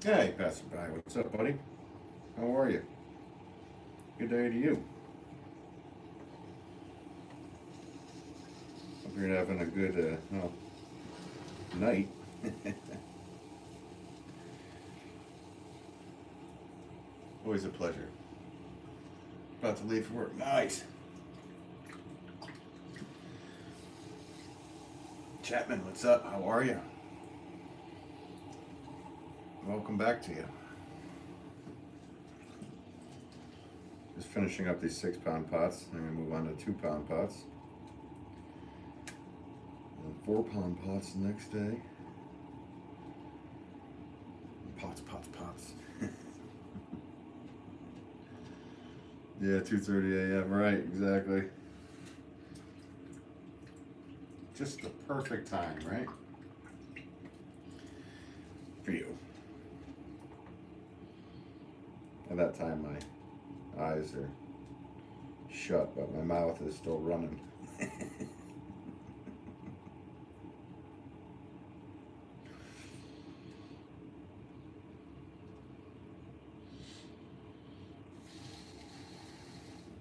Hey, passerby, what's up, buddy? How are you? Good day to you. Hope you're having a good night. Always a pleasure. About to leave for work. Nice. Chapman, what's up? How are you? Welcome back to you. Just finishing up these 6-pound pots. I'm going to move on to 2-pound pots. And 4-pound pots the next day. Pots. Yeah, 2:30 a.m. Right, exactly. Just the perfect time, right? For you. At that time, my eyes are shut, but my mouth is still running.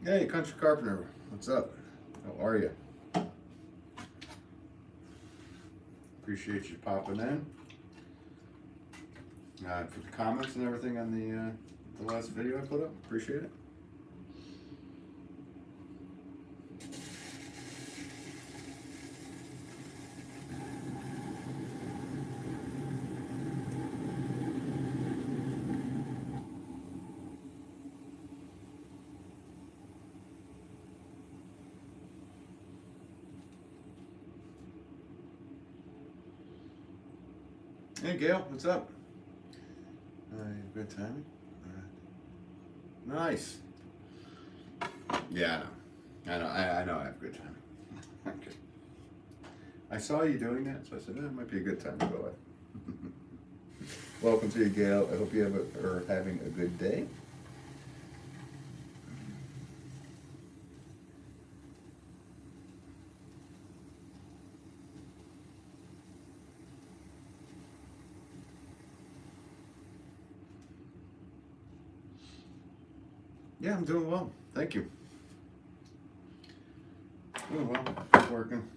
Hey, Country Carpenter, what's up? How are you? Appreciate you popping in. For the comments and everything on the last video I put up, appreciate it. Hey Gail, what's up? Good timing. Nice. Yeah, I know. I know I have good timing. Okay. I saw you doing that, so I said, it might be a good time to go away. Welcome to you, Gail. I hope you are having a good day. Yeah, I'm doing well. Thank you. Doing well. Working.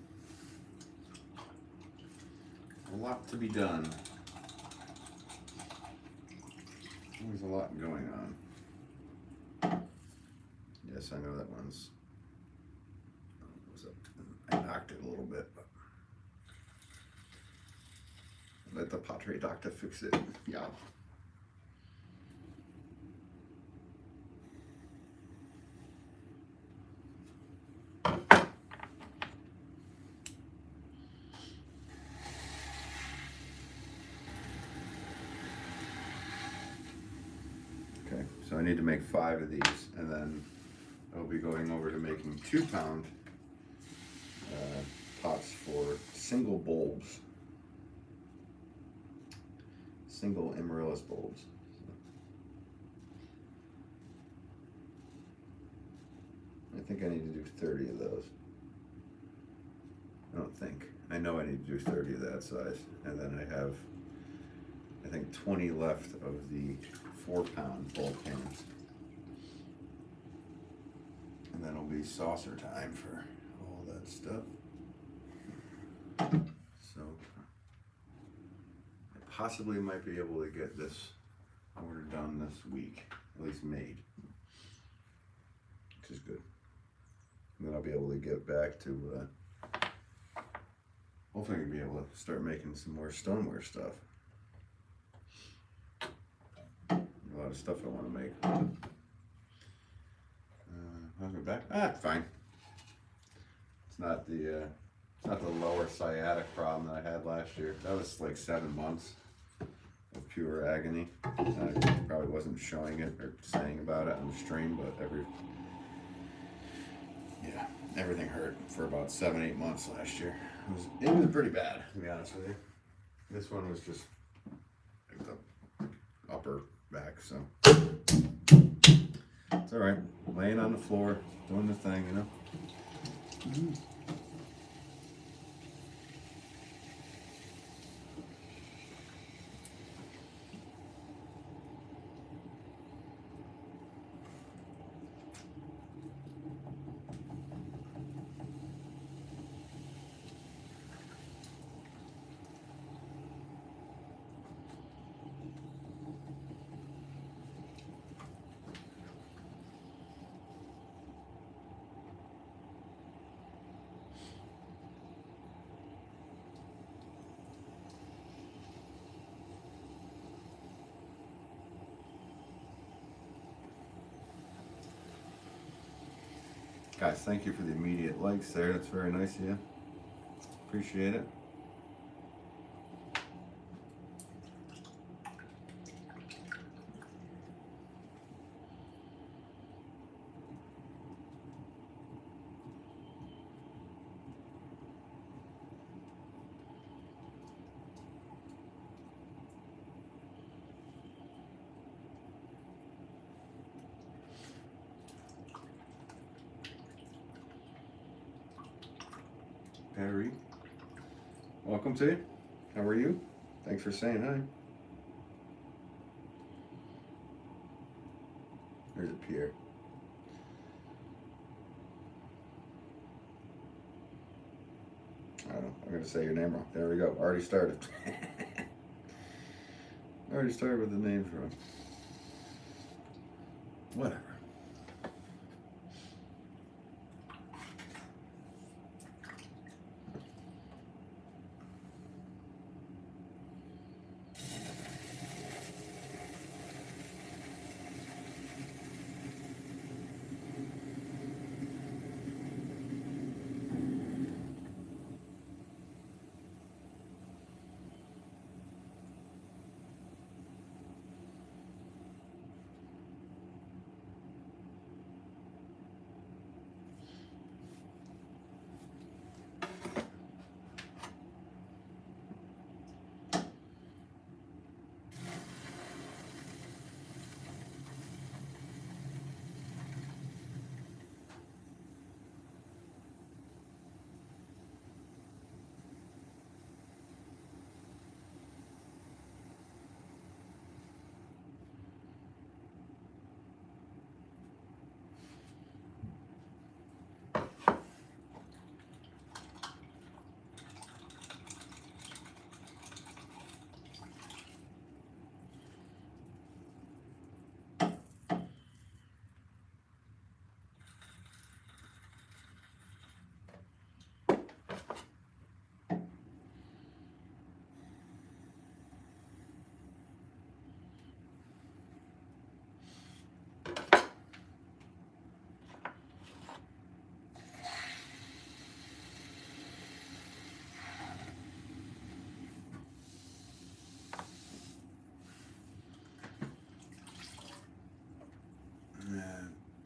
A lot to be done. Always a lot going on. Yes, I know that one's. I knocked it a little bit, but let the Pottery doctor fix it. Yeah. Okay, so I need to make 5 of these, and then I'll be going over to making 2-pound pots for single bulbs, single amaryllis bulbs. I think I need to do 30 of those. I don't think. I know I need to do 30 of that size, and then I have, I think, 20 left of the 4-pound bulb pans. And then it'll be saucer time for all that stuff. So I possibly might be able to get this order done this week, at least made, which is good. And then I'll be able to get back to, hopefully I'll be able to start making some more stoneware stuff. A lot of stuff I want to make. How's my back? It's fine. It's not the lower sciatic problem that I had last year. That was like 7 months of pure agony. I probably wasn't showing it or saying about it on the stream, but everything hurt for about 7-8 months last year. It was pretty bad, to be honest with you. This one was just like the upper back, so it's all right. Laying on the floor, doing the thing, you know. Guys, thank you for the immediate likes there. That's very nice of you. Appreciate it. Pottery. Welcome to you. How are you? Thanks for saying hi. There's a Pierre. I don't know. I'm going to say your name wrong. There we go. Already started. Already started with the names wrong. Whatever.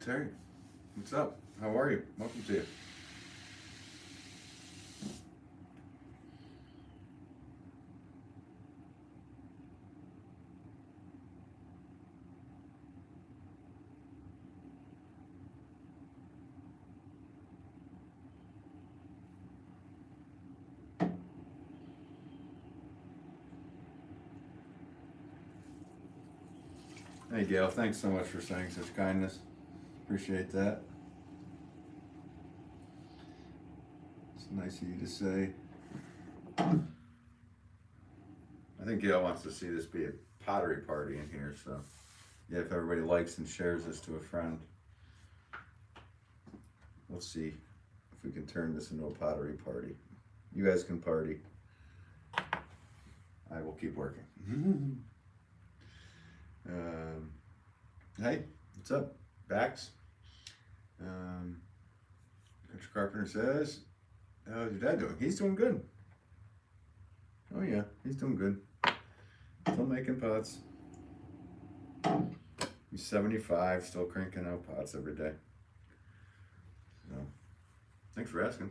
Terry, what's up? How are you? Welcome to you. Hey Gail, thanks so much for saying such kindness. Appreciate that. It's nice of you to say. I think Gail wants to see this be a pottery party in here, so yeah, if everybody likes and shares this to a friend, we'll see if we can turn this into a pottery party. You guys can party. I will keep working. Hey, what's up? Bax? Country Carpenter says, how's your dad doing? He's doing good. Oh yeah, he's doing good. Still making pots. He's 75, still cranking out pots every day. So, thanks for asking.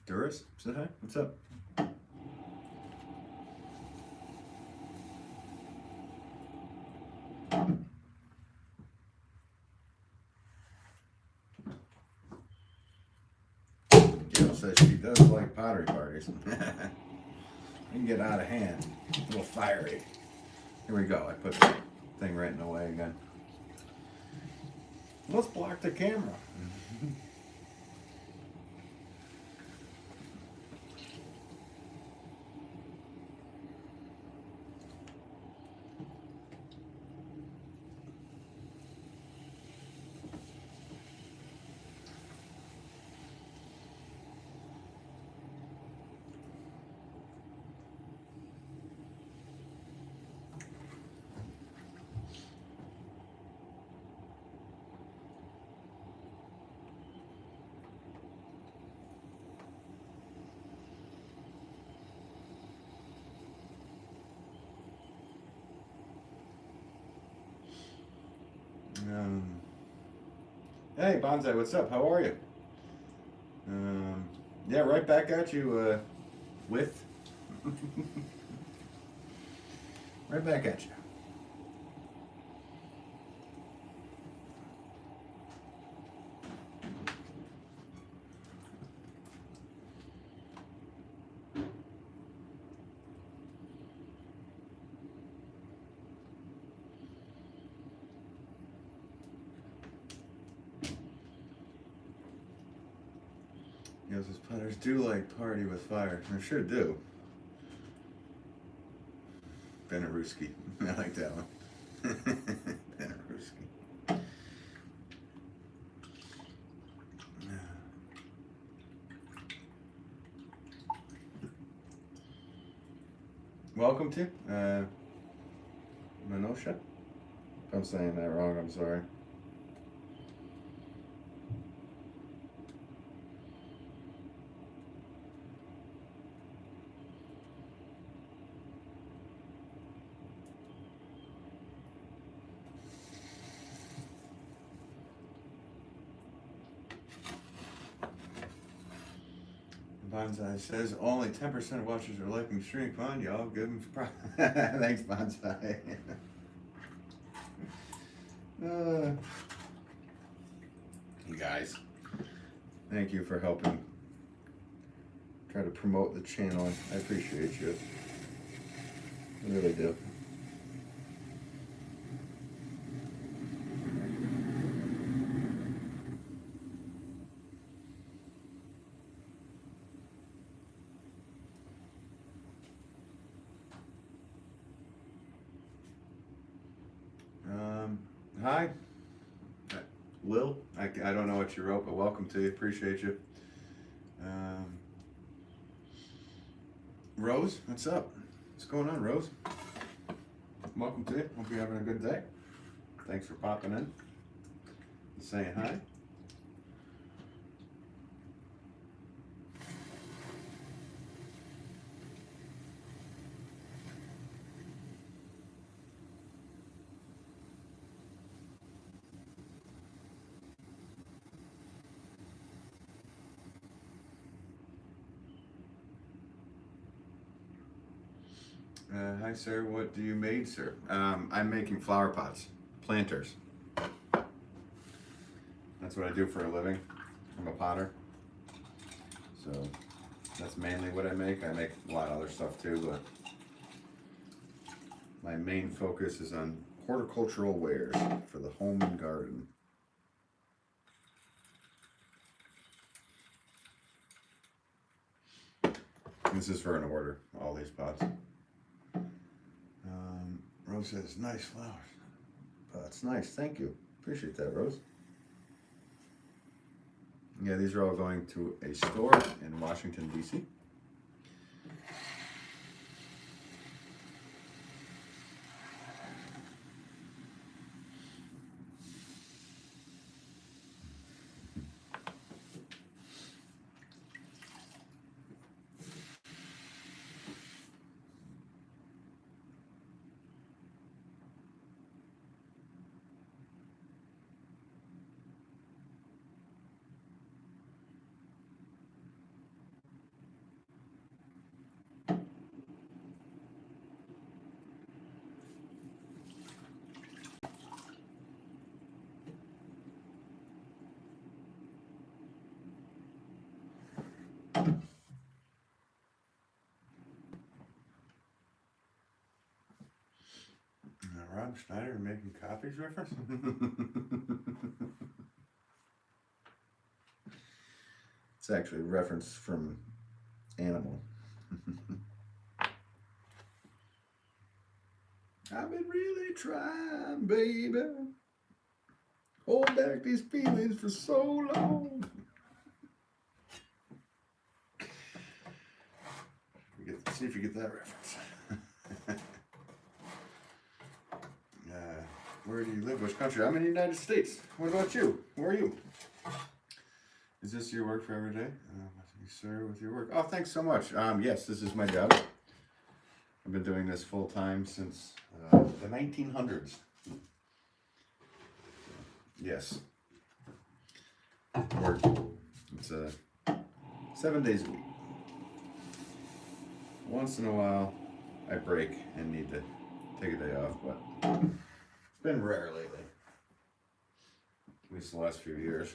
Doris, say hi. What's up? Gail says she does like pottery parties. They can get out of hand, a little fiery. Here we go. I put the thing right in the way again. Let's block the camera. Hey, Bonsai, what's up? How are you? Yeah, right back at you, with. Right back at you. Yes, his putters do like party with fire. They sure do. Benaruski. I like that one. Benaruski. Welcome to Manosha. If I'm saying that wrong, I'm sorry. Bonsai says only 10% of watchers are liking stream. Come on, y'all, give them. Thanks, Bonsai. You guys, thank you for helping try to promote the channel. I appreciate you. I really do. Hi, Lil. I don't know what you wrote, but welcome to you. Appreciate you. Rose, what's up? What's going on, Rose? Welcome to you. Hope you're having a good day. Thanks for popping in and saying hi. Hi, sir. What do you make, sir? I'm making flower pots, planters. That's what I do for a living. I'm a potter. So that's mainly what I make. I make a lot of other stuff too, but my main focus is on horticultural wares for the home and garden. This is for an order, all these pots. Rose says, nice flowers. Pots, nice, thank you. Appreciate that, Rose. Yeah, these are all going to a store in Washington, D.C. Rob Schneider making copies reference? It's actually a reference from Animal. I've been really trying, baby. Hold back these feelings for so long. See if you get that reference. Where do you live? Which country? I'm in the United States. What about you? Where are you? Is this your work for every day? Sir, with your work. Oh, thanks so much. Yes, this is my job. I've been doing this full time since the 1900s. Yes. Work. It's 7 days a week. Once in a while, I break and need to take a day off, but it's been rare lately. At least the last few years.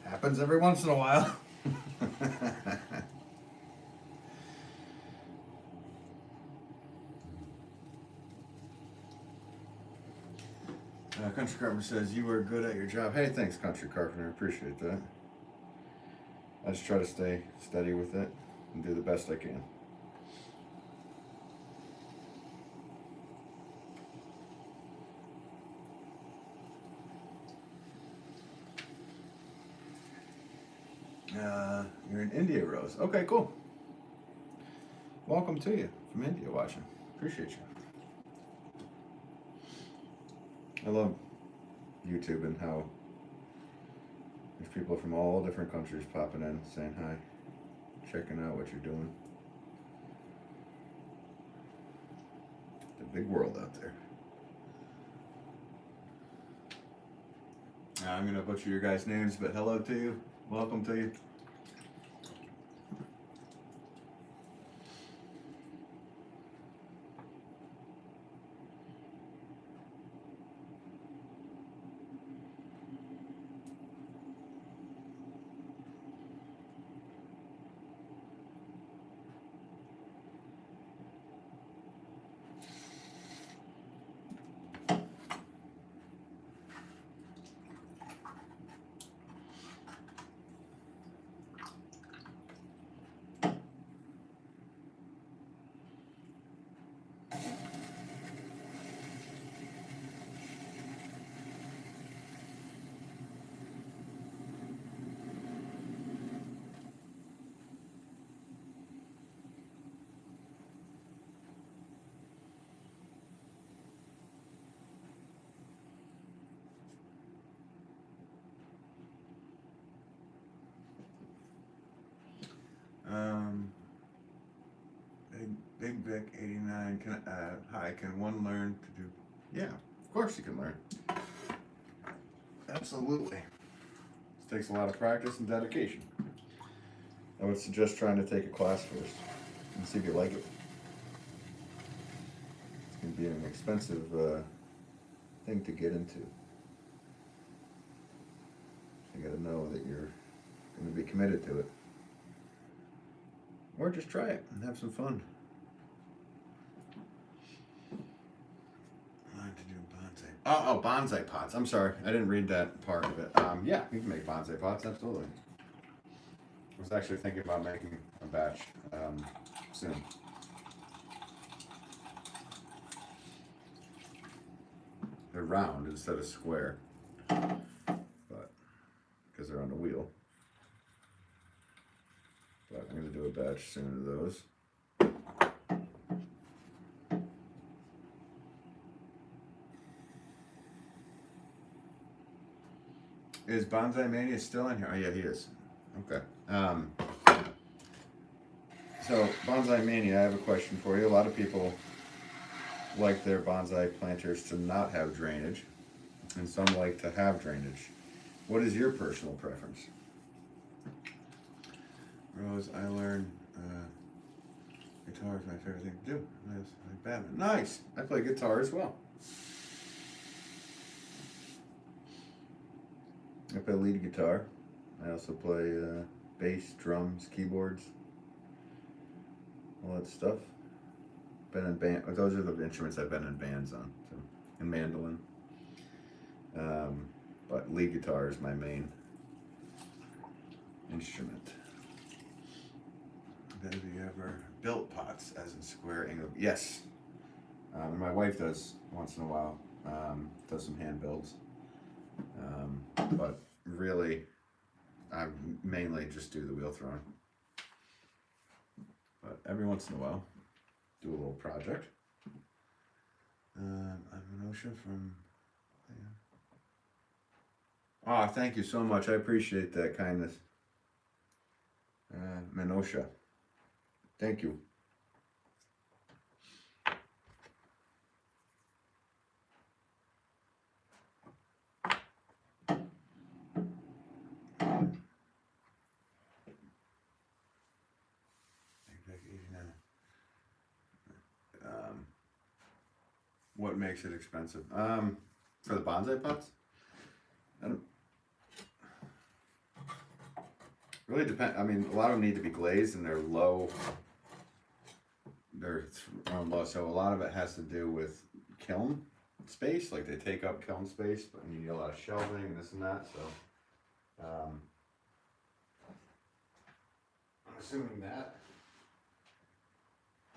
Happens every once in a while. Country Carpenter says you are good at your job. Hey, thanks, Country Carpenter. Appreciate that. I just try to stay steady with it and do the best I can. You're in India, Rose. Okay, cool. Welcome to you from India watching. Appreciate you. I love YouTube and how there's people from all different countries popping in, saying hi, checking out what you're doing. It's a big world out there. I'm going to butcher your guys' names, but hello to you. Welcome to you. Big Vic 89. Hi. Can one learn to do? Yeah, of course you can learn. Absolutely. It takes a lot of practice and dedication. I would suggest trying to take a class first and see if you like it. It's going to be an expensive thing to get into. You got to know that you're going to be committed to it. Or just try it and have some fun. Learn to do bonsai. Oh, bonsai pots. I'm sorry. I didn't read that part of it. Yeah, you can make bonsai pots, absolutely. I was actually thinking about making a batch soon. They're round instead of square, but because they're on the wheel. But I'm going to do a batch soon of those. Is Bonsai Mania still in here? Oh yeah, he is. Okay. So Bonsai Mania, I have a question for you. A lot of people like their bonsai planters to not have drainage, and some like to have drainage. What is your personal preference? Rose, I learned guitar is my favorite thing to do. Nice, like Batman. Nice. I play guitar as well. I play lead guitar. I also play bass, drums, keyboards, all that stuff. Been in band. Those are the instruments I've been in bands on, so, and mandolin. But lead guitar is my main instrument. Have you ever built pots as in square angle? Yes. And my wife does once in a while. Does some hand builds. But really, I mainly just do the wheel throwing. but every once in a while, do a little project. I'm Minosha from. Oh, thank you so much. I appreciate that kindness. Minosha. Thank you. What makes it expensive? For the bonsai pots? Really depend. I mean, a lot of them need to be glazed and they're low. They're low, so a lot of it has to do with kiln space. Like they take up kiln space, but you need a lot of shelving and this and that. So, I'm assuming that.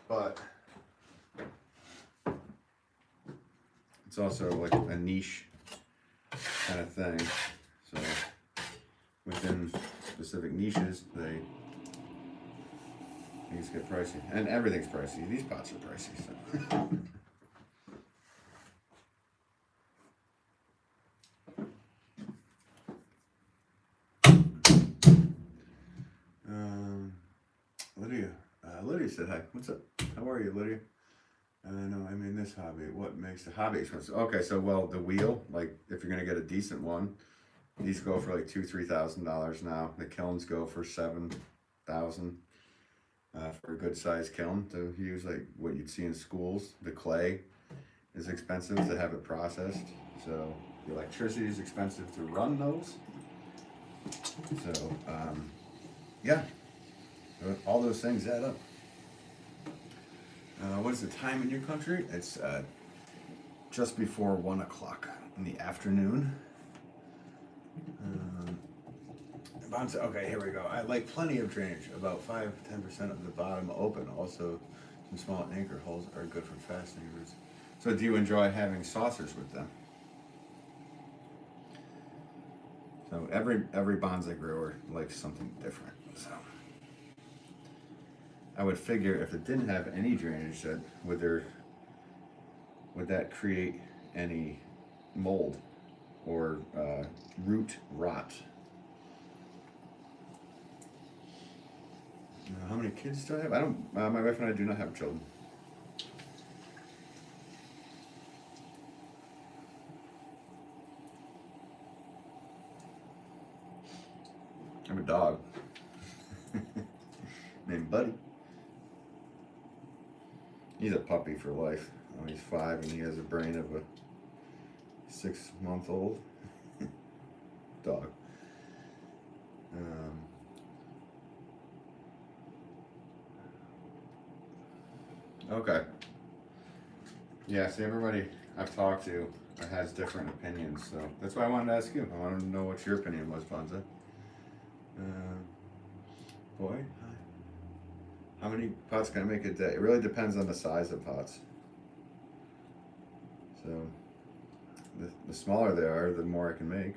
But it's also like a niche kind of thing. So within specific niches, things get pricey, and everything's pricey. These pots are pricey. So. Lydia said hi. What's up? How are you, Lydia? No, I mean this hobby. What makes the hobby expensive? Okay, so well, the wheel. Like if you're gonna get a decent one, these go for like $2,000-$3,000 now. The kilns go for $7,000 for a good sized kiln to use, like what you'd see in schools. The clay is expensive to have it processed, so the electricity is expensive to run those. So yeah, all those things add up. What is the time in your country? It's just before 1 o'clock in the afternoon. Okay, here we go. I like plenty of drainage, about 5-10% of the bottom open. Also, some small anchor holes are good for fastening roots. So, do you enjoy having saucers with them? So, every bonsai grower likes something different. So, I would figure if it didn't have any drainage, that would that create any mold or root rot? How many kids do I have? I don't. My wife and I do not have children. I have a dog named Buddy. He's a puppy for life. Oh, he's 5 and he has a brain of a 6-month-old dog. Okay. Yeah, see, everybody I've talked to has different opinions, so that's why I wanted to ask you. I wanted to know what your opinion was, Bonsai. Boy, how many pots can I make a day? It really depends on the size of pots. So, the smaller they are, the more I can make.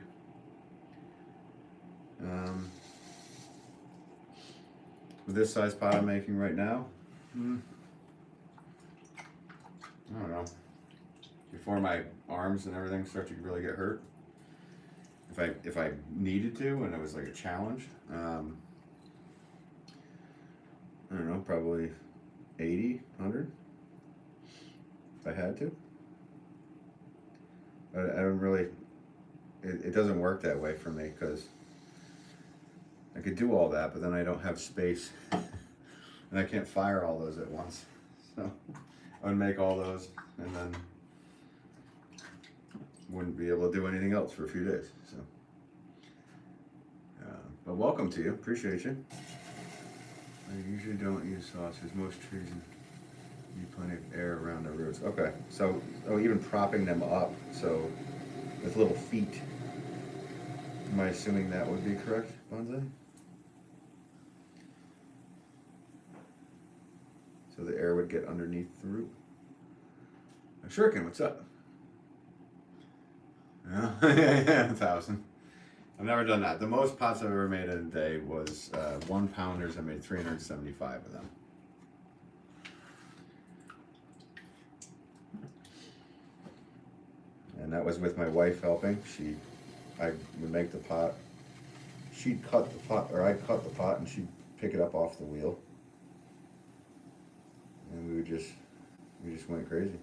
With this size pot I'm making right now, I don't know. Before my arms and everything start to really get hurt, if I needed to and it was like a challenge, I don't know, probably 80, 100 if I had to. I don't really. It doesn't work that way for me because I could do all that, but then I don't have space, and I can't fire all those at once. So I would make all those, and then wouldn't be able to do anything else for a few days. So, but welcome to you. Appreciate you. I usually don't use saucers. Most trees need plenty of air around the roots. Okay, so even propping them up, so with little feet. Am I assuming that would be correct, Bonsai? So the air would get underneath the root. Shuriken, what's up? Yeah, 1,000. I've never done that. The most pots I've ever made in a day was 1 pounders. I made 375 of them. and that was with my wife helping. I would make the pot. She'd cut the pot, or I'd cut the pot, and she'd pick it up off the wheel, and we just went crazy.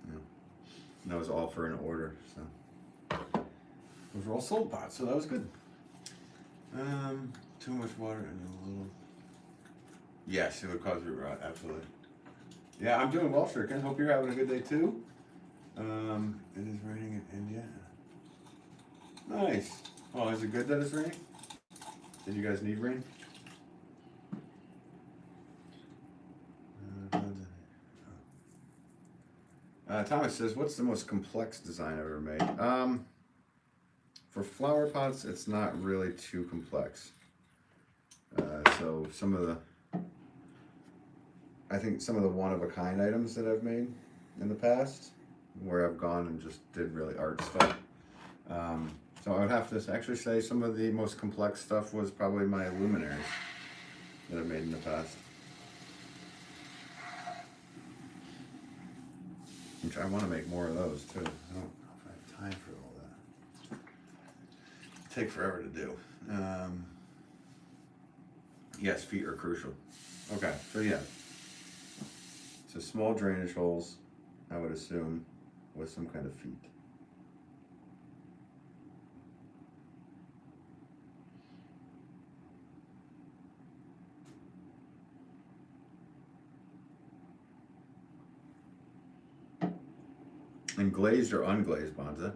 Yeah. And that was all for an order, so those were all sold pots, so that was good. Too much water and a little. Yes, it would cause root rot, absolutely. Yeah, I'm doing well, Shuriken. Hope you're having a good day too. It is raining in India. Nice. Oh, is it good that it's raining? Did you guys need rain? Thomas says, what's the most complex design I've ever made? For flower pots, it's not really too complex. So I think some of the one-of-a-kind items that I've made in the past, where I've gone and just did really art stuff. So I would have to actually say some of the most complex stuff was probably my luminaries that I've made in the past. Which I want to make more of those too. I don't know if I have time for all that. It'd take forever to do. Yes, feet are crucial. Okay, so yeah. So small drainage holes, I would assume, with some kind of feet. And glazed or unglazed, Bonsai?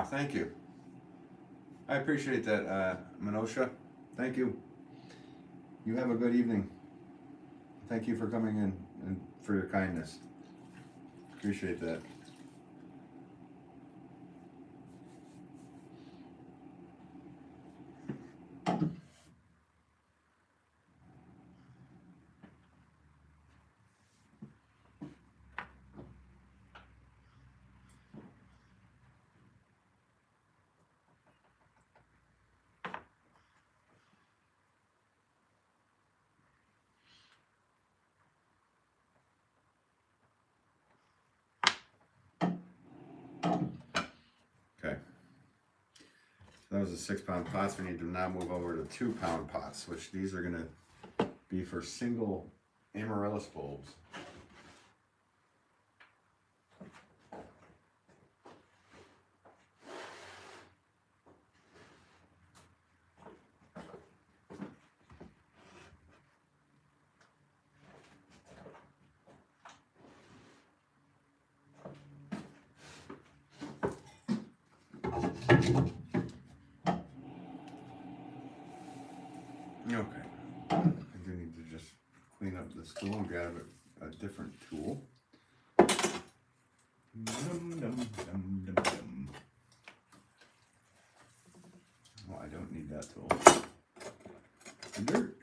Thank you. I appreciate that, Minosha. Thank you. You have a good evening. Thank you for coming in and for your kindness. Appreciate that. Okay. So that was the 6-pound pots. We need to now move over to 2-pound pots, which these are going to be for single amaryllis bulbs. Okay, I do need to just clean up this tool and grab a different tool. Oh, I don't need that tool. Dirt.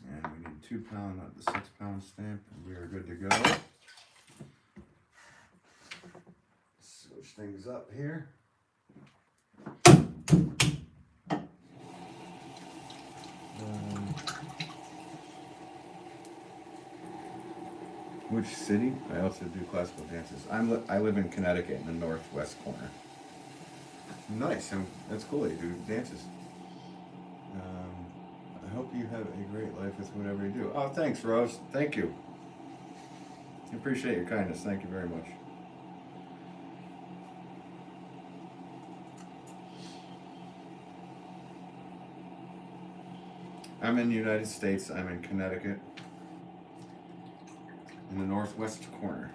And we need 2-pound, not the 6-pound stamp, and we are good to go. Switch things up here. Which city? I also do classical dances. I live in Connecticut in the northwest corner. Nice. That's cool that you do dances. I hope you have a great life with whatever you do. Oh, thanks, Rose. Thank you. I appreciate your kindness. Thank you very much. I'm in the United States. I'm in Connecticut, in the northwest corner.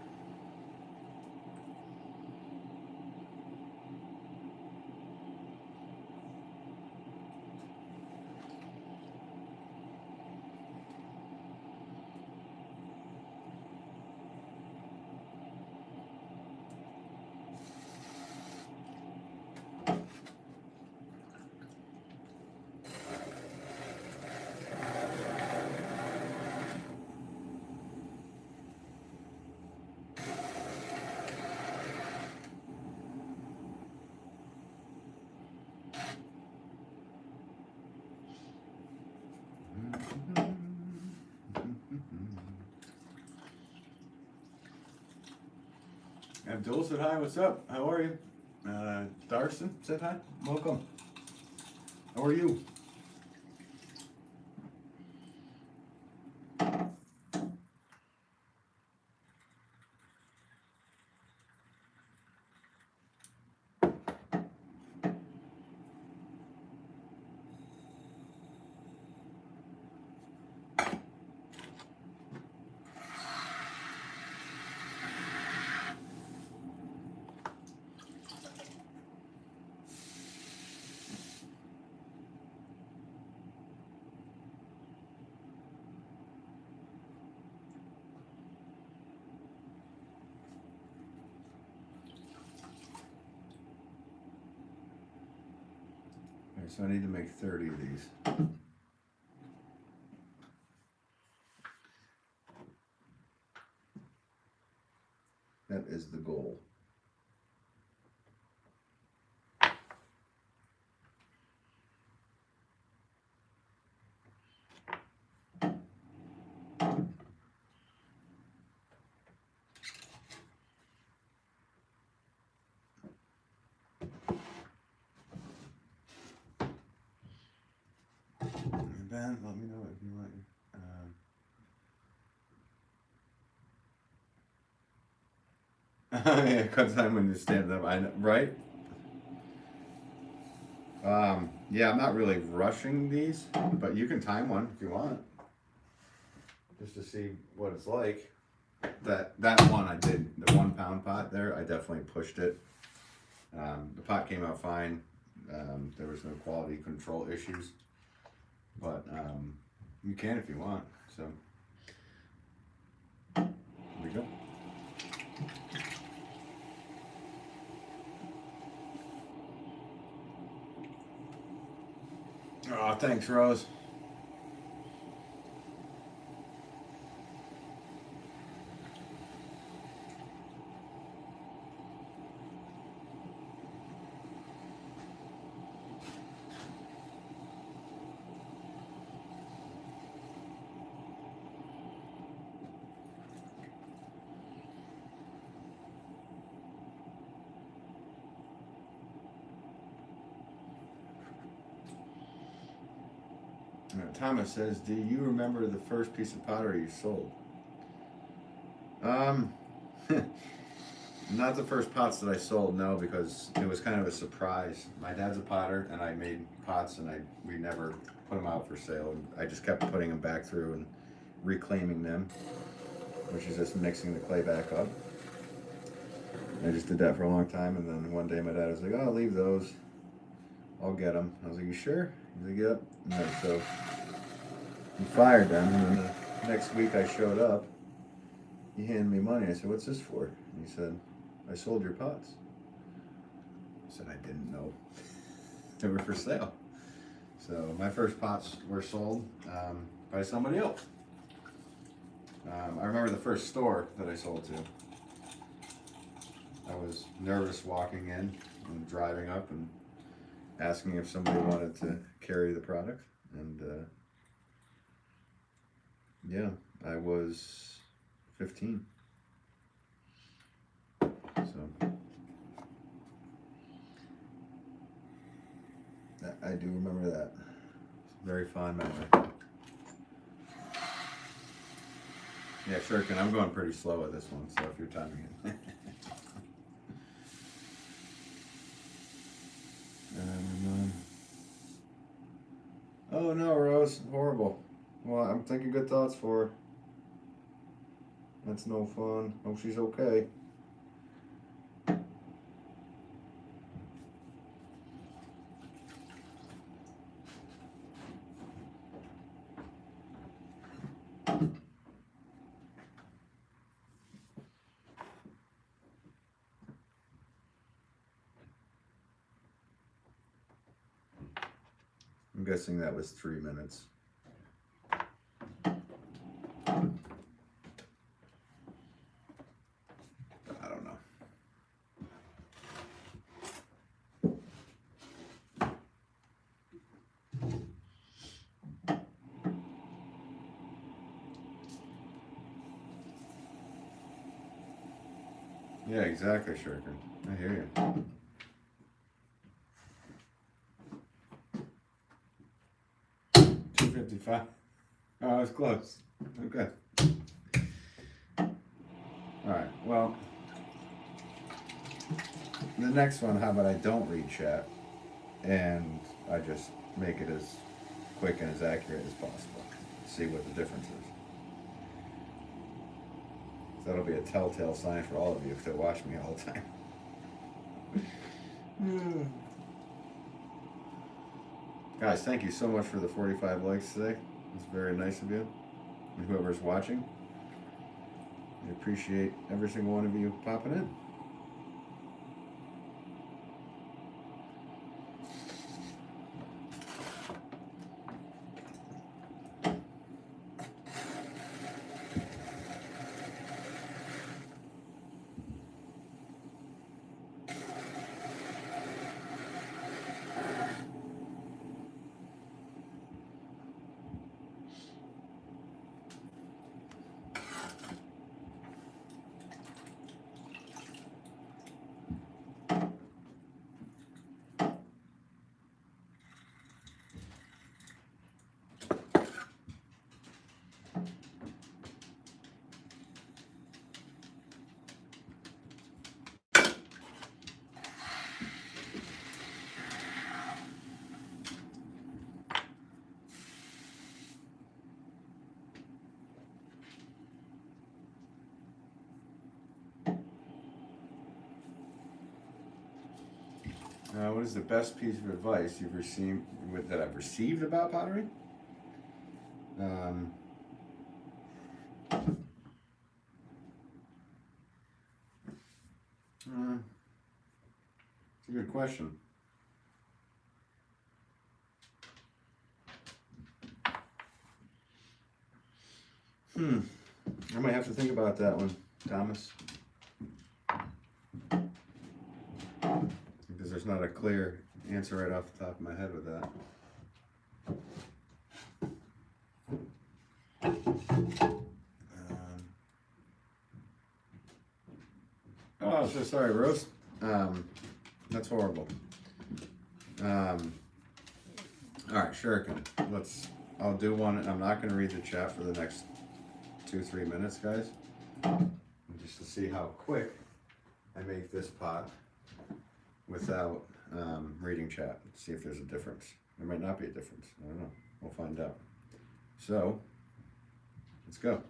Abdul said hi. What's up? How are you? Darson said hi. Welcome. How are you? So I need to make 30 of these. That is the goal. Ben, let me know if you want. Yeah, cut time when you stand up. I know, right? Yeah, I'm not really rushing these, but you can time one if you want, just to see what it's like. That one I did, the 1 pound pot there, I definitely pushed it. The pot came out fine. There was no quality control issues, but you can if you want. So here we go. Oh, thanks, Rose. Thomas says, do you remember the first piece of pottery you sold? Not the first pots that I sold, no, because it was kind of a surprise. My dad's a potter, and I made pots, and we never put them out for sale. I just kept putting them back through and reclaiming them, which is just mixing the clay back up. I just did that for a long time, and then one day my dad was like, "Oh, leave those. I'll get them." I was like, "You sure?" He's like, "Yep." And so he fired them, and then the next week I showed up. He handed me money. I said, "What's this for?" And he said, "I sold your pots." I said, "I didn't know they were for sale." So my first pots were sold by somebody else. I remember the first store that I sold to. I was nervous walking in and driving up and asking if somebody wanted to carry the product. And yeah, I was 15. So I do remember that. It's a very fond memory. Yeah, sure can. I'm going pretty slow at this one, so if you're timing it. Oh no, Rose, horrible. Well, I'm thinking good thoughts for her. That's no fun. Hope she's okay. I'm guessing that was 3 minutes. I don't know. Yeah, exactly, Shuriken. I hear you. $2.55. Oh, that's close. Okay. Alright, well, the next one, how about I don't read chat and I just make it as quick and as accurate as possible. See what the difference is. That'll be a telltale sign for all of you if they watch me all the time. Guys, thank you so much for the 45 likes today. It's very nice of you. And whoever's watching, I appreciate every single one of you popping in. What is the best piece of advice you've received that I've received about pottery? It's a good question. I might have to think about that one, Thomas. Because there's not a clear answer right off the top of my head with that. Oh, so sorry, Rose. That's horrible. All right, Shuriken. I'll do one. I'm not going to read the chat for the next 2-3 minutes, guys. Just to see how quick I make this pot without reading chat. See if there's a difference. There might not be a difference. I don't know. We'll find out. So, let's go.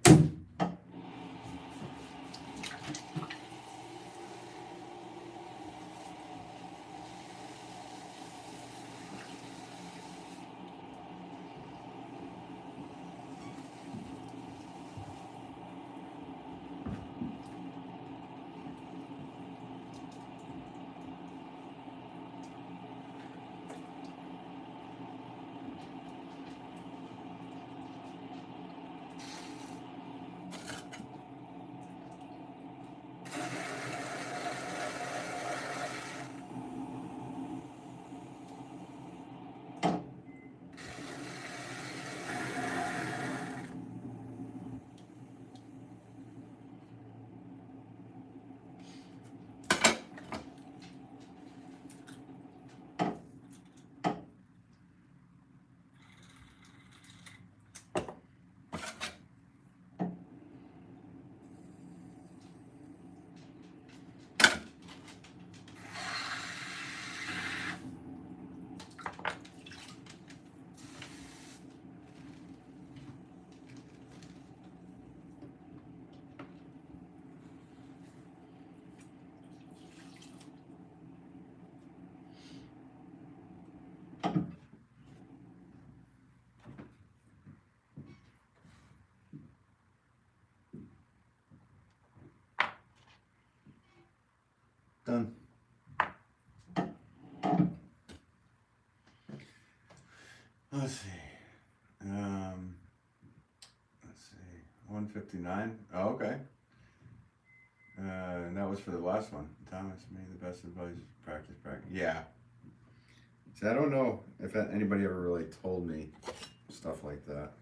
Done. Let's see. 159. Oh, okay. And that was for the last one. Thomas made the best advice. Practice. Yeah. See, I don't know if anybody ever really told me stuff like that.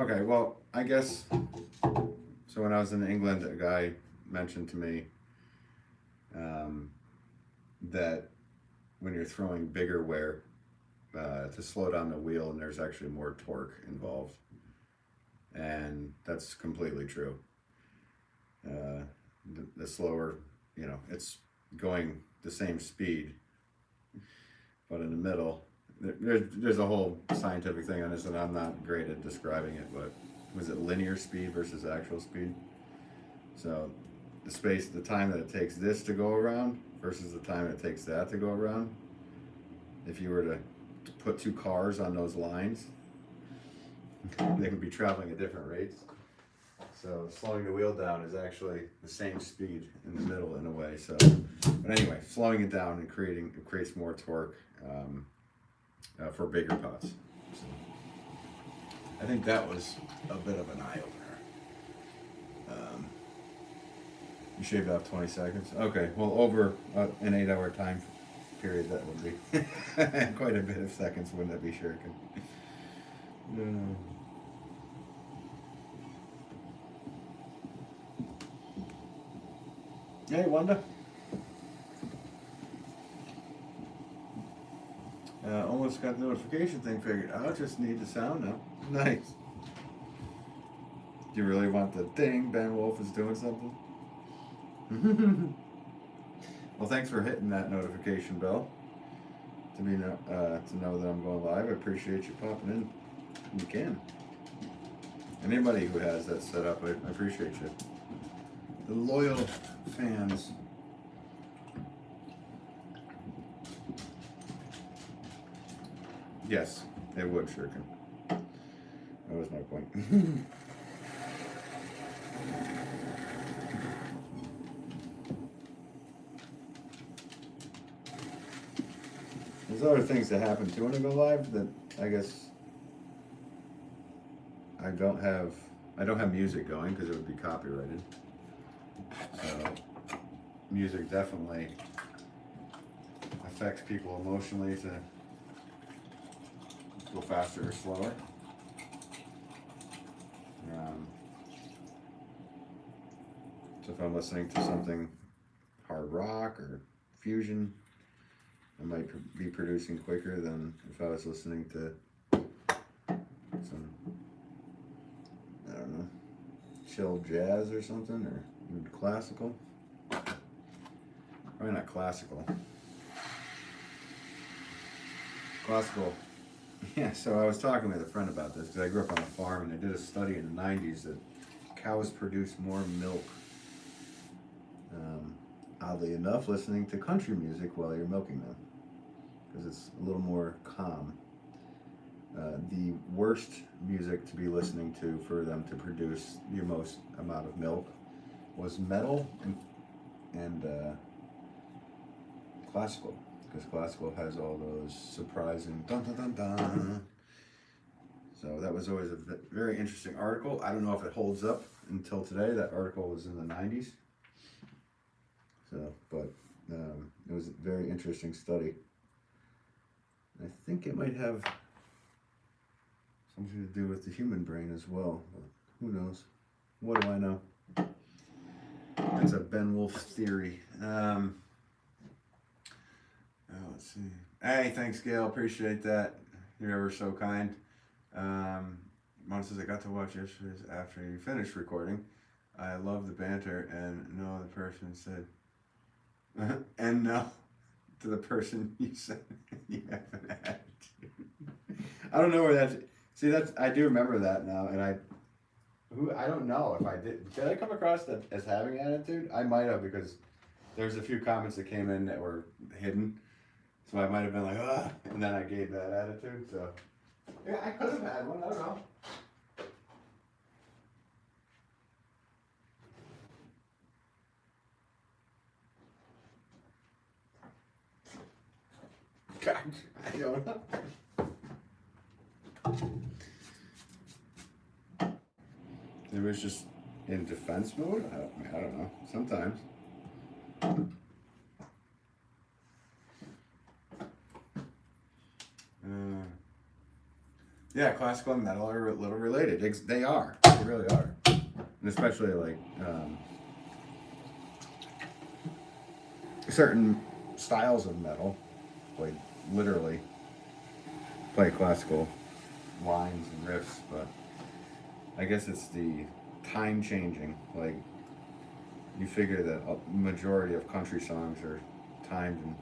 Okay, well, I guess, so when I was in England, a guy mentioned to me that when you're throwing bigger wear, to slow down the wheel, and there's actually more torque involved. And that's completely true. The slower, it's going the same speed, but in the middle, there's a whole scientific thing on this, and I'm not great at describing it, but was it linear speed versus actual speed? So the time that it takes this to go around versus the time it takes that to go around, if you were to put two cars on those lines, they would be traveling at different rates. So slowing the wheel down is actually the same speed in the middle in a way. So, but anyway, slowing it down and creates more torque for bigger pots. So, I think that was a bit of an eye opener. You shaved off 20 seconds. Okay, well, over an 8-hour time period, that would be quite a bit of seconds, wouldn't it be, Shuriken? Hey, Wanda. Almost got the notification thing figured out. Just need the sound now. Nice. Do you really want the ding? Ben Wolff is doing something? Well, thanks for hitting that notification bell to know that I'm going live. I appreciate you popping in. You can. Anybody who has that set up, I appreciate you. The loyal fans. Yes, it would, Shuriken. That was my point. There's other things that happen too when I go live that I guess I don't have music going because it would be copyrighted. So music definitely affects people emotionally to go faster or slower. So if I'm listening to something hard rock or fusion, I might be producing quicker than if I was listening to some, I don't know, chill jazz or something, or even classical. Probably not classical. Classical. Yeah, so I was talking with a friend about this because I grew up on a farm, and they did a study in the 90s that cows produce more milk, oddly enough, listening to country music while you're milking them, because it's a little more calm. The worst music to be listening to for them to produce the most amount of milk was metal and classical, because classical has all those surprising dun dun dun dun. So that was always a very interesting article. I don't know if it holds up until today. That article was in the 90s. So, but it was a very interesting study. I think it might have something to do with the human brain as well, but who knows? What do I know? That's a Ben Wolff theory. Let's see. Hey, thanks, Gail. Appreciate that. You're ever so kind. Mom says, I got to watch yesterday's after you finished recording. I love the banter, and no other person said, and no to the person you said you have an attitude. I don't know where that's. See, I do remember that now, and I don't know if I did I come across that as having attitude? I might have, because there's a few comments that came in that were hidden, so I might have been like, ugh, and then I gave that attitude. So yeah, I could have had one. I don't know. God, I don't know. It was just in defense mode? I don't know. Sometimes. Yeah, classical and metal are a little related. They are. They really are. And especially like certain styles of metal, like literally play classical lines and riffs, but I guess it's the time changing. Like you figure that a majority of country songs are timed in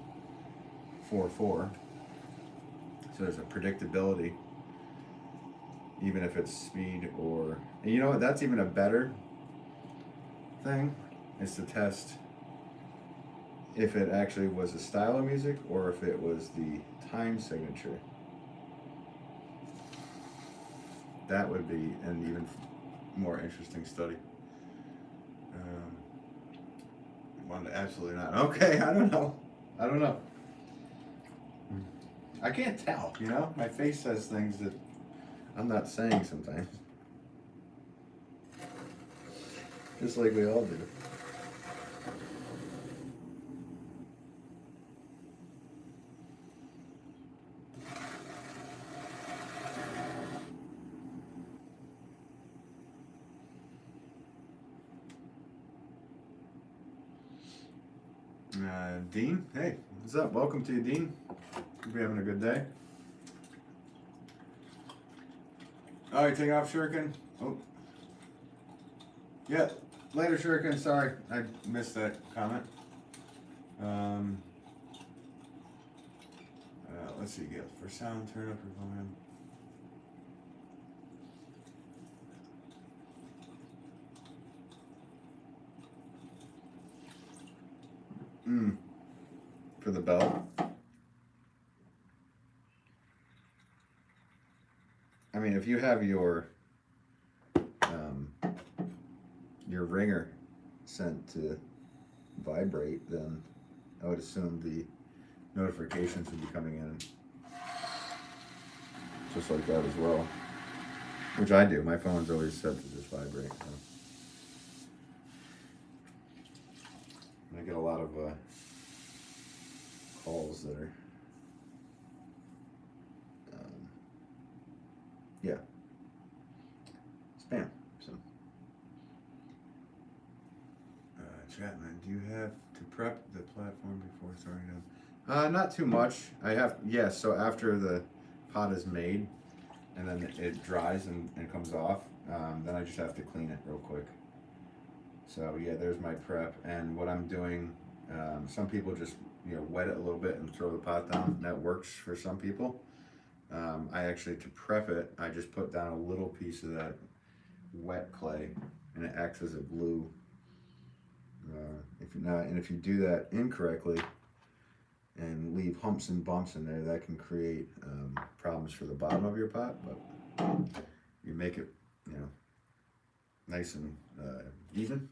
4/4, so there's a predictability, even if it's speed or. And you know what? That's even a better thing, is to test if it actually was a style of music or if it was the time signature. That would be an even more interesting study. Absolutely not. Okay, I don't know. I can't tell, you know? My face says things that I'm not saying sometimes. Just like we all do. Dean, hey, what's up? Welcome to you, Dean. Hope you're having a good day. Oh, you take off, Shuriken? Oh. Yeah, later, Shuriken. Sorry, I missed that comment. Let's see, yeah, for sound, turn up your volume. For the bell. I mean, if you have your ringer sent to vibrate, then I would assume the notifications would be coming in just like that as well, which I do. My phone's always set to just vibrate. So. I get a lot of calls that are yeah, spam. So Chapman, do you have to prep the platform before starting up? Not too much. I have, yes, so after the pot is made and then it dries and comes off, then I just have to clean it real quick. So yeah, there's my prep. And what I'm doing, some people just wet it a little bit and throw the pot down. That works for some people. I actually, to prep it, I just put down a little piece of that wet clay, and it acts as a glue. If you do that incorrectly and leave humps and bumps in there, that can create problems for the bottom of your pot. But you make it, nice and even,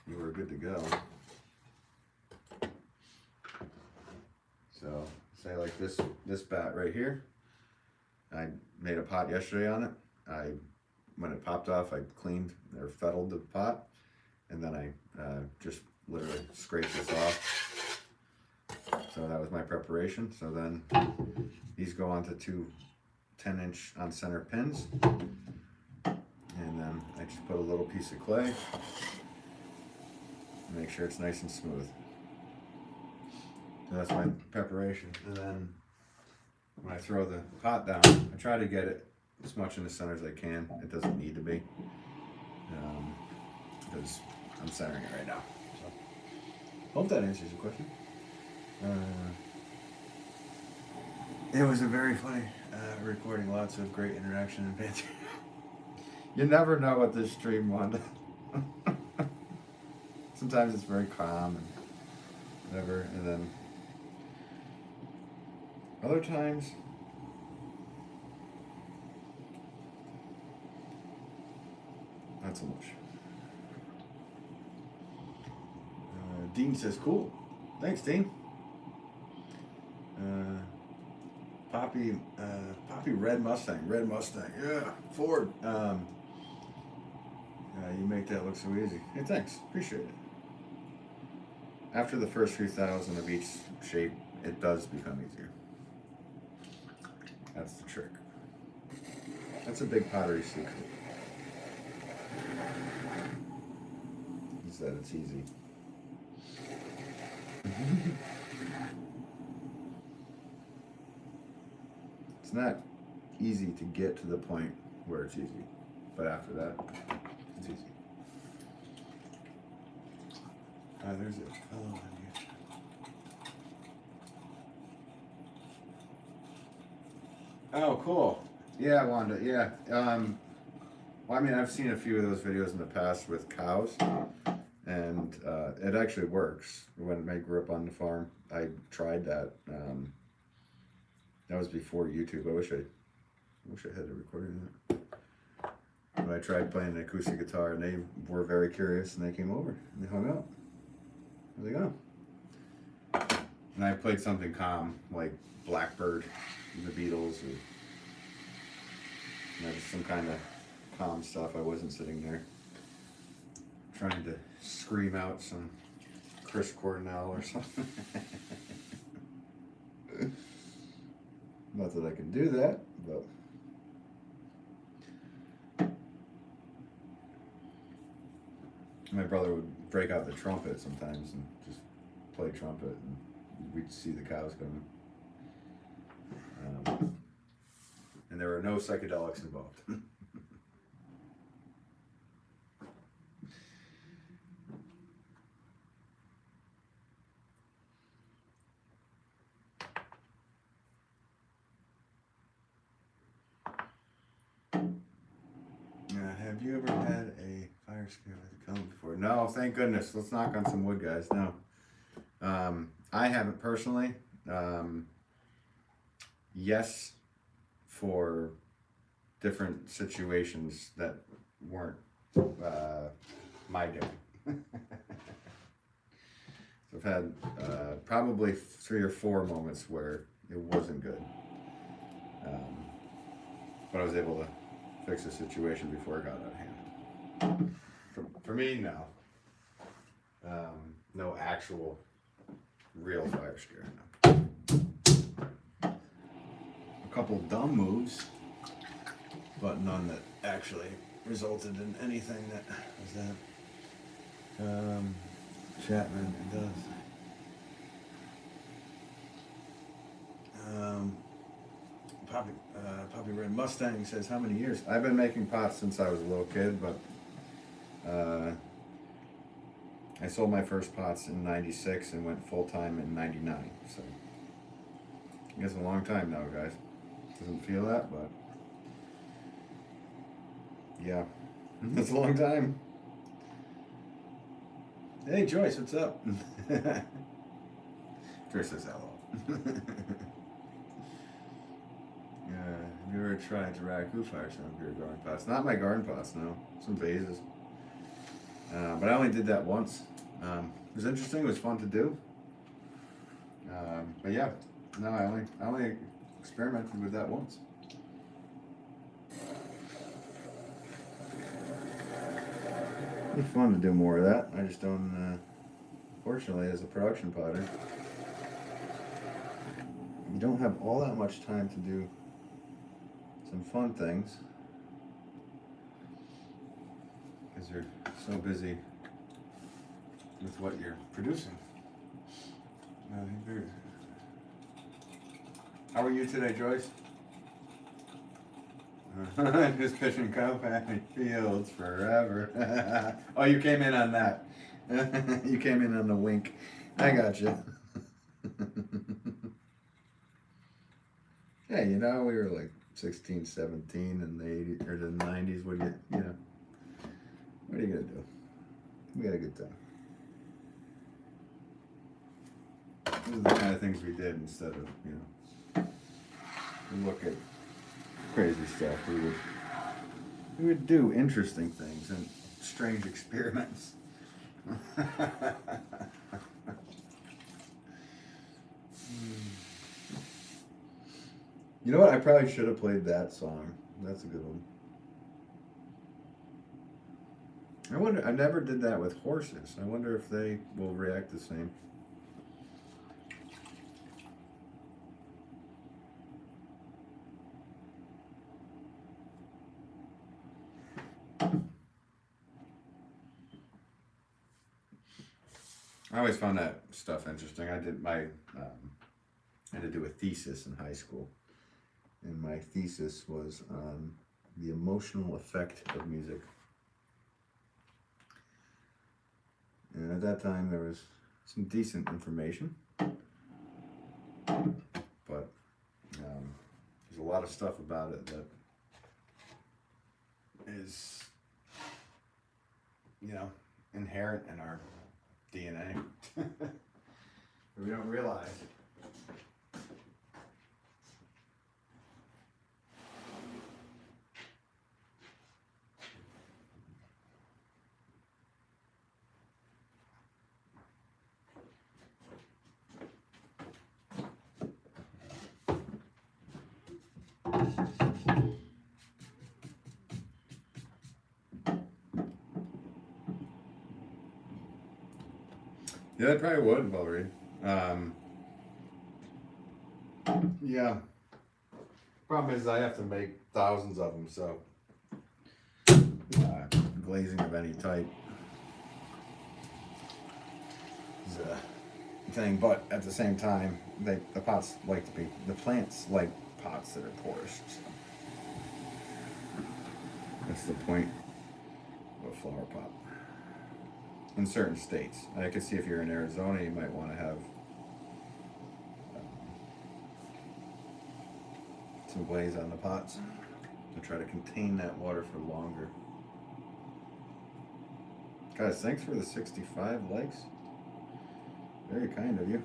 you are good to go. So, say like this bat right here. I made a pot yesterday on it. When it popped off, I cleaned or fettled the pot, and then I just literally scraped this off. So that was my preparation. So then these go onto two 10-inch on center pins, and then I just put a little piece of clay, make sure it's nice and smooth. So that's my preparation. And then when I throw the pot down, I try to get it as much in the center as I can. It doesn't need to be, because I'm centering it right now. So, hope that answers your question. It was a very funny recording, lots of great interaction and banter. You never know what this stream wanted. Sometimes it's very calm and whatever, and then other times not so much. Dean says, cool. Thanks, Dean. Poppy Red Mustang. Yeah, Ford. You make that look so easy. Hey, thanks. Appreciate it. After the first few thousand of each shape, it does become easier. That's the trick. That's a big pottery secret. Is that it's easy. It's not easy to get to the point where it's easy, but after that, it's easy. There's a fellow in here. Oh, cool. Yeah, Wanda. Yeah. Well, I mean, I've seen a few of those videos in the past with cows, and it actually works. When I grew up on the farm, I tried that. That was before YouTube. I wish I had a recording of that. But I tried playing an acoustic guitar, and they were very curious, and they came over and they hung out. There they go. And I played something calm, like Blackbird and the Beatles, or just some kind of calm stuff. I wasn't sitting there trying to scream out some Chris Cornell or something. Not that I can do that, but my brother would break out the trumpet sometimes and just play trumpet, and we'd see the cows coming. And there were no psychedelics involved. Have you ever had a fire scare with a cone before? No, thank goodness. Let's knock on some wood, guys. No. I haven't personally. Yes, for different situations that weren't my doing. So I've had probably 3 or 4 moments where it wasn't good. But I was able to fix the situation before it got out of hand. For me, no. No actual real fire scare, no. A couple dumb moves, but none that actually resulted in anything that was that. Chapman does. Poppy Red Mustang says, how many years? I've been making pots since I was a little kid, but I sold my first pots in '96 and went full-time in '99. So I guess a long time now, guys. Doesn't feel that, but yeah, that's a long time. Hey, Joyce, what's up? Joyce says hello. Have you ever tried to ragu fire some of your garden pots? Not my garden pots, no. Some vases. But I only did that once. It was interesting. It was fun to do. But yeah, no, I only experimented with that once. It'd be fun to do more of that. I just don't. Fortunately, as a production potter, you don't have all that much time to do some fun things because you're so busy with what you're producing. How are you today, Joyce? Just pitching co-packing fields forever. Oh, you came in on that. You came in on the wink. I got you. Hey, you know, we were like 16, 17 in the 80s or the 90s. What are you gonna do? We had a good time. Those are the kind of things we did instead of, look at crazy stuff. We would do interesting things and strange experiments. You know what? I probably should have played that song. That's a good one. I wonder. I never did that with horses. I wonder if they will react the same. I always found that stuff interesting. I had to do a thesis in high school, and my thesis was on the emotional effect of music. And at that time, there was some decent information, but there's a lot of stuff about it that is, inherent in our DNA. We don't realize. Yeah, I probably would, Valerie. Yeah. Problem is, I have to make thousands of them, so glazing of any type is a thing. But at the same time, the plants like pots that are porous. So that's the point of a flower pot. In certain states, I could see if you're in Arizona, you might want to have some glaze on the pots to try to contain that water for longer. Guys, thanks for the 65 likes. Very kind of you.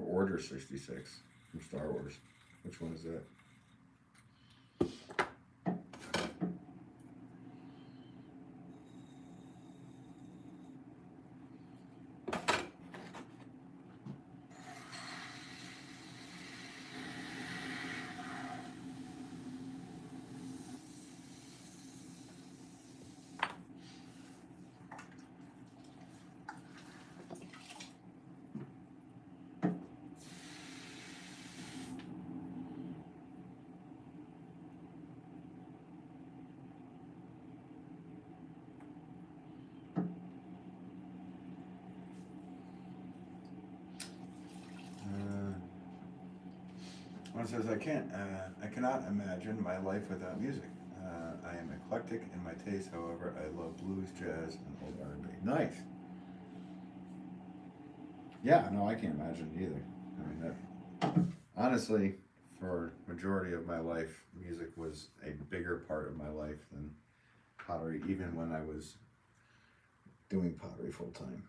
Order 66 from Star Wars. Which one is that? One says, I cannot imagine my life without music. I am eclectic in my taste, however, I love blues, jazz, and old R&B. Nice. Yeah, no, I can't imagine either. I mean, that, honestly, for majority of my life, music was a bigger part of my life than pottery, even when I was doing pottery full time.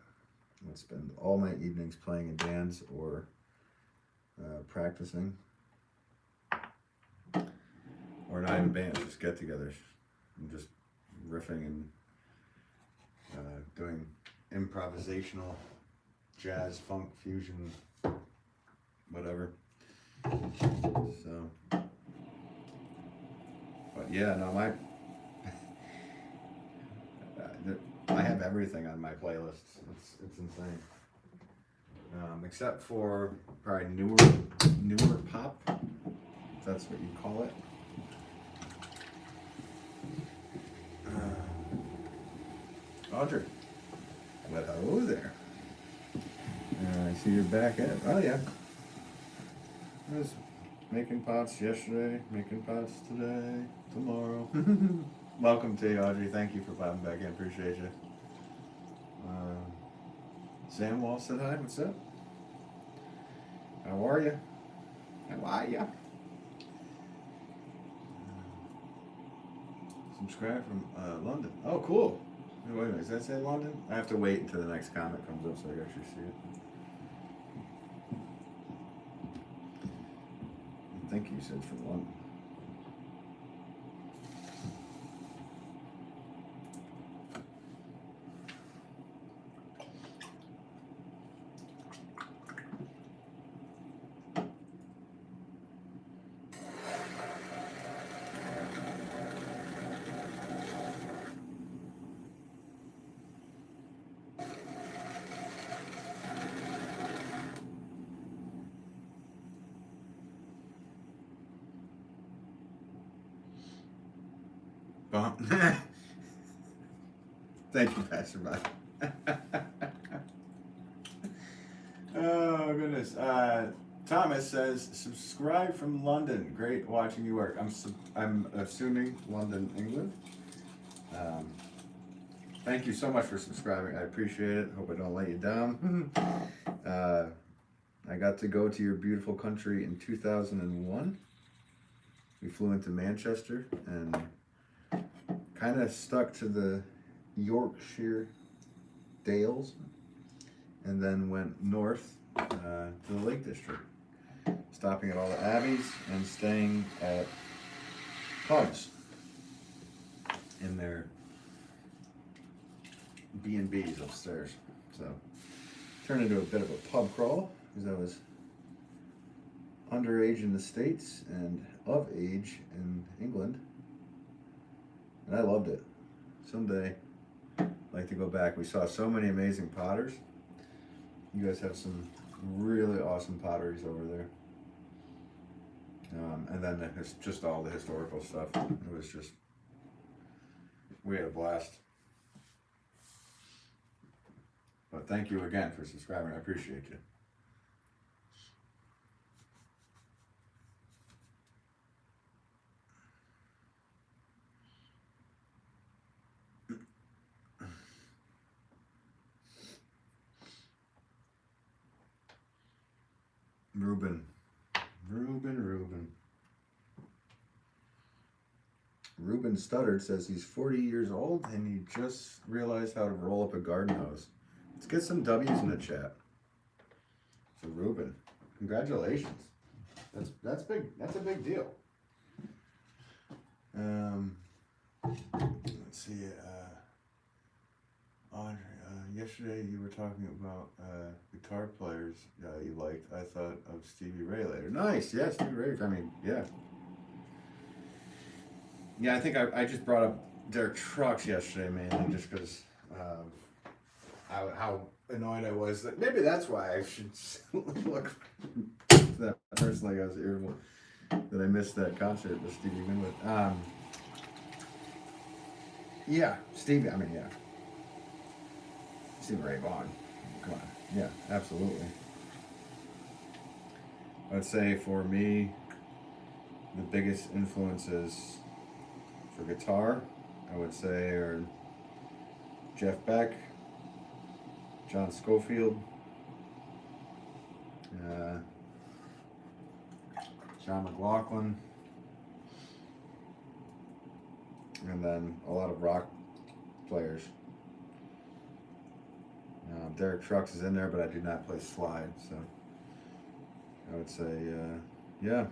I would spend all my evenings playing in bands or practicing. Or not even bands, just get-togethers, and just riffing and doing improvisational jazz, funk, fusion, whatever. So, but yeah, no, I have everything on my playlists. It's insane, except for probably newer pop, if that's what you call it. Audrey, well, hello there. I see you're back at, oh yeah. I was making pots yesterday, making pots today, tomorrow. Welcome to you, Audrey. Thank you for popping back in, appreciate you. Sam Wall said hi, what's up? How are you? How are you? Subscribe from London. Oh, cool. Wait a minute, does that say London? I have to wait until the next comment comes up so I can actually see it. I think you said from London. Thank you, Pastorby. Oh goodness. Thomas says, "Subscribe from London. Great watching you work." I'm assuming London, England. Thank you so much for subscribing. I appreciate it. Hope I don't let you down. I got to go to your beautiful country in 2001. We flew into Manchester and kind of stuck to the Yorkshire Dales and then went north to the Lake District, stopping at all the abbeys and staying at pubs in their B&Bs upstairs. So turned into a bit of a pub crawl because I was underage in the States and of age in England, and I loved it. Someday I'd like to go back. We saw so many amazing potters. You guys have some really awesome potteries over there. And then just all the historical stuff. It was just, we had a blast. But thank you again for subscribing. I appreciate you. Ruben Studdard says he's 40 years old and he just realized how to roll up a garden hose. Let's get some W's in the chat. So Ruben, congratulations. That's big. That's a big deal. Let's see. Audrey, yesterday you were talking about guitar players you liked. I thought of Stevie Ray later. Nice. Yeah, Stevie Ray. I mean, yeah. Yeah, I think I just brought up Derek Trucks yesterday, mainly just because how annoyed I was. That maybe that's why I should look to that person like I was irritable that I missed that concert with Stevie Winwood. Yeah, Stevie. I mean, yeah, Stevie Ray Vaughan. Come on, yeah, absolutely. I'd say for me, the biggest influences for guitar, I would say, are Jeff Beck, John Scofield, John McLaughlin, and then a lot of rock players. Derek Trucks is in there, but I do not play slide, so I would say, yeah.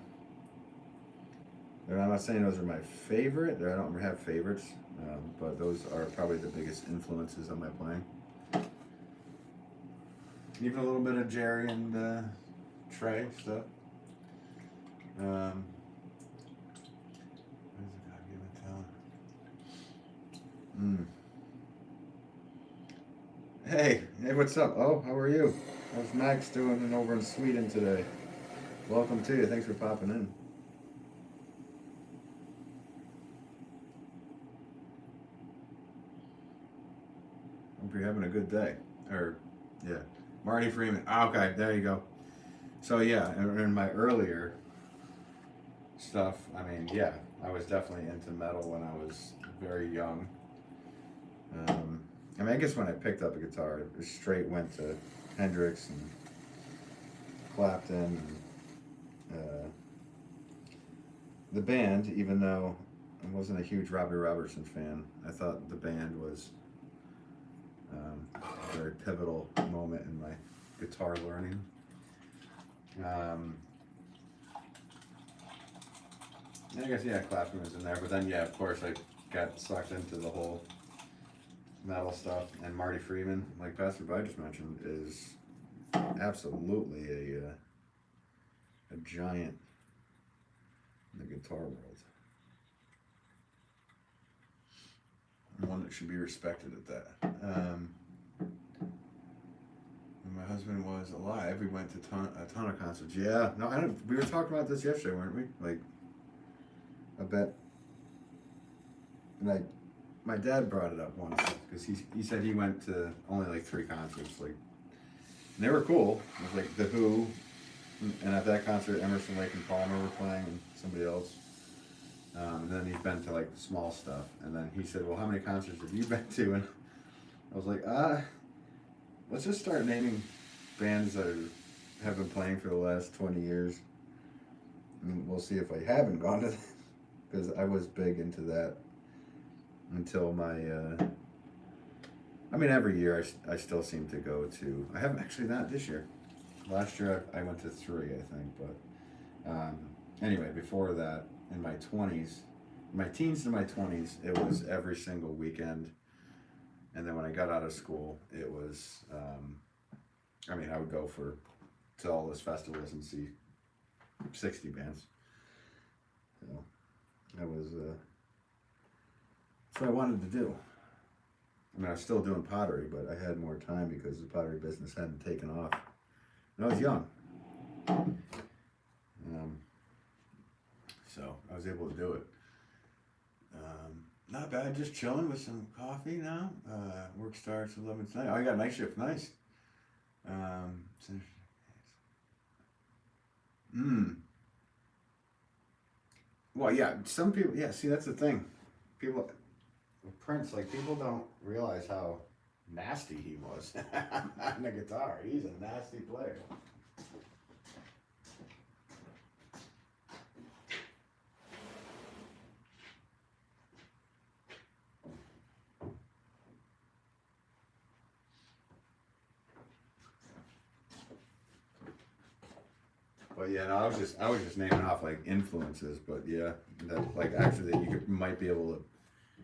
I'm not saying those are my favorite. I don't have favorites, but those are probably the biggest influences on my playing. Even a little bit of Jerry and Trey stuff. What is the God-given talent? Hey, what's up? Oh, how are you? How's Max doing over in Sweden today? Welcome to you. Thanks for popping in. Hope you're having a good day. Or, yeah. Marty Freeman. Oh, okay, there you go. So, yeah, in my earlier stuff, I mean, yeah, I was definitely into metal when I was very young. I mean, I guess when I picked up a guitar, it straight went to Hendrix and Clapton, and, the band, even though I wasn't a huge Robbie Robertson fan, I thought the band was a very pivotal moment in my guitar learning. And I guess, yeah, Clapton was in there, but then, yeah, of course, I got sucked into the whole metal stuff, and Marty Friedman, like Pastor By just mentioned, is absolutely a giant in the guitar world. One that should be respected at that. When my husband was alive, we went to a ton of concerts. Yeah, no, I don't. We were talking about this yesterday, weren't we? Like, I bet. Like, my dad brought it up once because he said he went to only like 3 concerts, like, and they were cool. It was like The Who, and at that concert, Emerson, Lake and Palmer were playing, and somebody else. And then he's been to like small stuff, and then he said, "Well, how many concerts have you been to?" And I was like, let's just start naming bands that have been playing for the last 20 years. And we'll see if I haven't gone to that, because I was big into that until my, I mean, every year I still seem to go to, I haven't actually, not this year. Last year I went to 3, I think, but anyway, before that, in my 20s, my teens to my 20s, it was every single weekend. And then when I got out of school, it was, I mean, I would go to all those festivals and see 60 bands. So that was, that's what I wanted to do. I mean, I was still doing pottery, but I had more time because the pottery business hadn't taken off. And I was young. So I was able to do it. Not bad, just chilling with some coffee now. Work starts 11 tonight. Oh, I got night shift, nice. Well, yeah, some people, yeah, see, that's the thing. People, Prince, like, people don't realize how nasty he was on the guitar. He's a nasty player. But yeah, no, I was just naming off like influences, but yeah, that like actually that you might be able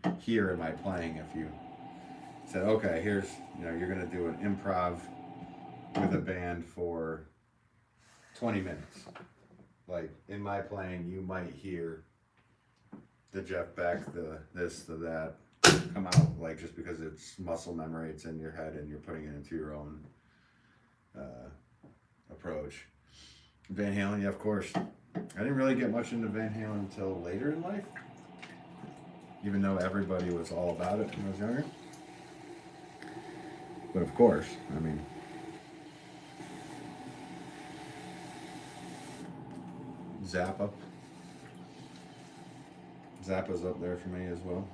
to hear in my playing if you said, okay, here's, you're gonna do an improv with a band for 20 minutes. Like in my playing, you might hear the Jeff Beck, the this, the that come out, like, just because it's muscle memory, it's in your head and you're putting it into your own approach. Van Halen, yeah, of course. I didn't really get much into Van Halen until later in life, even though everybody was all about it when I was younger. But of course, I mean, Zappa. Zappa's up there for me as well,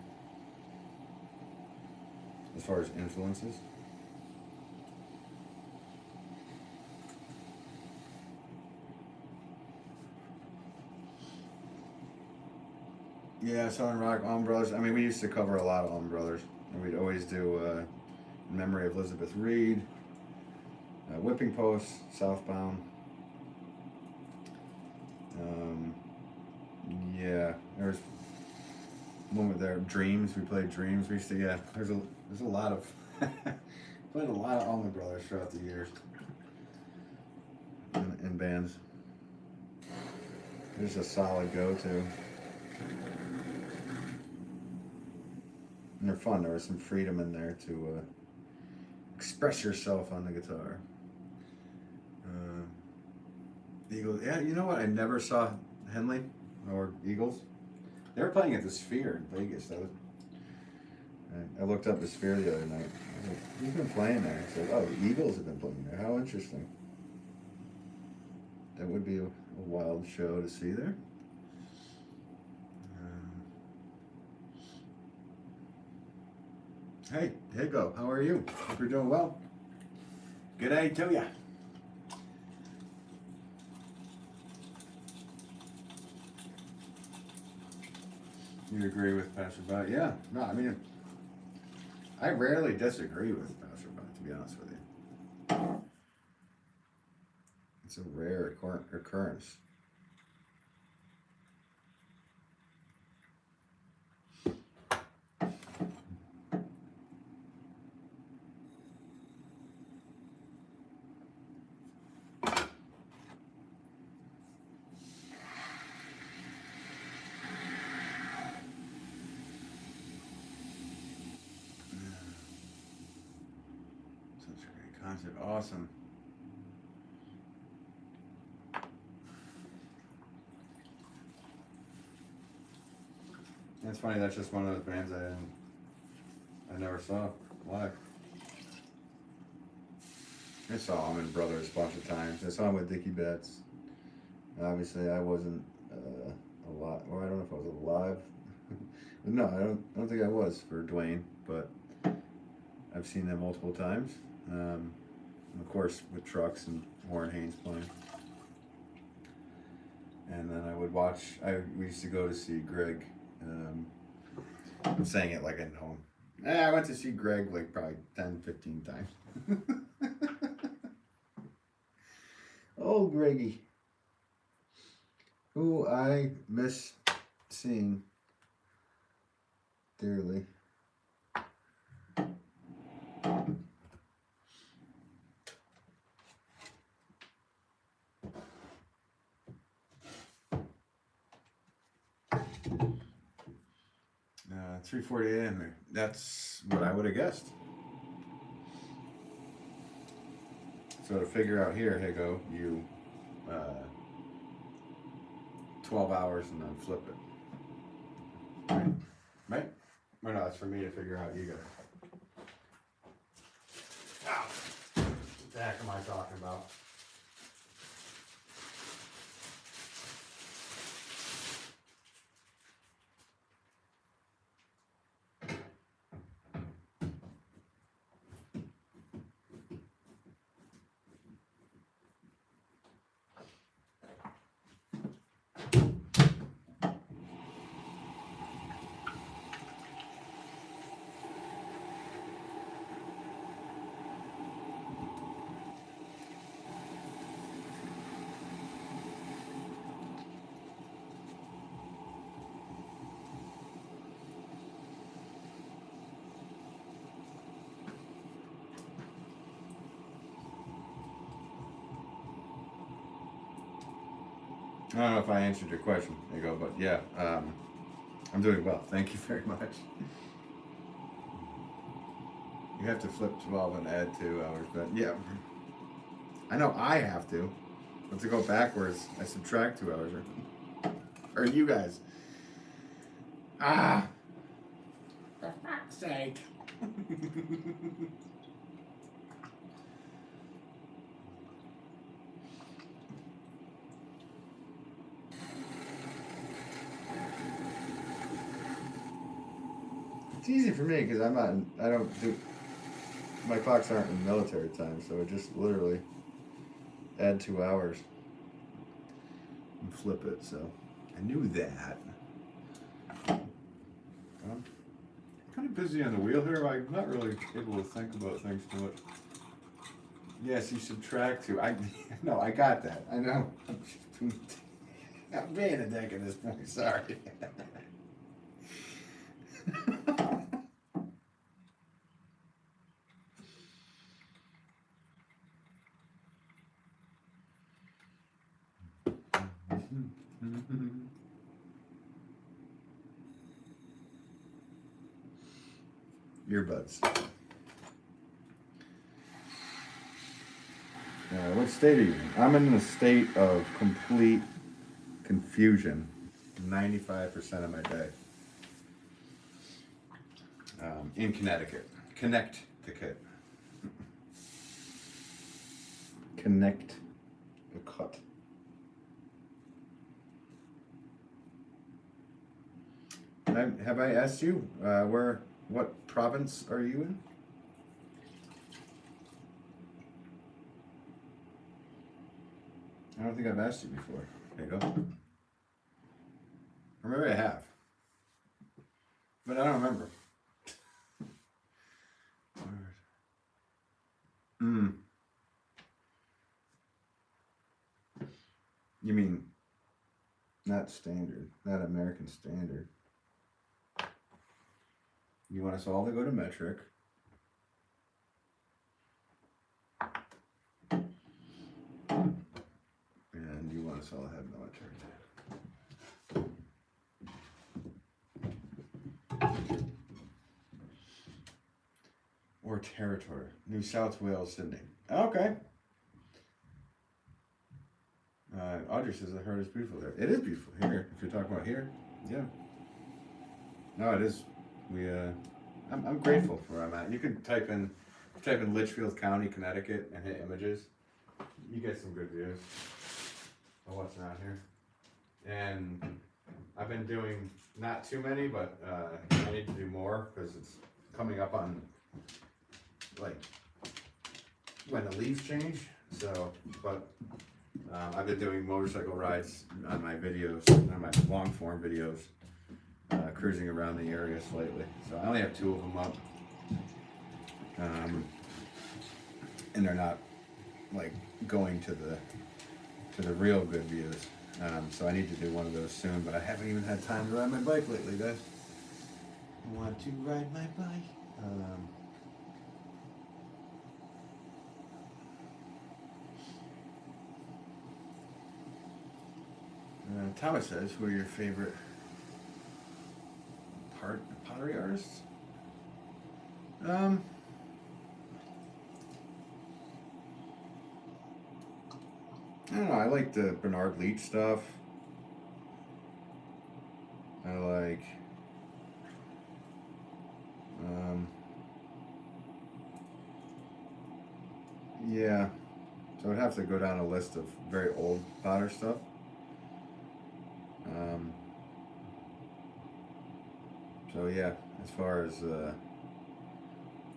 as far as influences. Yeah, Southern Rock, Allman Brothers. I mean, we used to cover a lot of Allman Brothers, and we'd always do in memory of Elizabeth Reed, Whipping Post, Southbound. Yeah, there was one with their Dreams. We played Dreams. We used to, yeah. There's a lot of played a lot of Allman Brothers throughout the years in bands. It's a solid go-to. And they're fun. There was some freedom in there to express yourself on the guitar. Eagles. Yeah, you know what? I never saw Henley or Eagles. They were playing at the Sphere in Vegas. I looked up the Sphere the other night. I was like, who's been playing there? I said, oh, the Eagles have been playing there. How interesting. That would be a wild show to see there. Hey, Higo, how are you? Hope you're doing well. Good day to ya. You agree with Pastor Bot? Yeah. No, I mean, I rarely disagree with Pastor Bot, to be honest with you. It's a rare occurrence. Such a great concept. Awesome. It's funny, that's just one of those bands I never saw live. I saw him in Brothers a bunch of times. I saw him with Dickie Betts. Obviously, I wasn't alive. Well, I don't know if I was alive. No, I don't think I was for Dwayne, but I've seen them multiple times. Of course, with Trucks and Warren Haynes playing. And then I would watch. We used to go to see Greg. I'm saying it like I know him. I went to see Greg like probably 10, 15 times. Oh, Greggy, who I miss seeing dearly. 3:40 a.m. That's what I would have guessed. So to figure out here, Higo, you 12 hours and then flip it. Right? Right? Well, no, it's for me to figure out. You guys. Ow! What the heck am I talking about? I don't know if I answered your question, Higo, but yeah, I'm doing well. Thank you very much. You have to flip 12 and add 2 hours, but yeah. I know I have to. But to go backwards, I subtract 2 hours. Or you guys. Ah! For fuck's sake. It's easy for me because I don't do, my clocks aren't in military time, so it just literally add 2 hours and flip it, so I knew that. I'm kind of busy on the wheel here. I'm not really able to think about things too much. Yes, you subtract 2. No, I got that. I know. I'm being a dick at this point, sorry. Earbuds. What state are you in? I'm in a state of complete confusion 95% of my day. In Connecticut. Connecticut. Connect the cut. Have I asked you what province are you in? I don't think I've asked you before. There you go. Or maybe I have. But I don't remember. You mean not standard, not American standard. You want us all to go to metric. And you want us all to have military. Or territory. New South Wales, Sydney. Okay. Audrey says, I heard it's beautiful there. It is beautiful here, if you're talking about here. Yeah. No, it is. I'm grateful for where I'm at. You can type in Litchfield County, Connecticut, and hit images. You get some good views of what's around here. And I've been doing not too many, but I need to do more because it's coming up on like when the leaves change. So, but I've been doing motorcycle rides on my videos, on my long form videos, cruising around the area slightly. So I only have 2 of them up, and they're not like going to the real good views. So I need to do one of those soon, but I haven't even had time to ride my bike lately, guys. I want to ride my bike. Thomas says, who are your favorite pottery artists? I don't know, I like the Bernard Leach stuff. I like yeah, so I'd have to go down a list of very old potter stuff. So yeah, as far as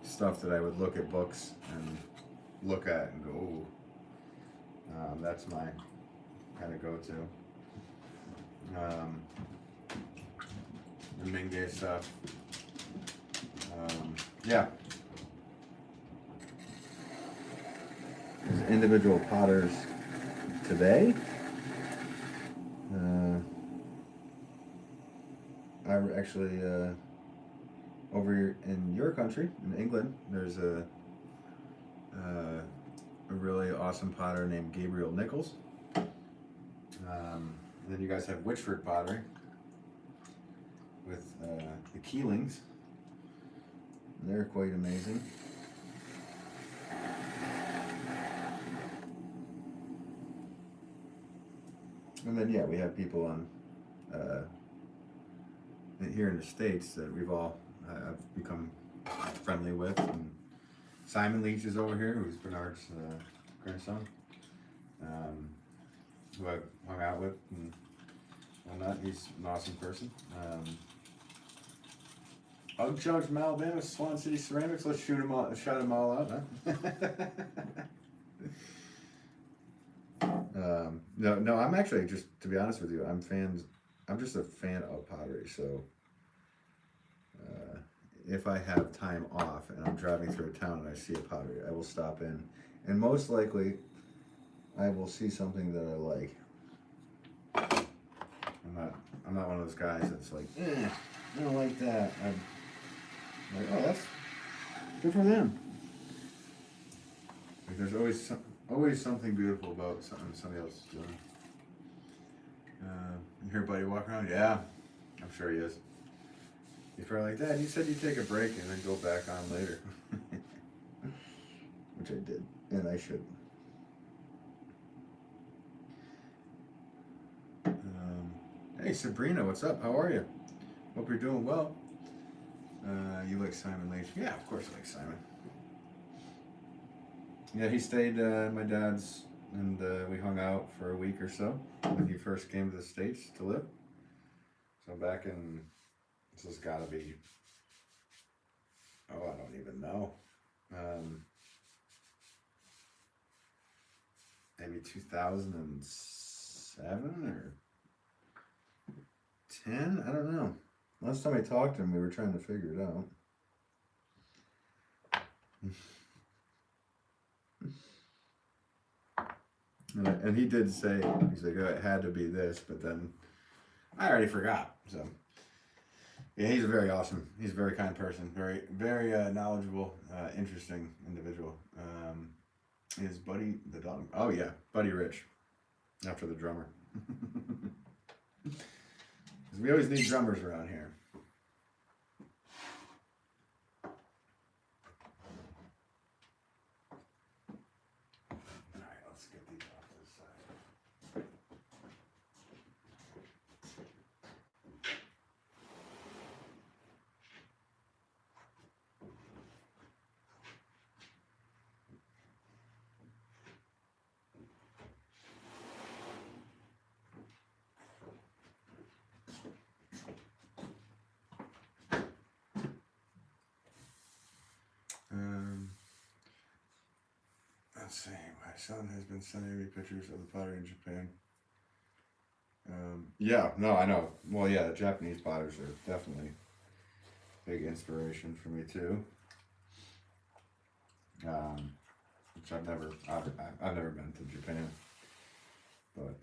stuff that I would look at books and look at and go, ooh, that's my kind of go-to. The Mingay stuff. Yeah. There's individual potters today. I actually, over in your country, in England, there's a really awesome potter named Gabriel Nichols. Then you guys have Witchford Pottery with the Keelings. They're quite amazing. And then yeah, we have people on here in the States that we've all I've become friendly with. And Simon Leach is over here, who's Bernard's grandson, who I've hung out with and whatnot. He's an awesome person. Ugg Chugs from Alabama, Swan City Ceramics. Let's shout them all out, huh? No, I'm actually just, to be honest with you, I'm just a fan of pottery. So if I have time off and I'm driving through a town and I see a pottery, I will stop in, and most likely I will see something that I like. I'm not one of those guys that's like, I don't like that. I'm like, oh, that's good for them. Like, there's always something beautiful about something somebody else is doing. You hear buddy walk around? Yeah, I'm sure he is. He's probably like, Dad, you said you'd take a break and then go back on later. Which I did, and I should. Hey Sabrina, what's up? How are you? Hope you're doing well. You like Simon Leach? Yeah, of course I like Simon. Yeah, he stayed at my dad's, and we hung out for a week or so when he first came to the States to live. So back in, this has got to be, I don't even know. Maybe 2007 or 10, I don't know. Last time I talked to him, we were trying to figure it out. And he did say, he's like, oh, it had to be this, but then I already forgot. So, yeah, he's a very awesome, he's a very kind person, very, very knowledgeable, interesting individual. His Buddy, the dog, oh yeah, Buddy Rich, after the drummer. Because we always need drummers around here. Alright, let's get these off to the side. Let's see, my son has been sending me pictures of the pottery in Japan. Yeah, no, I know. Well, yeah, the Japanese potters are definitely big inspiration for me too. Which I've never been to Japan, but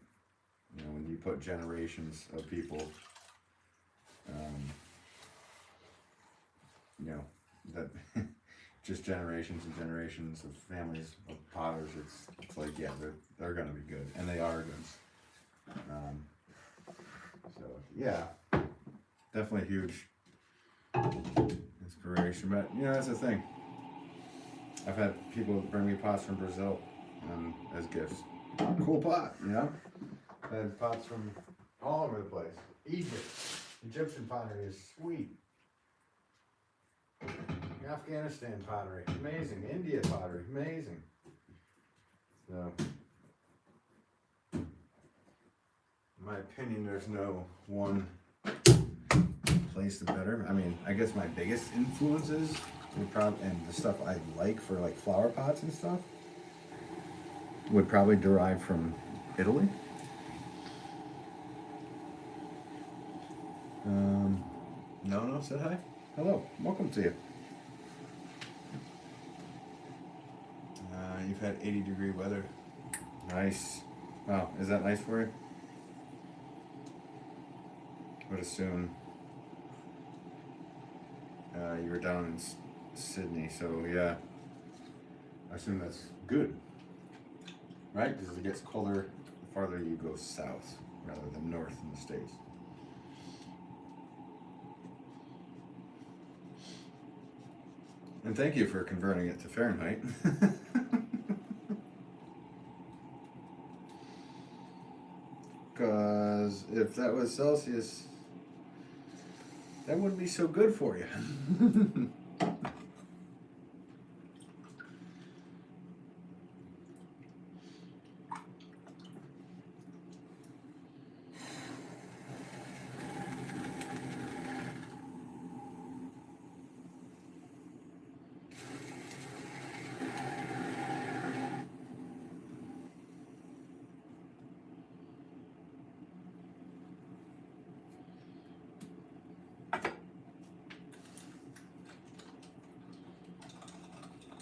you know, when you put generations of people, you know, that just generations and generations of families of potters, it's like, yeah, they're gonna be good, and they are good. So yeah, definitely huge inspiration. But you know, that's the thing. I've had people bring me pots from Brazil as gifts. Cool pot, you know. I've had pots from all over the place. Egypt, Egyptian pottery is sweet. Afghanistan pottery, amazing. India pottery, amazing. So, in my opinion, there's no one place the better. I mean, I guess my biggest influences would probably, and the stuff I like for like flower pots and stuff, would probably derive from Italy. No said hi. Hello, welcome to you. You've had 80-degree weather. Nice. Wow, is that nice for you? I would assume you were down in Sydney, so yeah. I assume that's good, right? Because it gets colder the farther you go south rather than north in the States. And thank you for converting it to Fahrenheit. Because if that was Celsius, that wouldn't be so good for you.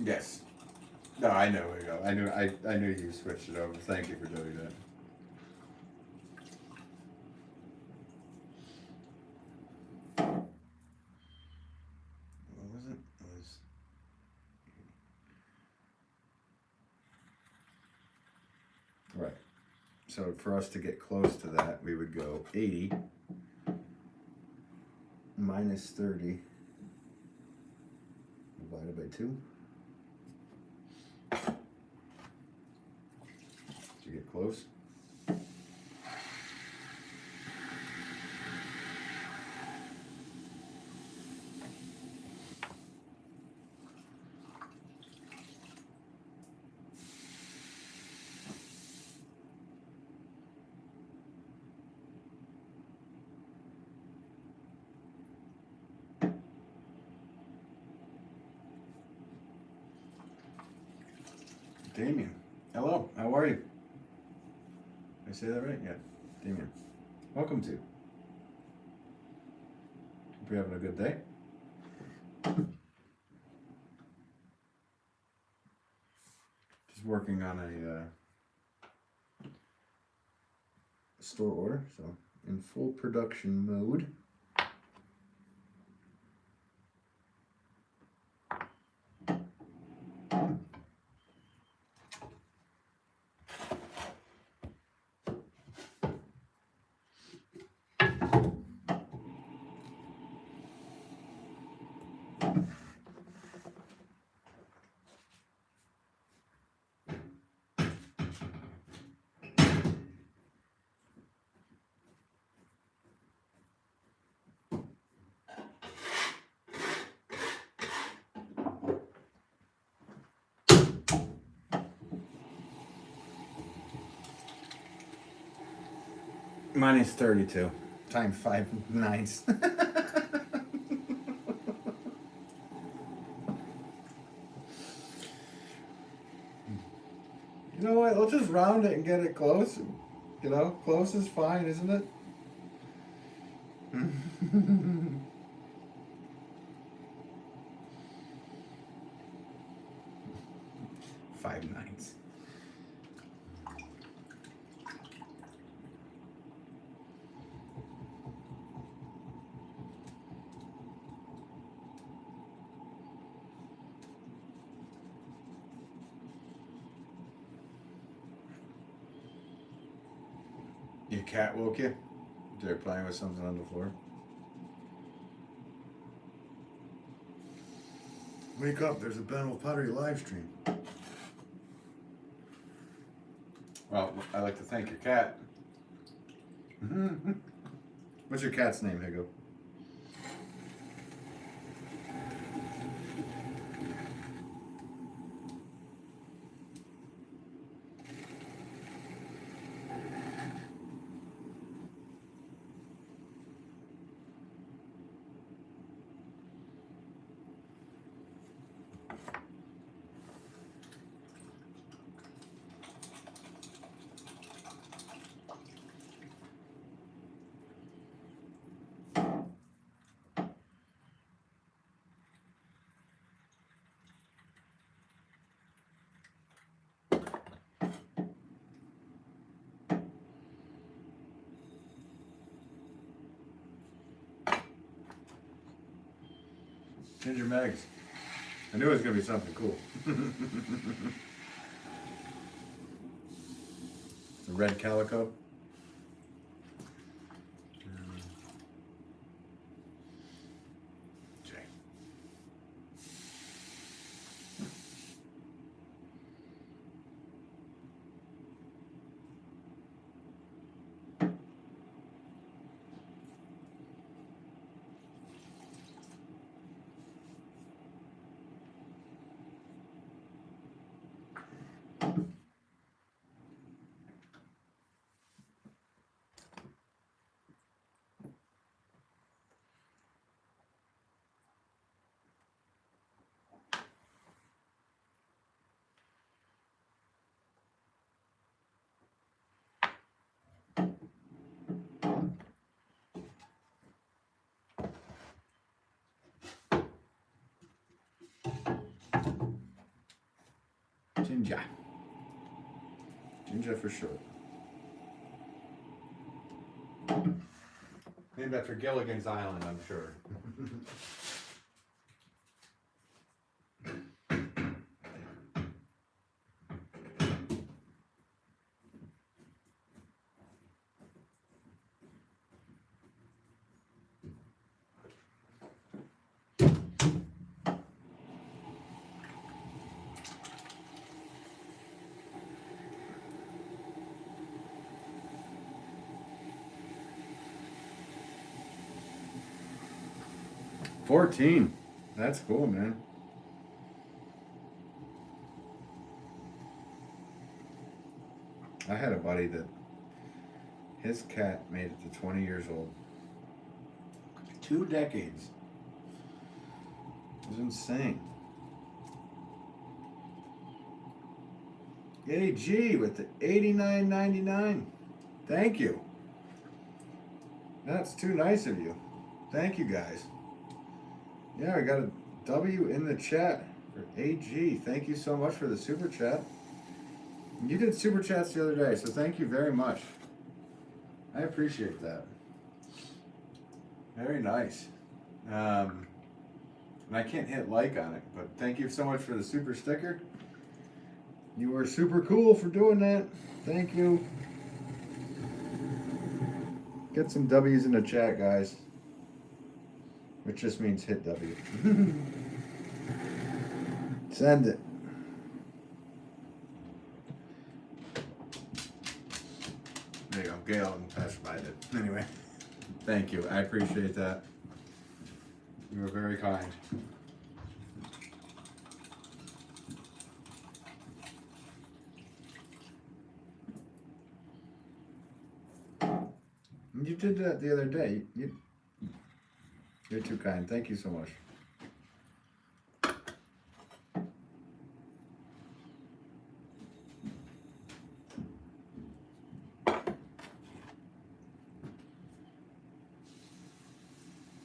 Yes. No, I know where you go. I knew you switched it over. Thank you for doing that. What was it? It was right. So for us to get close to that, we would go 80 minus 30 divided by 2. Did you get close? Damien, hello, how are you? Did I say that right? Yeah, Damien. Welcome to. you're having a good day. Just working on a store order, so in full production mode. Mine is 32 times 5 nines. You know what? Let's just round it and get it close. You know, close is fine, isn't it? 5 nines. Your cat woke you? They're playing with something on the floor. Wake up, there's a Pottery live stream. Well, I'd like to thank your cat. What's your cat's name, Higo? Ginger Megs. I knew it was going to be something cool. It's a red calico. Jay. Ginger. Ginger for short. Named after Gilligan's Island, I'm sure. $14. That's cool, man. I had a buddy that his cat made it to 20 years old. 2 decades. It was insane. AG with the $89.99. Thank you. That's too nice of you. Thank you, guys. Yeah, I got a W in the chat for AG. Thank you so much for the super chat. You did super chats the other day, so thank you very much. I appreciate that. Very nice. And I can't hit like on it, but thank you so much for the super sticker. You were super cool for doing that. Thank you. Get some W's in the chat, guys. Which just means hit W. Send it. There you go. Gail and Passerby did. Anyway, thank you. I appreciate that. You were very kind. You did that the other day. You're too kind. Thank you so much.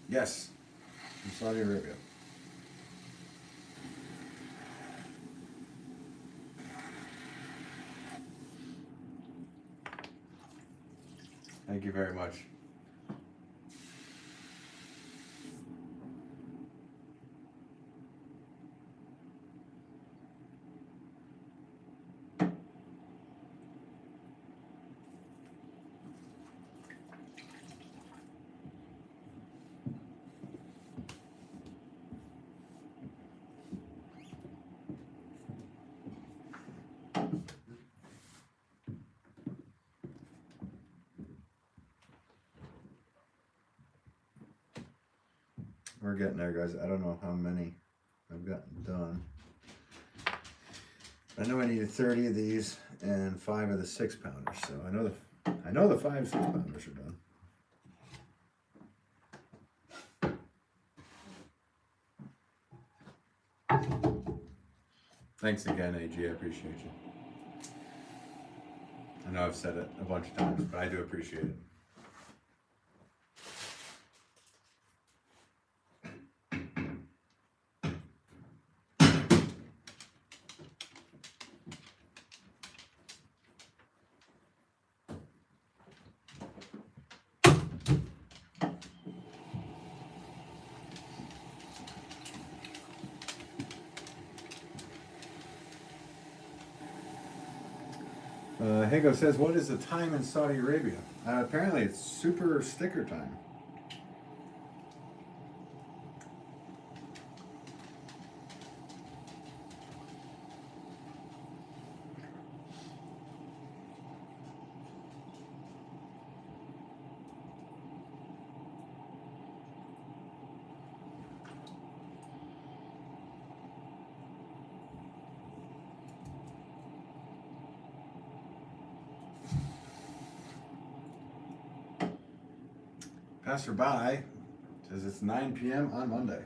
Yes, from Saudi Arabia. Thank you very much. We're getting there, guys. I don't know how many I've gotten done. I know I needed 30 of these and 5 of the 6-pounders, so I know the 5 6-pounders are done. Thanks again, AG. I appreciate you. I know I've said it a bunch of times, but I do appreciate it. Higo says, what is the time in Saudi Arabia? Apparently it's super sticker time. Passerby says it's 9 p.m. on Monday.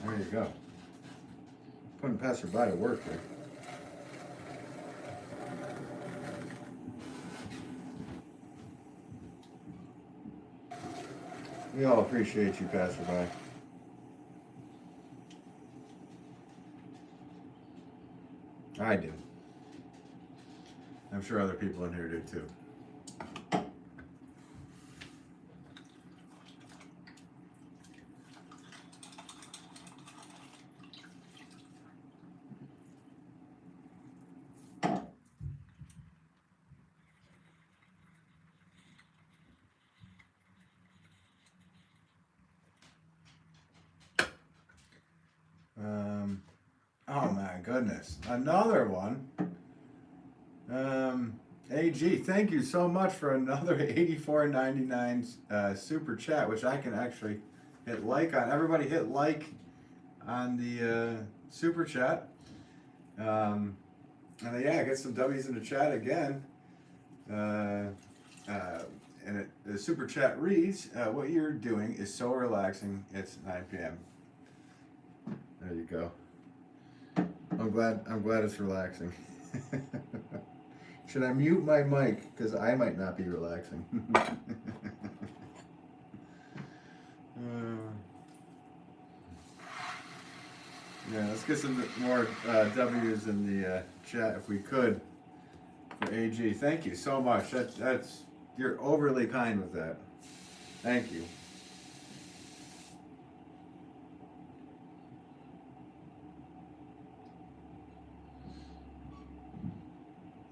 There you go. Putting Passerby to work here. We all appreciate you, Passerby. I do. I'm sure other people in here do too. Oh my goodness, another one. AG, thank you so much for another $84.99 super chat, which I can actually hit like on. Everybody hit like on the super chat. And yeah, get some W's in the chat again. And the super chat reads, what you're doing is so relaxing, it's 9 p.m. There you go. I'm glad it's relaxing. Should I mute my mic? Because I might not be relaxing. Yeah, let's get some more W's in the chat if we could for AG. Thank you so much. That's you're overly kind with that. Thank you.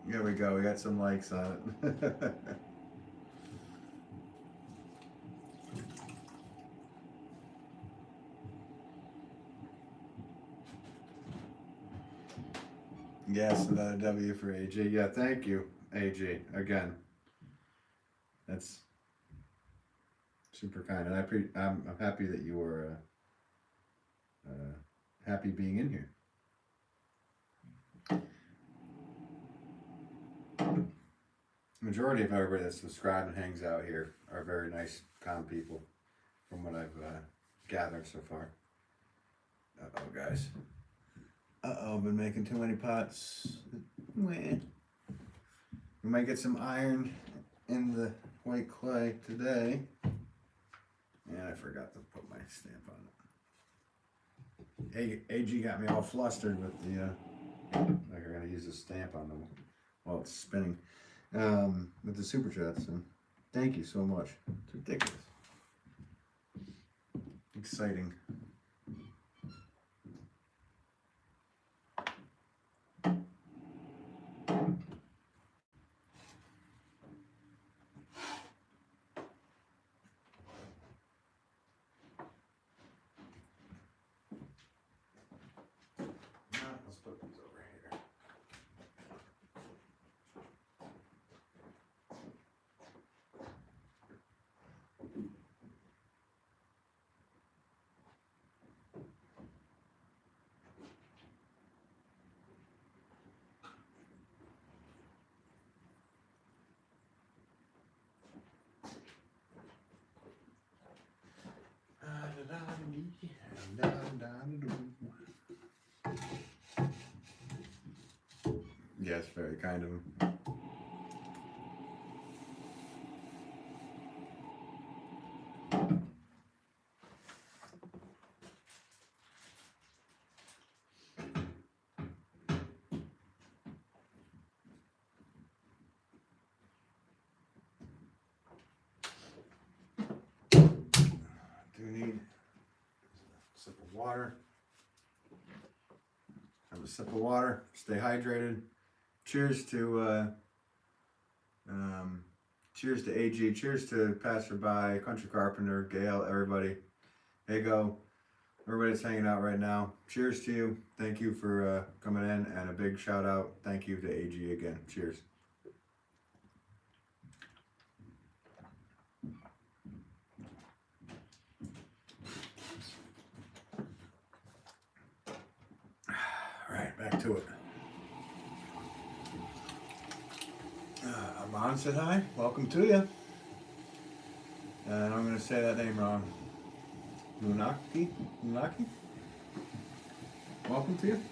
There we go. We got some likes on it. Yes, another W for AG. Yeah, thank you, AG. Again, that's super kind, and I'm happy that you were happy being in here. Majority of everybody that's subscribed and hangs out here are very nice, calm people, from what I've gathered so far. Uh-oh, guys. Uh-oh, been making too many pots. We might get some iron in the white clay today. And I forgot to put my stamp on it. AG got me all flustered with the, like I'm gonna use a stamp on them while it's spinning. With the super chats, and thank you so much. It's ridiculous. Exciting. Let's put these over here. Yes, very kind of him. Do you need a sip of water? Have a sip of water. Stay hydrated. Cheers to cheers to AG. Cheers to Passerby, Country Carpenter, Gail, everybody. Hey, go. Everybody that's hanging out right now. Cheers to you. Thank you for coming in, and a big shout out. Thank you to AG again. Cheers. All right, back to it. Amon said hi. Welcome to you. And I'm going to say that name wrong. Lunaki? Welcome to you.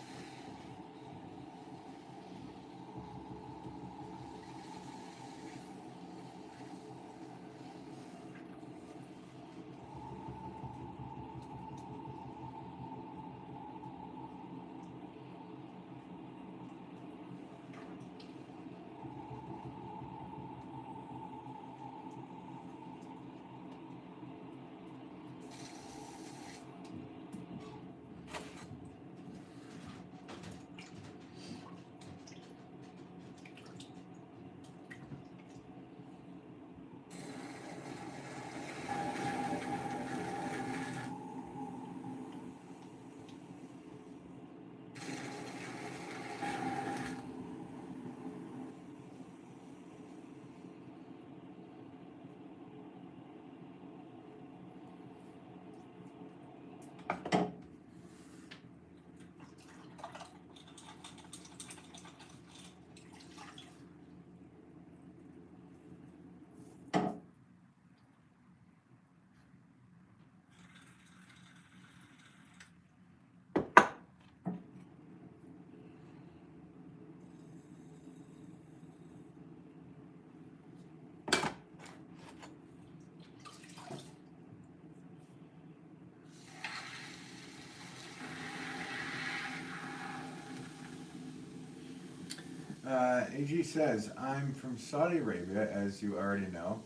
AG says, I'm from Saudi Arabia, as you already know.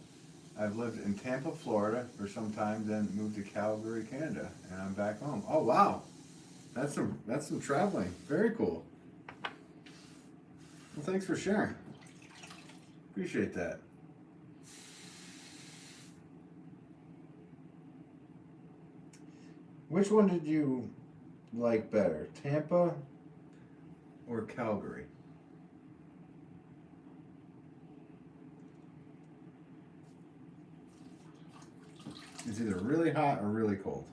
I've lived in Tampa, Florida for some time, then moved to Calgary, Canada, and I'm back home. Oh wow, that's some traveling. Very cool. Well, thanks for sharing. Appreciate that. Which one did you like better, Tampa or Calgary? It's either really hot or really cold.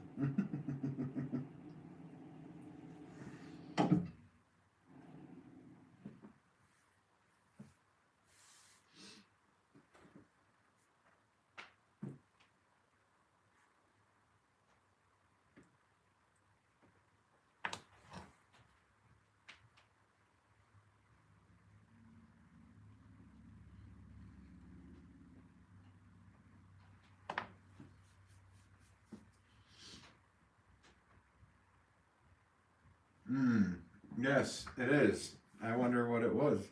Yes, it is. I wonder what it was.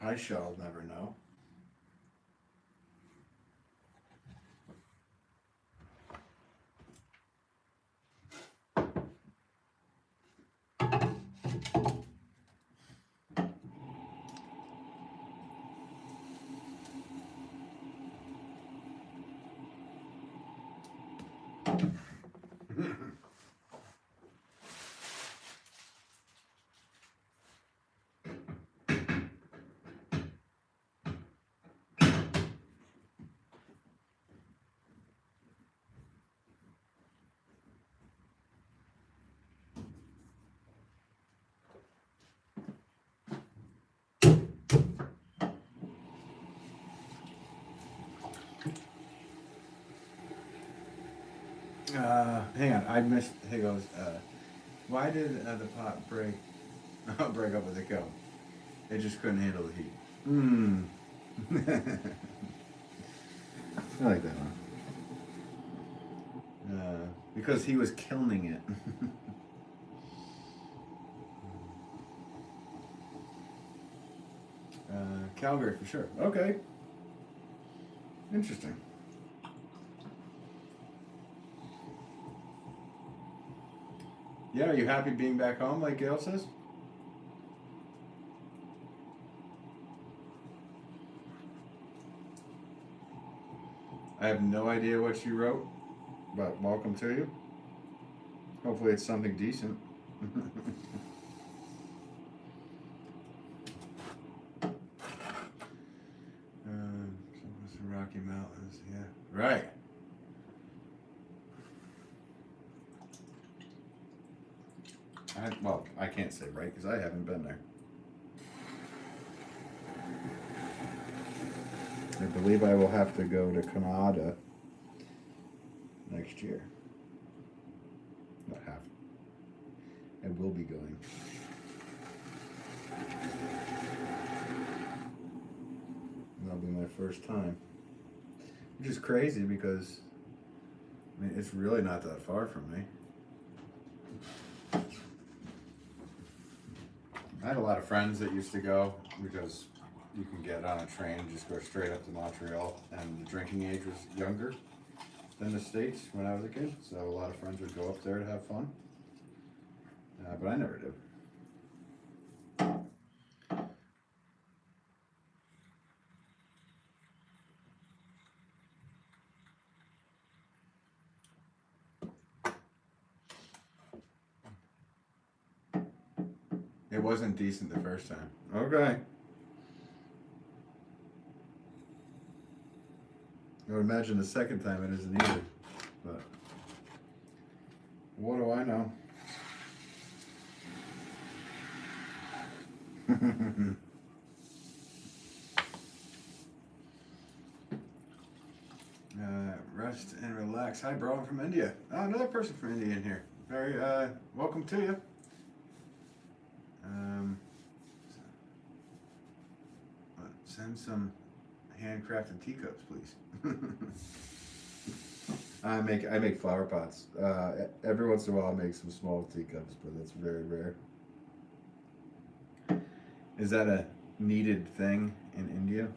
I shall never know. Hang on, I missed. Here goes. Why did the pot break? Break up with the go? It just couldn't handle the heat. Hmm. I like that one. Because he was kilning it. Calgary for sure. Okay. Interesting. Yeah, are you happy being back home, like Gail says? I have no idea what you wrote, but welcome to you. Hopefully it's something decent. Rocky Mountains, yeah. Right. Well, I can't say right because I haven't been there. I believe I will have to go to Canada next year. Not have. I will be going. That'll be my first time. Which is crazy because, I mean, it's really not that far from me. I had a lot of friends that used to go because you can get on a train and just go straight up to Montreal, and the drinking age was younger than the States when I was a kid, so a lot of friends would go up there to have fun, but I never did. It wasn't decent the first time. Okay. I would imagine the second time it isn't either, but what do I know? Rest and relax. Hi, bro. I'm from India. Oh, another person from India in here. Very welcome to you. Send some handcrafted teacups, please. I make flower pots. Every once in a while, I make some small teacups, but that's very rare. Is that a needed thing in India?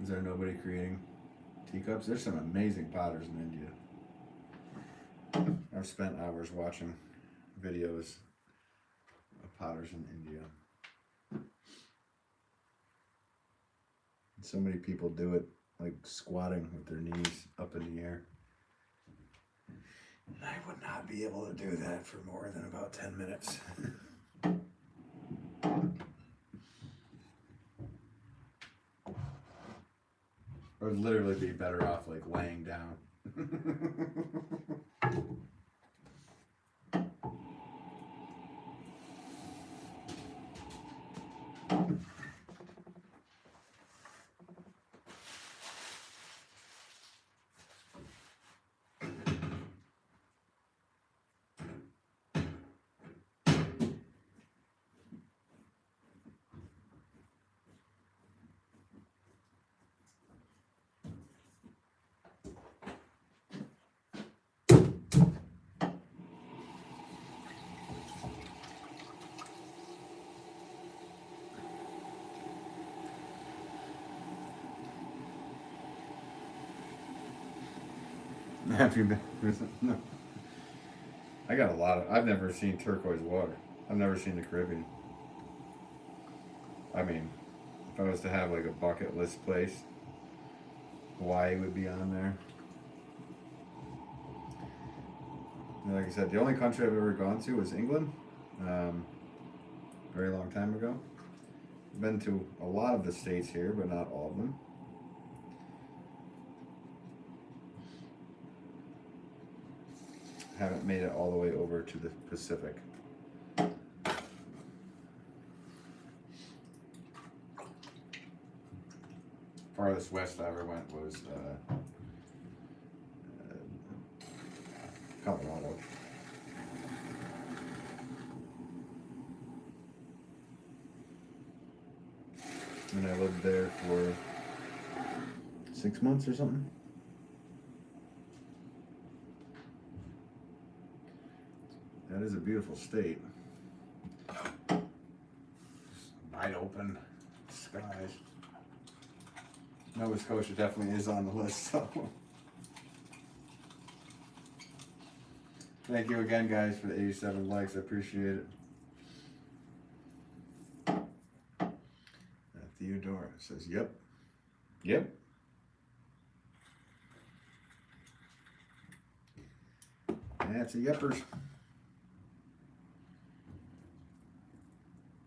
Is there nobody creating teacups? There's some amazing potters in India. I've spent hours watching videos of potters in India. So many people do it like squatting with their knees up in the air. I would not be able to do that for more than about 10 minutes. I would literally be better off like laying down. Have you been? No. I got a lot of. I've never seen turquoise water. I've never seen the Caribbean. I mean, if I was to have like a bucket list place, Hawaii would be on there. And like I said, the only country I've ever gone to was England. A very long time ago. I've been to a lot of the states here, but not all of them. Haven't made it all the way over to the Pacific. Farthest west I ever went was Colorado. And I lived there for 6 months or something. That is a beautiful state. Wide open skies. Nova Scotia definitely is on the list. So. Thank you again, guys, for the 87 likes. I appreciate it. Theodora says, yep. Yep. That's a yeppers.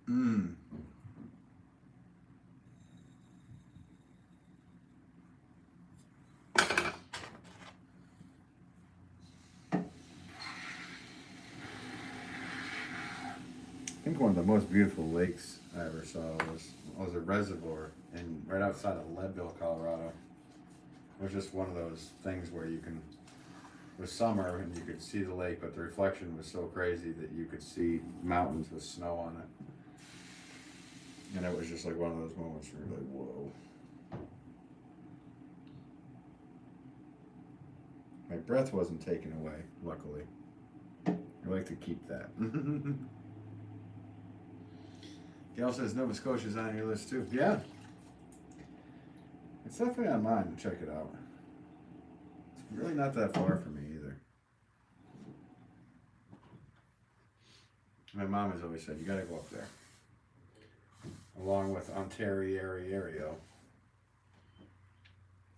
Mmm. I think one of the most beautiful lakes I ever saw was a reservoir right outside of Leadville, Colorado. It was just one of those things where you can, it was summer and you could see the lake, but the reflection was so crazy that you could see mountains with snow on it. And it was just like one of those moments where you're like, whoa. My breath wasn't taken away, luckily. I like to keep that. Gail says Nova Scotia's on your list too. Yeah. It's definitely on mine. Check it out. It's really not that far from me either. My mom has always said, you gotta go up there. Along with Ontario.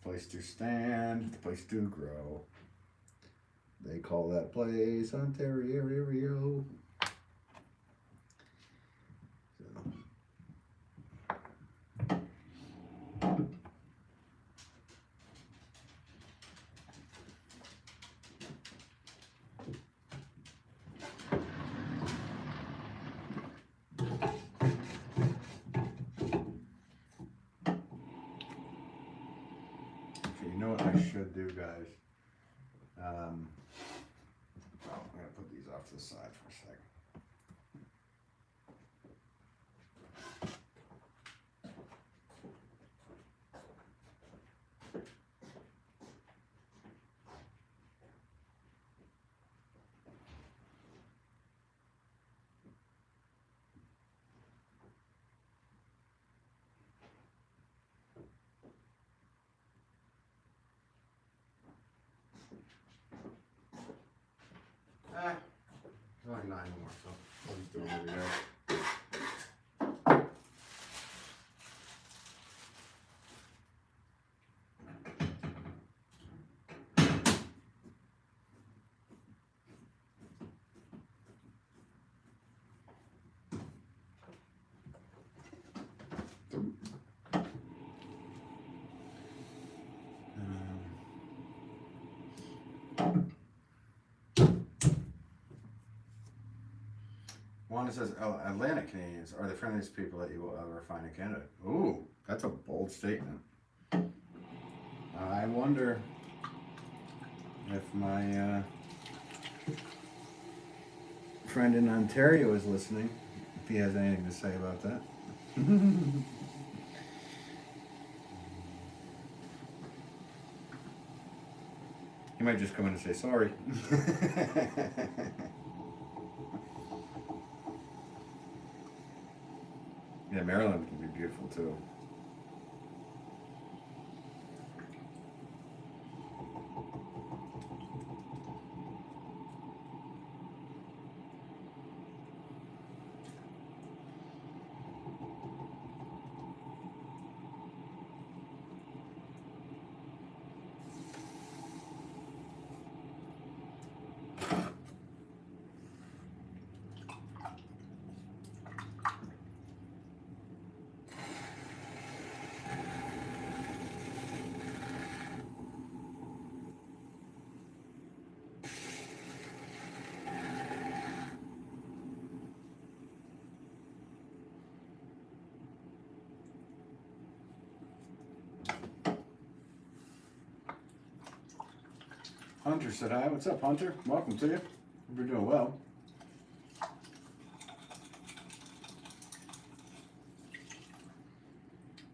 Place to stand, place to grow. They call that place Ontario. Should do, guys. I'm gonna put these off to the side for a second. only 9 more, so I'll just do them every day. Wanda says, oh, Atlantic Canadians are the friendliest people that you will ever find in Canada. Ooh, that's a bold statement. I wonder if my friend in Ontario is listening, if he has anything to say about that. He might just come in and say sorry. Yeah, Maryland can be beautiful too. Hunter said hi. What's up, Hunter? Welcome to you. Hope you're doing well.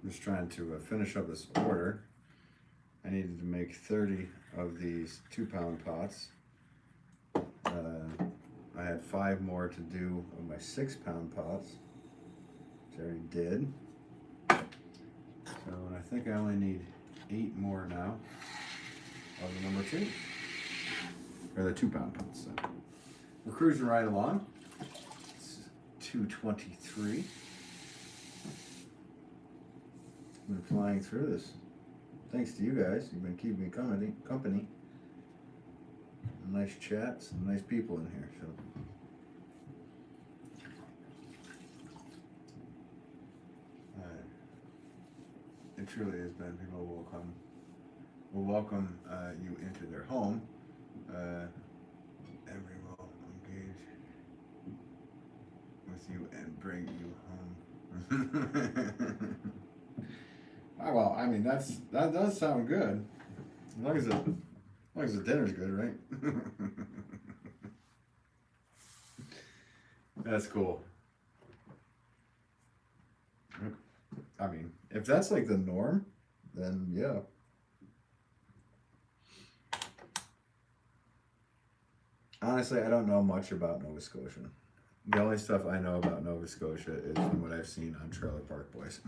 I'm just trying to finish up this order. I needed to make 30 of these 2-pound pots. I had 5 more to do of my 6-pound pots, which I already did. So I think I only need 8 more now of the number 2. Or the 2-pound pots. So we're cruising right along. It's 2:23. I've been flying through this. Thanks to you guys. You've been keeping me company. Nice chats and nice people in here. So it truly has been. People will welcome you into their home. Every will engage with you and bring you home. Well, I mean that does sound good, as long as the dinner's good, right? That's cool. I mean, if that's like the norm, then yeah. Honestly, I don't know much about Nova Scotia. The only stuff I know about Nova Scotia is from what I've seen on Trailer Park Boys.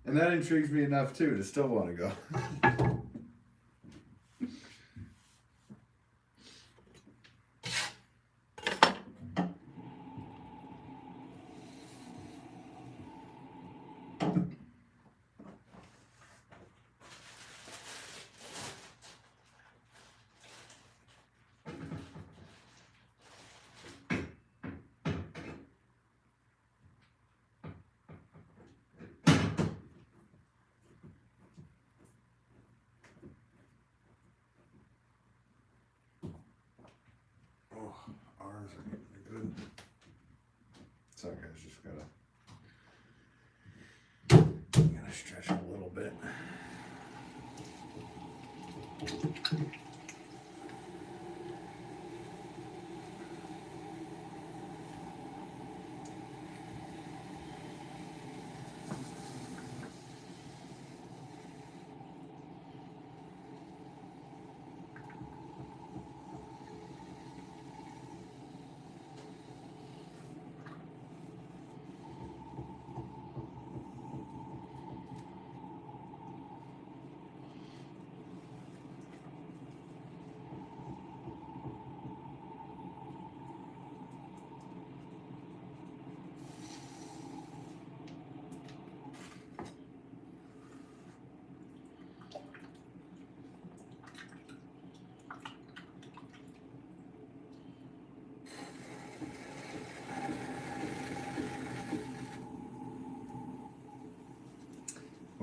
And that intrigues me enough too to still want to go. Arms are getting good. Sorry guys, just gotta stretch a little bit.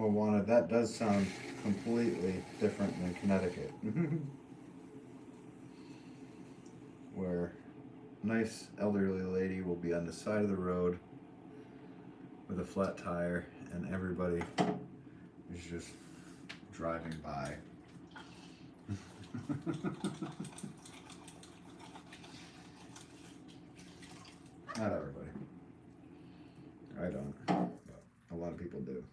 Oh, Juana, that does sound completely different than Connecticut. Where a nice elderly lady will be on the side of the road with a flat tire and everybody is just driving by. Not everybody. I don't, but a lot of people do.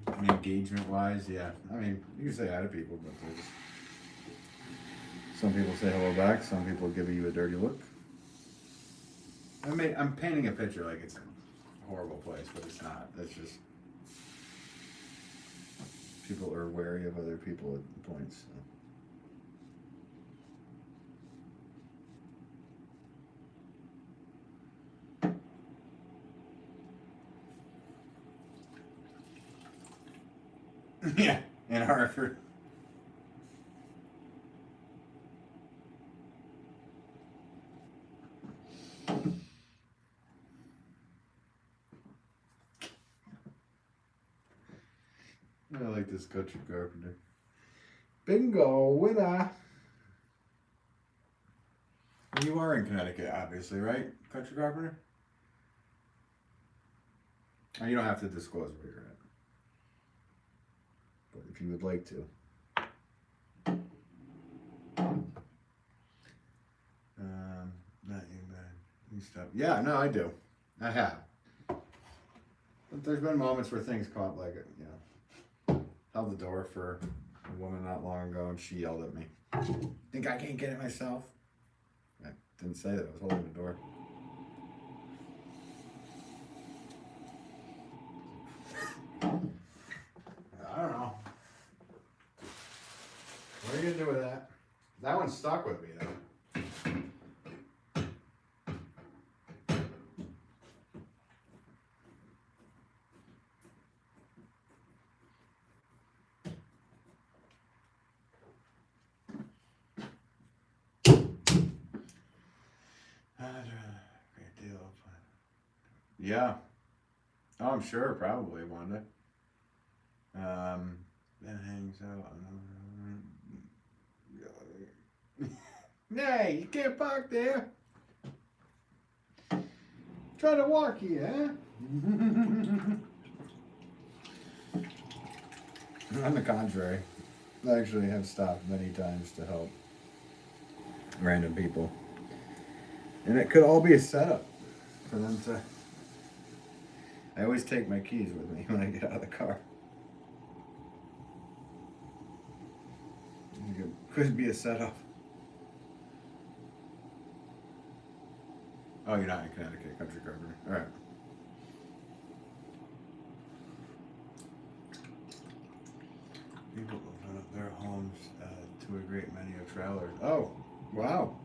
I mean, engagement wise, yeah. I mean, you can say hi to people, but there's some people say hello back, some people give you a dirty look. I'm painting a picture like it's a horrible place, but it's not. It's just people are wary of other people at points. So. Yeah, in Hartford. I like this country carpenter. Bingo, winner. You are in Connecticut, obviously, right? Country carpenter? Oh, you don't have to disclose where you're at. But if you would like to. Not you, man. You stop. Yeah, no, I do. I have. But there's been moments where things caught like it, you know. Held the door for a woman not long ago and she yelled at me. Think I can't get it myself? I didn't say that, I was holding the door. I don't know. What are you gonna do with that? That one's stuck with me though. Great deal. Yeah. Oh, I'm sure, probably one day. Then hangs out. Hey, you can't park there. Try to walk here, huh? On the contrary, I actually have stopped many times to help random people. And it could all be a setup for them to... I always take my keys with me when I get out of the car. It could be a setup. Oh, you're not in Connecticut, country carpenter. All right. People open up their homes to a great many of travelers. Oh, wow.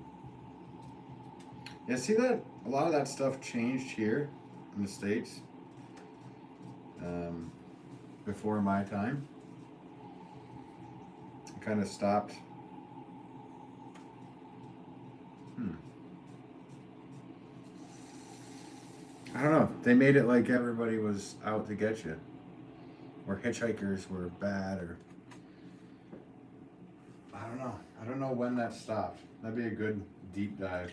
Yeah, see that? A lot of that stuff changed here in the States before my time. It kind of stopped. I don't know. They made it like everybody was out to get you. Or hitchhikers were bad, or... I don't know. I don't know when that stopped. That'd be a good deep dive.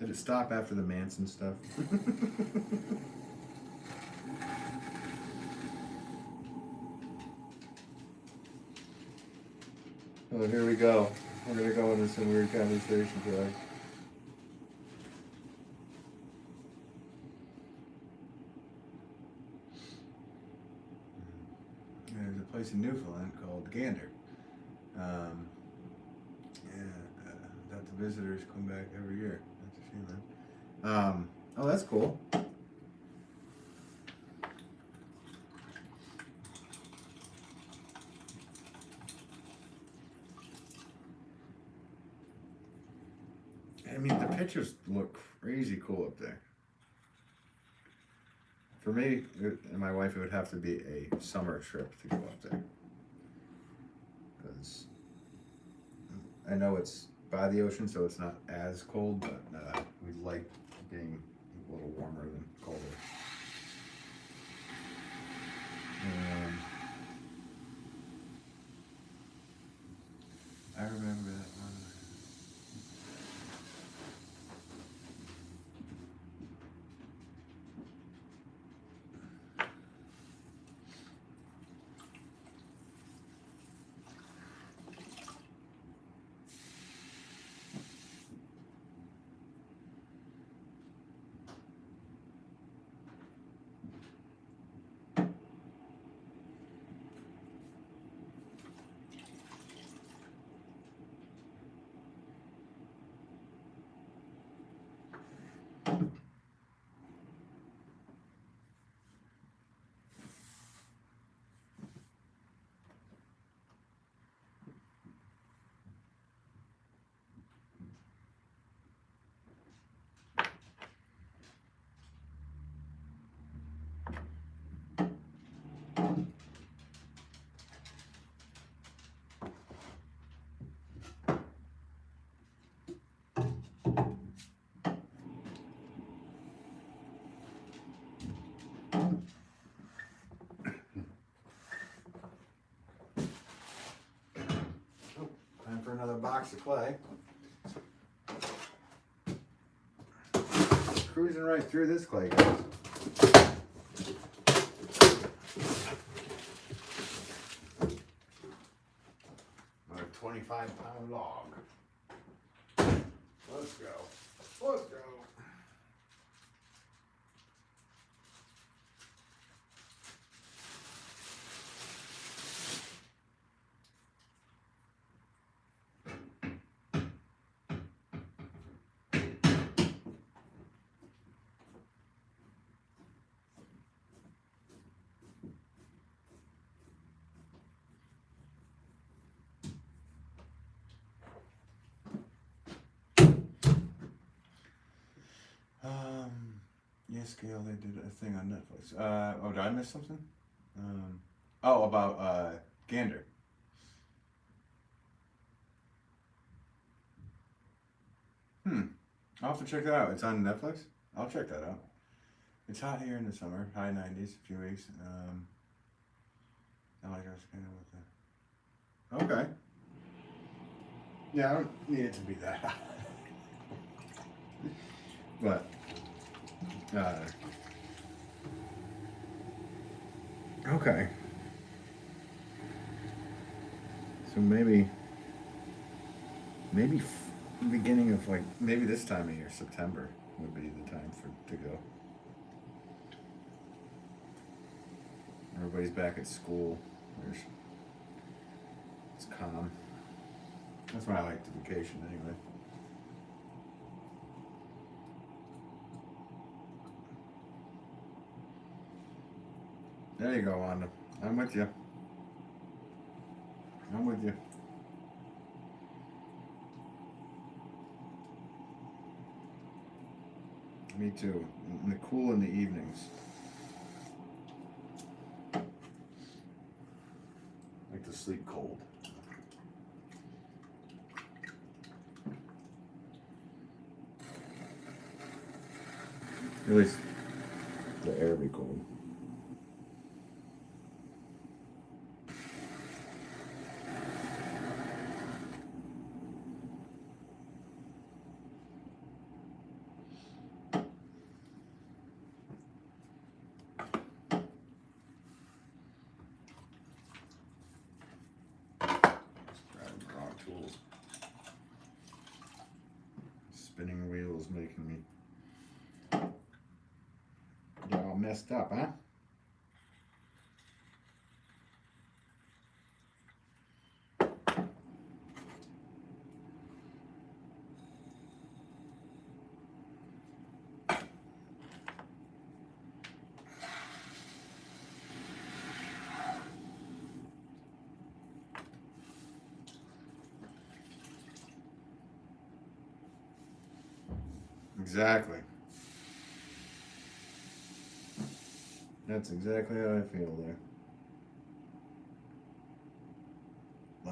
Did it stop after the Manson stuff? Oh, here we go. We're gonna go into some weird conversation today. There's a place in Newfoundland called Gander. That the visitors come back every year. That's a shame, man. Oh, that's cool. I mean, the pictures look crazy cool up there. For me and my wife, it would have to be a summer trip to go up there. because I know it's by the ocean, so it's not as cold, but we like being a little warmer than colder. I remember that one. Time for another box of clay. Cruising right through this clay, guys. Another 25-pound log. Let's go. Let's go. Yes, Gail, they did a thing on Netflix. Oh, did I miss something? About Gander. I'll have to check that out. It's on Netflix? I'll check that out. It's hot here in the summer, high 90s, a few weeks. I like us kind of with that. Okay. Yeah, I don't need it to be that hot. But, okay. So maybe beginning of maybe this time of year, September would be the time to go. Everybody's back at school. It's calm. That's when I like the vacation anyway. There you go, Wanda. I'm with you. I'm with you. Me too. In the cool in the evenings. I like to sleep cold. At least the air be cold. Spinning wheels making me get all messed up, huh? Exactly. That's exactly how I feel there.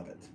love it.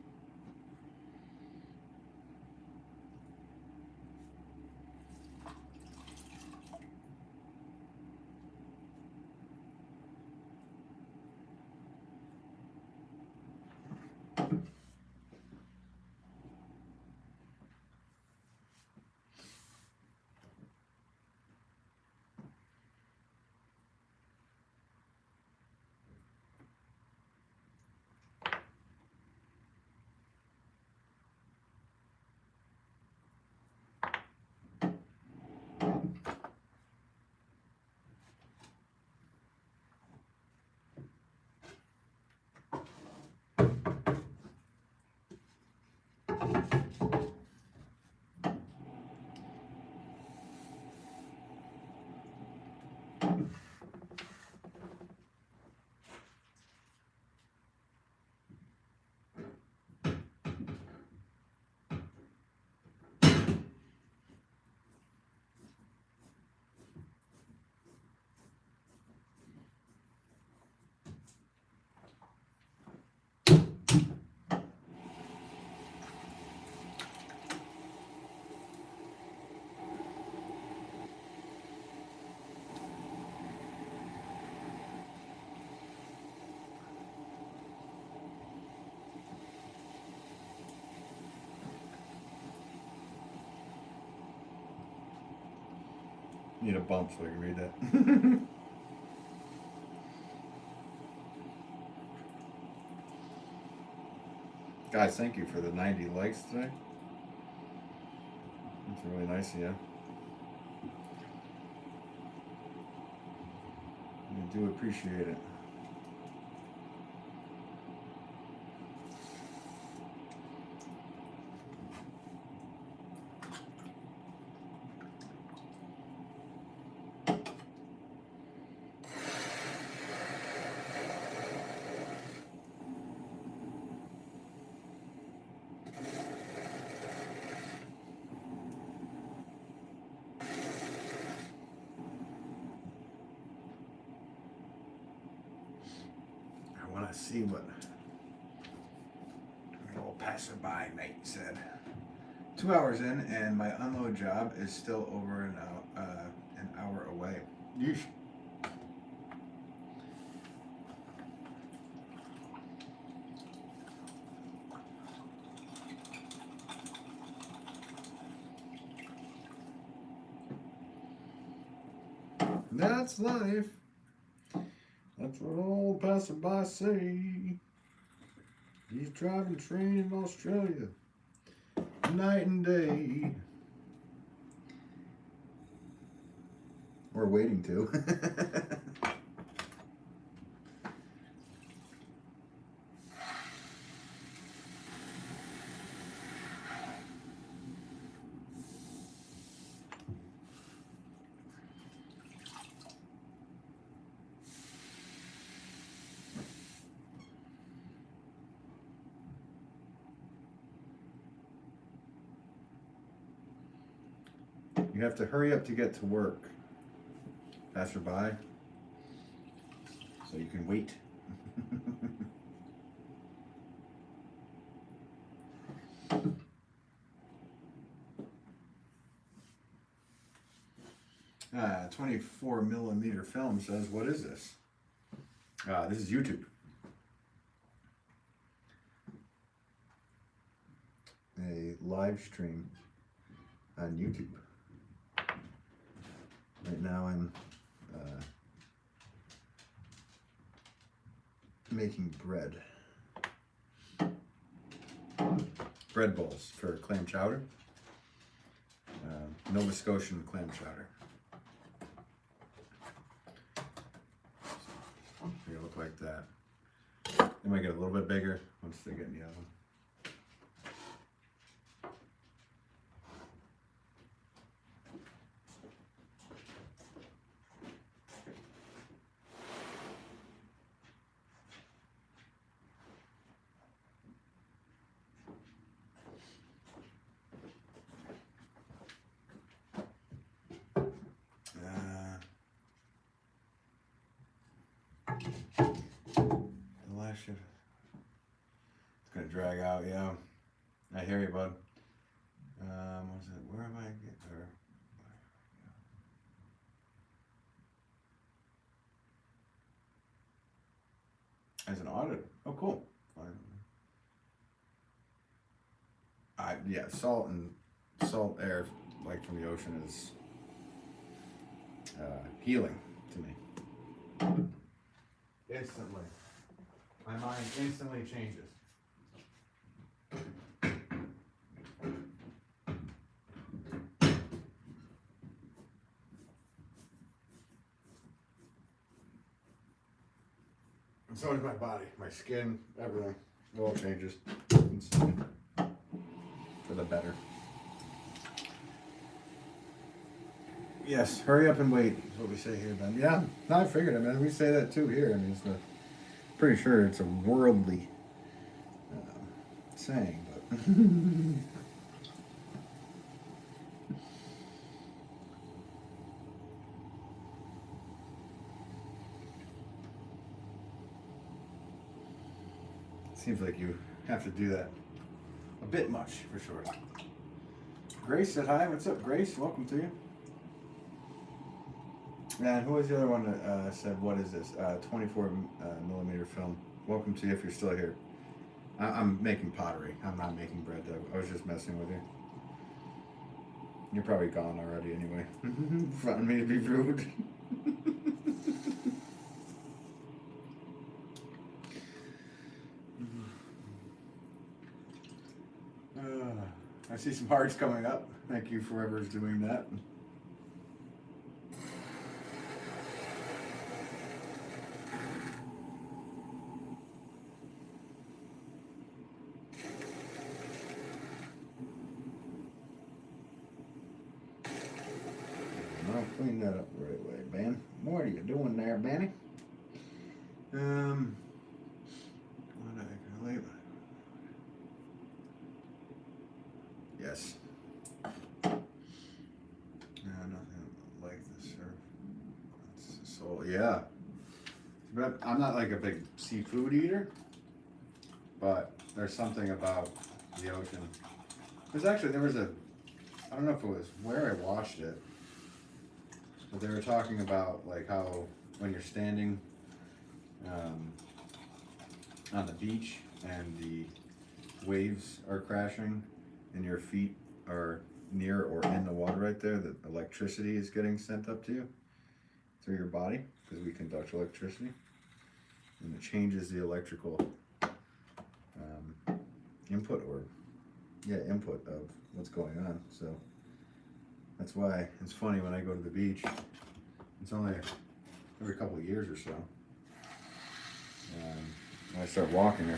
Need a bump so I can read that. Guys, thank you for the 90 likes today. That's really nice of you. I do appreciate it. I want to see what an old passerby mate said. 2 hours in, and my unload job is still over an hour away. Yeesh. That's life. That's what old passerby say. He's driving train in Australia, night and day. Or waiting to. You have to hurry up to get to work, passerby, so you can wait. 24 millimeter film says, what is this? This is YouTube. A live stream on YouTube. Right now I'm making bread. Bread bowls for clam chowder. Nova Scotian clam chowder. So they look like that. They might get a little bit bigger once they get in the oven. The last shift. It's gonna drag out. Yeah, I hear you, bud. Was it? Where am I? As an auditor. Oh, cool. Yeah, salt air, like from the ocean, is healing to me. Instantly, my mind instantly changes. And so does my body, my skin, everything. It all changes instantly for the better. Yes, hurry up and wait is what we say here, Ben. Yeah, no, I figured. I mean, we say that too here. I mean, pretty sure it's a worldly saying, but. Seems like you have to do that a bit much, for sure. Grace said hi. What's up, Grace? Welcome to you. And who was the other one that said, what is this? 24 millimeter film. Welcome to you if you're still here. I'm making pottery. I'm not making bread, though. I was just messing with you. You're probably gone already anyway. Finding me to be rude. I see some hearts coming up. Thank you for whoever's doing that. I'll clean that up right away, Ben. What are you doing there, Benny? What I can leave? Yes. Nothing like this, sir. So yeah, but I'm not like a big seafood eater, but there's something about the ocean. There was a, I don't know if it was where I watched it, but they were talking about like how when you're standing on the beach and the waves are crashing and your feet are near or in the water right there, that electricity is getting sent up to you through your body, because we conduct electricity, and it changes the electrical input of what's going on. So that's why it's funny when I go to the beach. It's only every couple of years or so. When I start walking a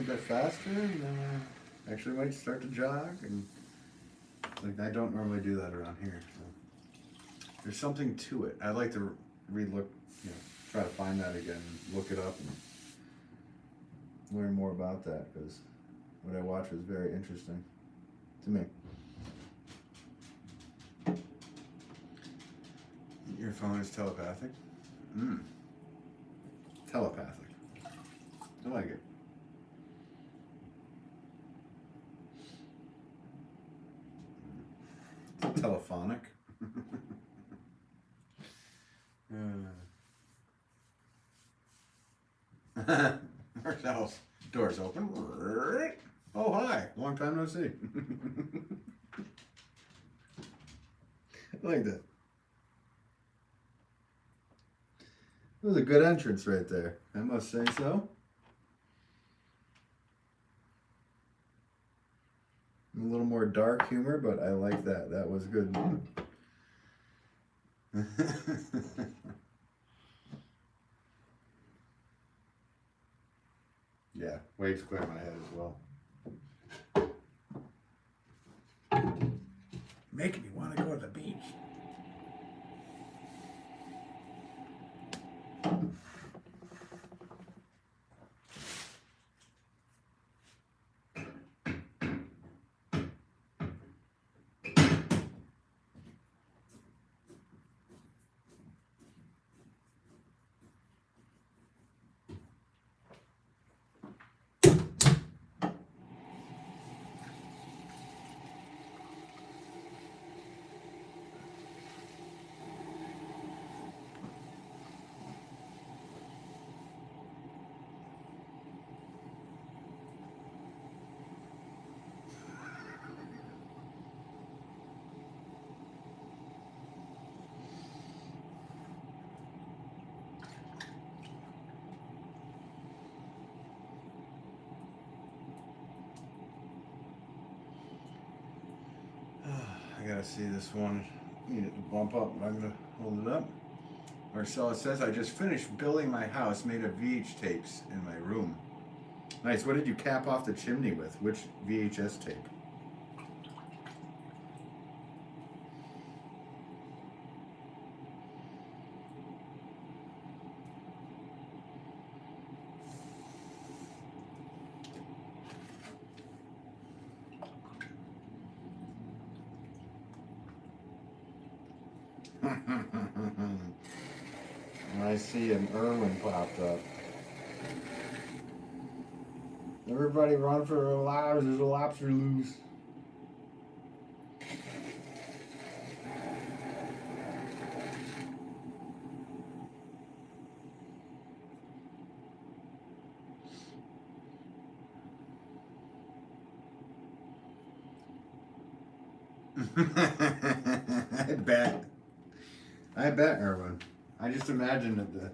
bit faster, and actually might start to jog, and like I don't normally do that around here. So there's something to it. I'd like to relook, try to find that again, look it up, and learn more about that, because what I watched was very interesting to me. Your phone is telepathic? Telepathic. I like it. Telephonic. Ourselves. Doors open. Oh, hi. Long time no see. I like that. It was a good entrance right there. I must say so. A little more dark humor, but I like that. That was good. Yeah, waves clear in my head as well. Making me want to go to the beach. I gotta see this one. Need it to bump up. I'm gonna hold it up. Marcella says, I just finished building my house made of VH tapes in my room. Nice. What did you cap off the chimney with? Which VHS tape? I see an Irwin popped up. Everybody run for their lives, there's a lobster loose. I bet, Erwin. I just imagine that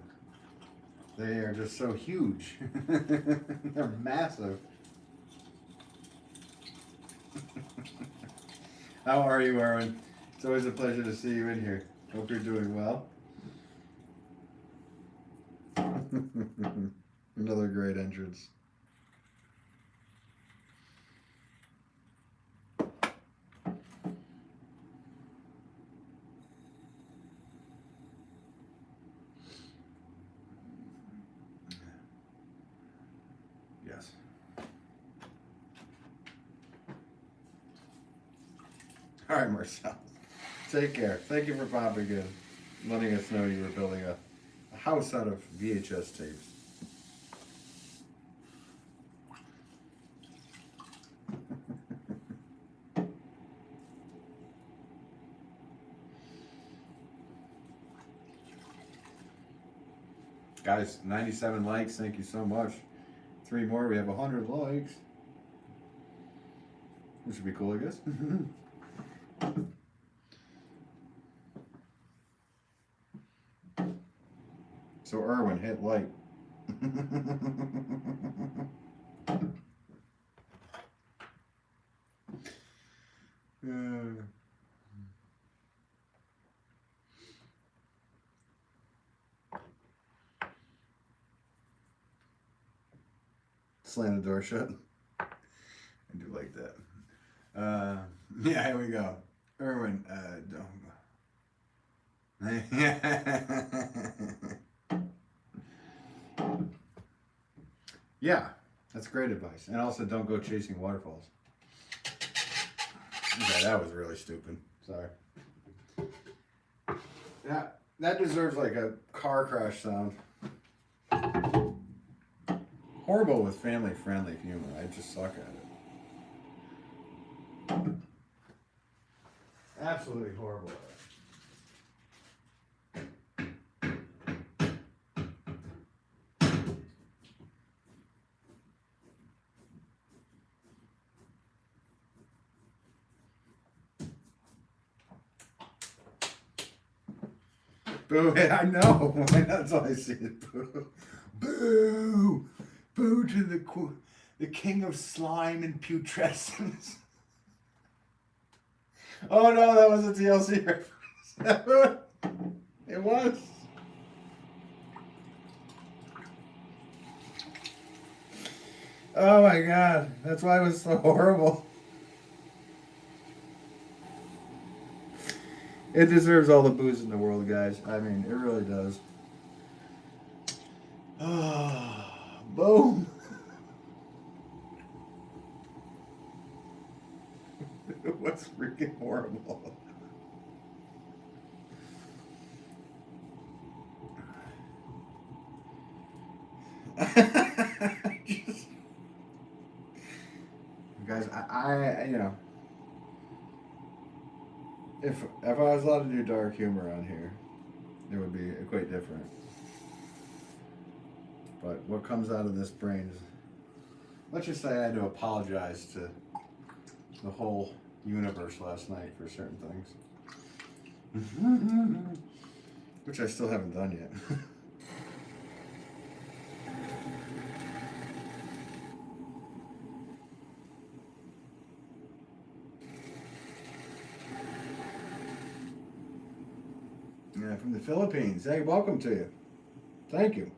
they are just so huge. They're massive. How are you, Erwin? It's always a pleasure to see you in here. Hope you're doing well. Another great entrance. Yes. All right, Marcel. Take care. Thank you for popping in, letting us know you were building a house out of VHS tapes. Guys, 97 likes. Thank you so much. 3 more. We have 100 likes. Which would be cool, I guess. So, Erwin, hit like. Slam the door shut. I do like that. Yeah, here we go. Erwin, don't. Yeah, that's great advice. And also, don't go chasing waterfalls. Okay, that was really stupid. Sorry. Yeah, that deserves like a car crash sound. Horrible with family-friendly humor. I just suck at it. Absolutely horrible at it. Boo! I know. That's all I see. Boo! Boo! Boo to the king of slime and putrescence. Oh no, that was a TLC reference. It was. Oh my god, that's why it was so horrible. It deserves all the booze in the world, guys. I mean, it really does. Boom. It was freaking horrible. Guys, I you know, if I was allowed to do dark humor on here, it would be quite different. But what comes out of this brain is, let's just say I had to apologize to the whole universe last night for certain things. Which I still haven't done yet. Yeah, from the Philippines. Hey, welcome to you. Thank you.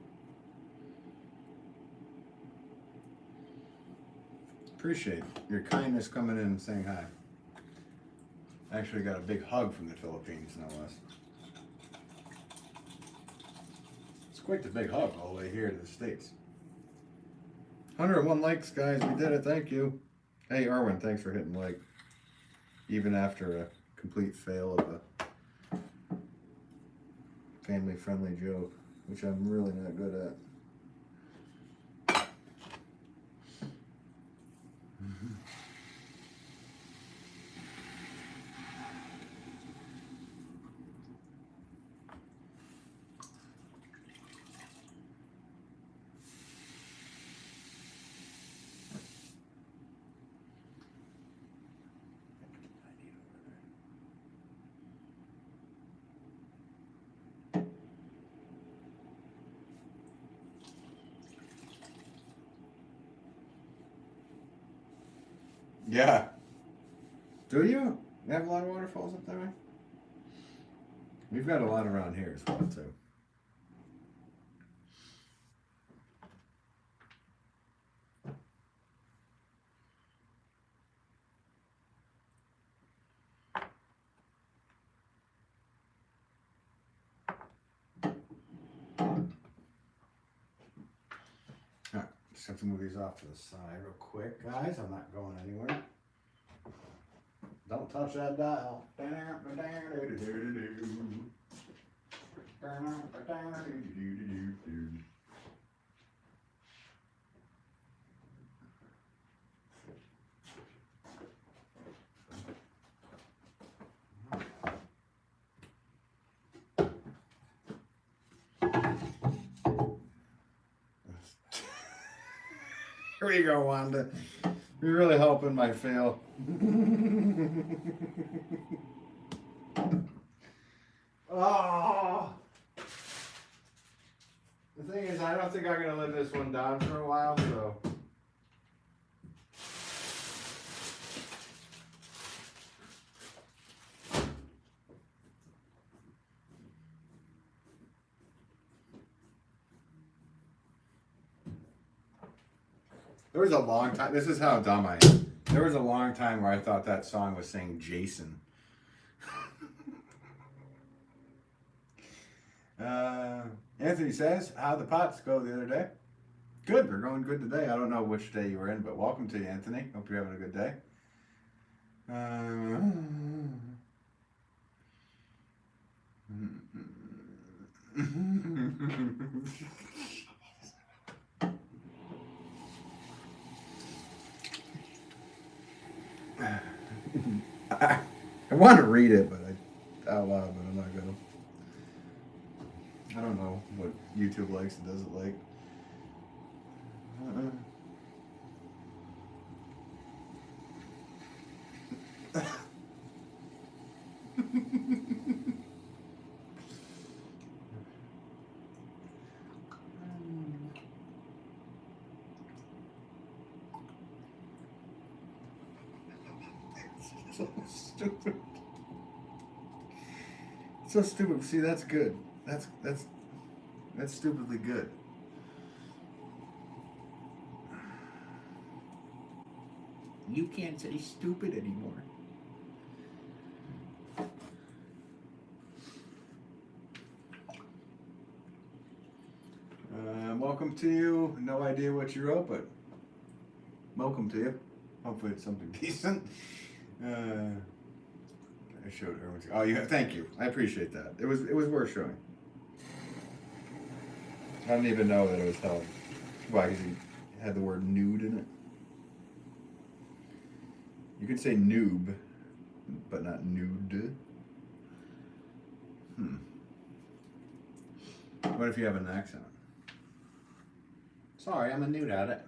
Appreciate your kindness coming in and saying hi. Actually got a big hug from the Philippines, no less. It's quite the big hug all the way here to the States. 101 likes, guys. We did it. Thank you. Hey, Erwin, thanks for hitting like. Even after a complete fail of a family-friendly joke, which I'm really not good at. Yeah. Do you have a lot of waterfalls up that way? We've got a lot around here as well, too. Alright, just have to move these off to the side real quick, guys. I'm not going anywhere. Don't touch that dial. Here we go, Wanda. You're really helping my fail. Oh. The thing is, I don't think I'm gonna live this one down for a while, so. There was a long time. This is how dumb I am. There was a long time where I thought that song was saying Jason. Anthony says, how'd the pots go the other day? Good, they're going good today. I don't know which day you were in, but welcome to you, Anthony. Hope you're having a good day. I want to read it, but out loud, but I'm not gonna. I don't know what YouTube likes and doesn't like. So stupid. So stupid. See, that's good. That's stupidly good. You can't say stupid anymore. Welcome to you. No idea what you wrote, but welcome to you. Hopefully it's something decent. I showed her. Oh, thank you. I appreciate that. It was worth showing. I didn't even know that it was held. Why? Because he had the word nude in it. You could say noob, but not nude. What if you have an accent? Sorry, I'm a nude at it.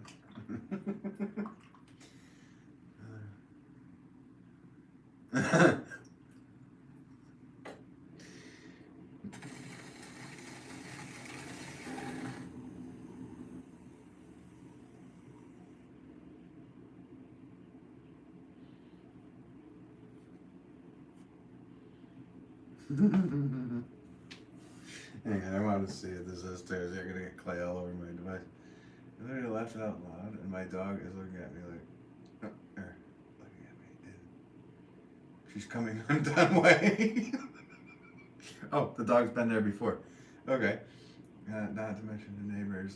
Hang on, I wanted to see if this is stairs. You're gonna get clay all over my device. I literally laughed out loud, and my dog is looking at me like, looking at me, and she's coming undone way. Oh, the dog's been there before. Okay. Not to mention the neighbors.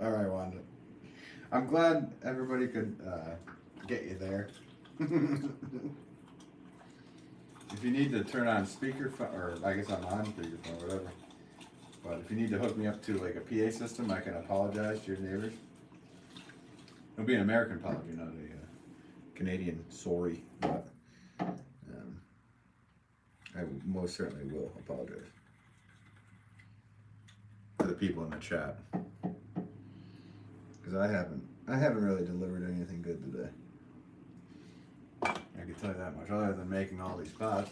All right, Wanda. I'm glad everybody could get you there. If you need to turn on speakerphone, or I guess I'm on speakerphone, whatever. But if you need to hook me up to like a PA system, I can apologize to your neighbors. It'll be an American apology, not a Canadian sorry. But I most certainly will apologize to the people in the chat, because I haven't really delivered anything good today. I can tell you that much, other than making all these pots.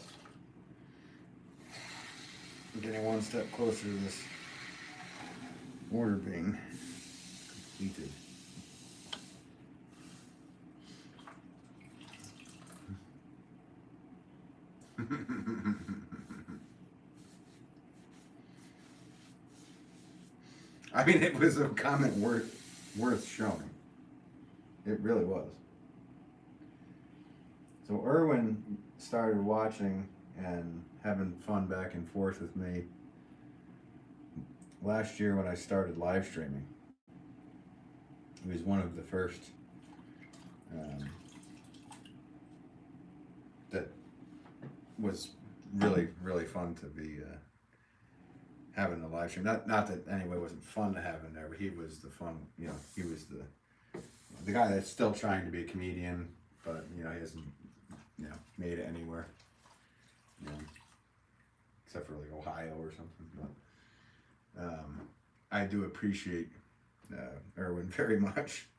I'm getting one step closer to this order being completed. I mean, it was a comment worth showing. It really was. So Erwin started watching and having fun back and forth with me last year when I started live streaming. He was one of the first that was really fun to be having a live stream. Not that anyway wasn't fun to have in there, but he was the fun. You know, he was the guy that's still trying to be a comedian, but you know he hasn't made it anywhere. You know, except for like Ohio or something. But I do appreciate Erwin very much.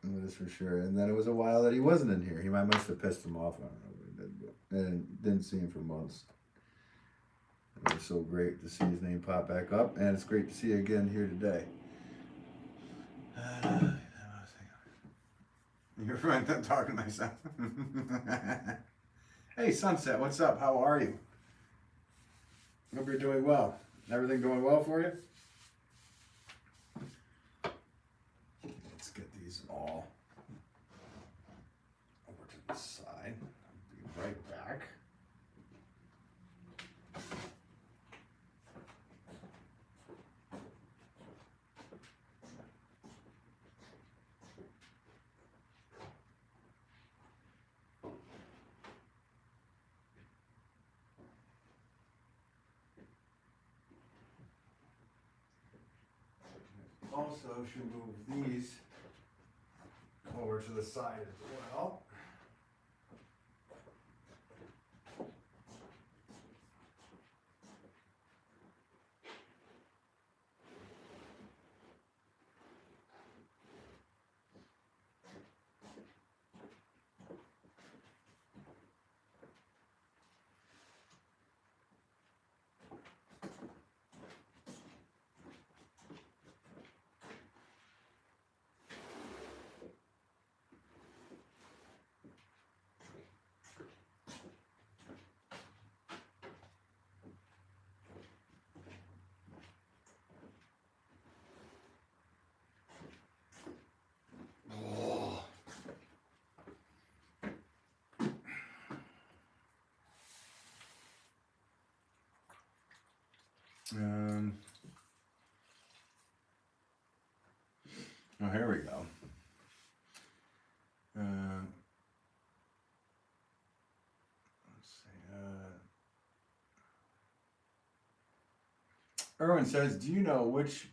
That is for sure. And then it was a while that he wasn't in here. I must have pissed him off. I don't know what he did, but and didn't see him for months. It was so great to see his name pop back up, and it's great to see you again here today. You're right, I'm talking to myself. Hey, Sunset, what's up? How are you? Hope you're doing well. Everything going well for you? Let's get these all over to the side. I'll be right back. Also should move these over to the side as well. Oh, here we go. Let's see. Erwin says, do you know which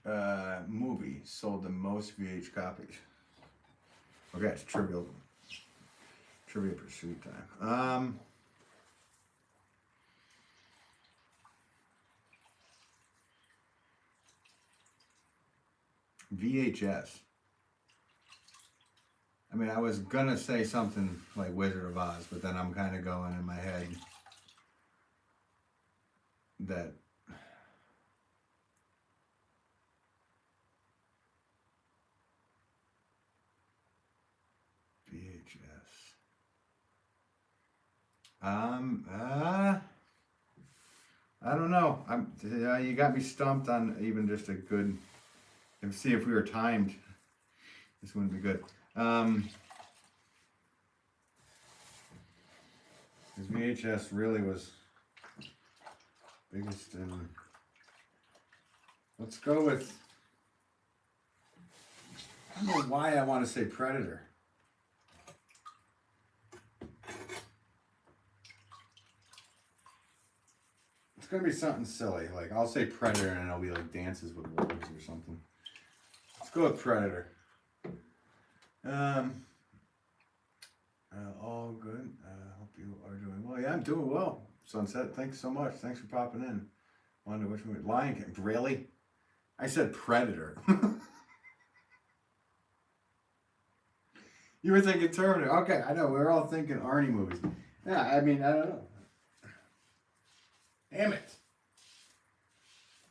movie sold the most VH copies? Okay, it's Trivia Pursuit time. VHS. I mean, I was gonna say something like Wizard of Oz, but then I'm kind of going in my head that VHS. I don't know. You got me stumped on even just a good. Let's see if we were timed. This wouldn't be good. His VHS really was biggest in. Let's go with. I don't know why I want to say Predator. It's gonna be something silly. Like I'll say Predator and it'll be like Dances with Wolves or something. Let's go with Predator. All good. Hope you are doing well. Yeah, I'm doing well. Sunset, thanks so much. Thanks for popping in. Wanted to wish me Lion King. Really? I said Predator. You were thinking Terminator. Okay, I know. We were all thinking Arnie movies. Yeah, I mean, I don't know. Damn it.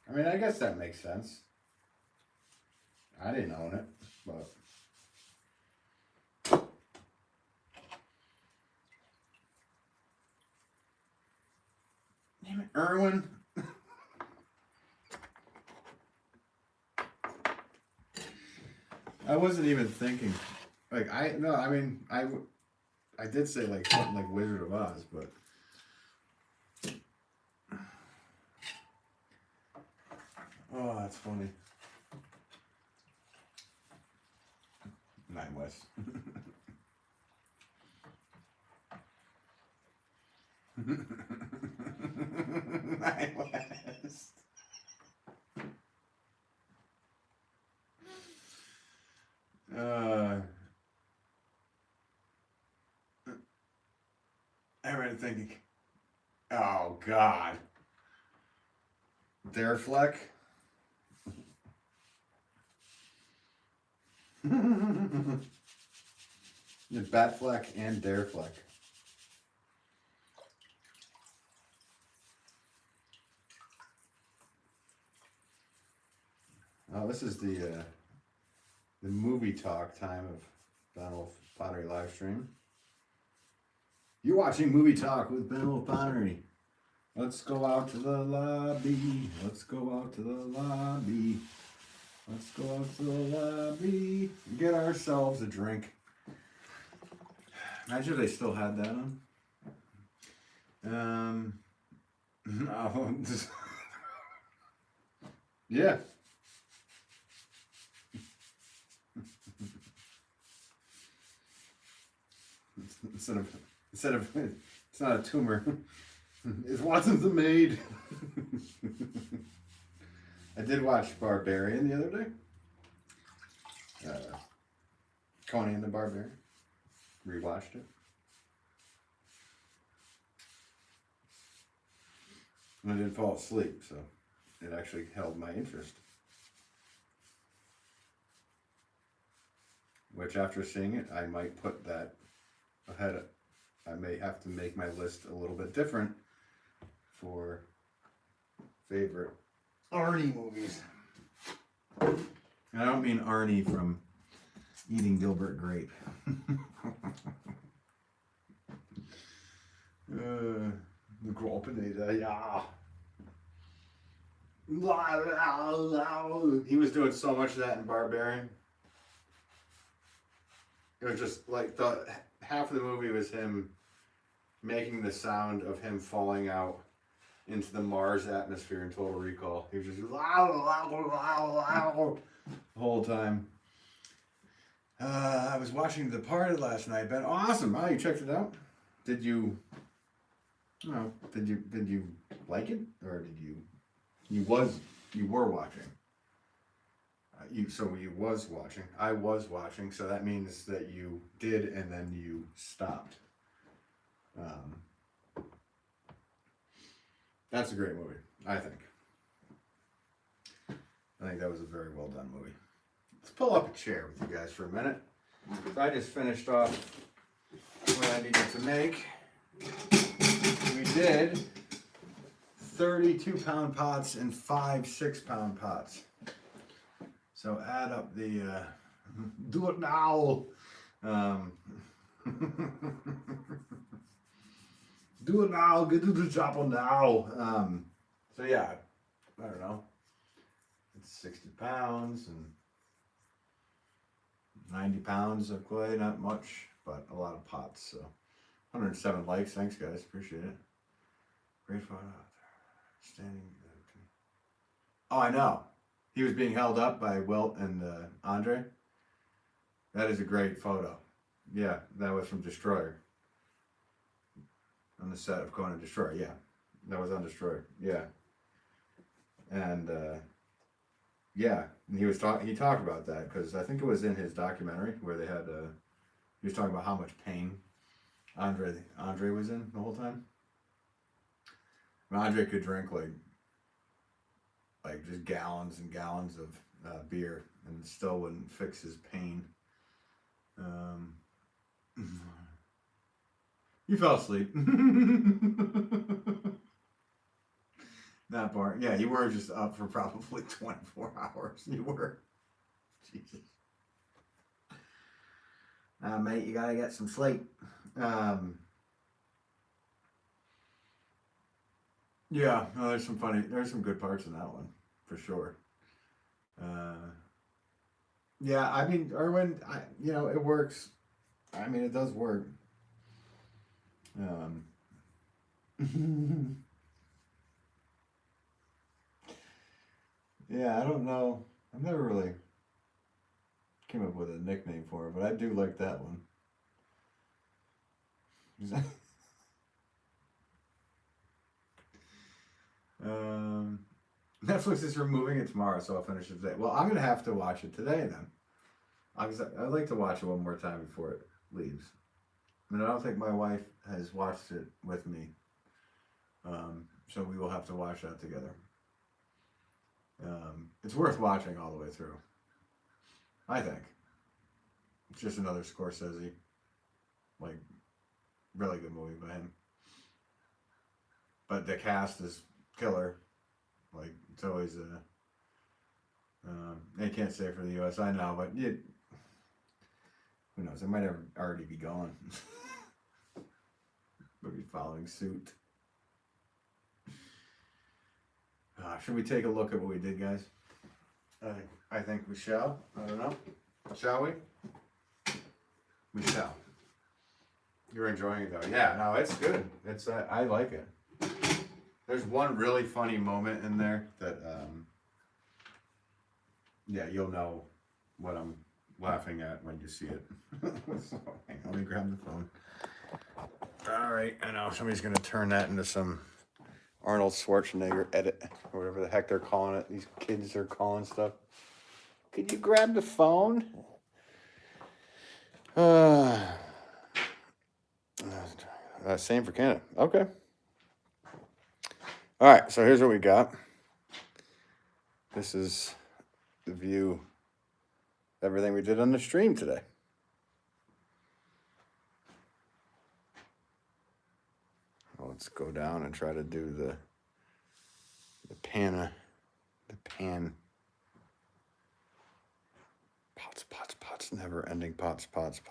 I mean, I guess that makes sense. I didn't own it, but. Damn it, Irwin. I wasn't even thinking. Like, I did say like something like Wizard of Oz, but. Oh, that's funny. Nine West. Nine West. Everybody thinking, oh God. Darefleck. Batfleck and Darefleck. Oh, this is the movie talk time of Ben Wolff Pottery live stream. You're watching Movie Talk with Ben Wolff Pottery. Let's go out to the lobby. Let's go out to the lobby. Let's go out to the lobby. Get ourselves a drink. Imagine if they still had that on. No. Yeah. Instead of it's not a tumor. It's Watson's the maid. I did watch Barbarian the other day. Conan the Barbarian. Rewatched it. And I didn't fall asleep, so it actually held my interest. Which after seeing it, I might put that ahead. I may have to make my list a little bit different for favorite Arnie movies. And I don't mean Arnie from Eating Gilbert Grape. The Gropinator, yeah. He was doing so much of that in Barbarian. It was just like half of the movie was him making the sound of him falling out into the Mars atmosphere in Total Recall. He was just the whole time. I was watching The Departed last night. Ben, awesome! Oh, you checked it out? Did you? No. Did you like it, or did you? You were watching. You was watching. I was watching, so that means that you did, and then you stopped. That's a great movie, I think. I think that was a very well done movie. Let's pull up a chair with you guys for a minute. So I just finished off what I needed to make. We did 32-pound pots and 5 6-pound pots. So add up the, do it now. Do it now, get to the chopper now. So yeah, I don't know. It's 60 pounds and 90 pounds of clay, not much, but a lot of pots. So 107 likes. Thanks, guys. Appreciate it. Great photo out there. Standing. Oh, I know. He was being held up by Wilt and Andre. That is a great photo. Yeah, that was from Destroyer. On the set of Conan Destroyer. Yeah, that was on Destroyer. Yeah. And yeah, and he talked about that because I think it was in his documentary where they had he was talking about how much pain Andre was in the whole time. And Andre could drink like just gallons and gallons of beer and still wouldn't fix his pain. You fell asleep. Not boring. Yeah, you were just up for probably 24 hours. You were. Jesus. Mate, you gotta get some sleep. Yeah, no, there's some good parts in that one, for sure. Yeah, I mean, Irwin, it works. I mean, it does work. Yeah, I don't know. I've never really came up with a nickname for it, but I do like that one. Netflix is removing it tomorrow, so I'll finish it today. Well, I'm gonna have to watch it today then. I'd like to watch it one more time before it leaves. I mean, I don't think my wife has watched it with me, so we will have to watch that together. It's worth watching all the way through. I think. It's just another Scorsese, like, really good movie by him. But the cast is killer. Like, it's always they can't say for the U.S. I know, but who knows? It might already be gone. Maybe following suit. Should we take a look at what we did, guys? I think we shall. I don't know. Shall we? We shall. You're enjoying it, though. Yeah, no, it's good. It's I like it. There's one really funny moment in there that, yeah, you'll know what I'm laughing at when you see it. So, hang on, let me grab the phone. All right, I know somebody's going to turn that into some Arnold Schwarzenegger edit, or whatever the heck they're calling it. These kids are calling stuff. Could you grab the phone? Same for Canada. Okay. All right, so here's what we got. This is the view, everything we did on the stream today. Let's go down and try to do the pan. Pots, never ending pots. Pastor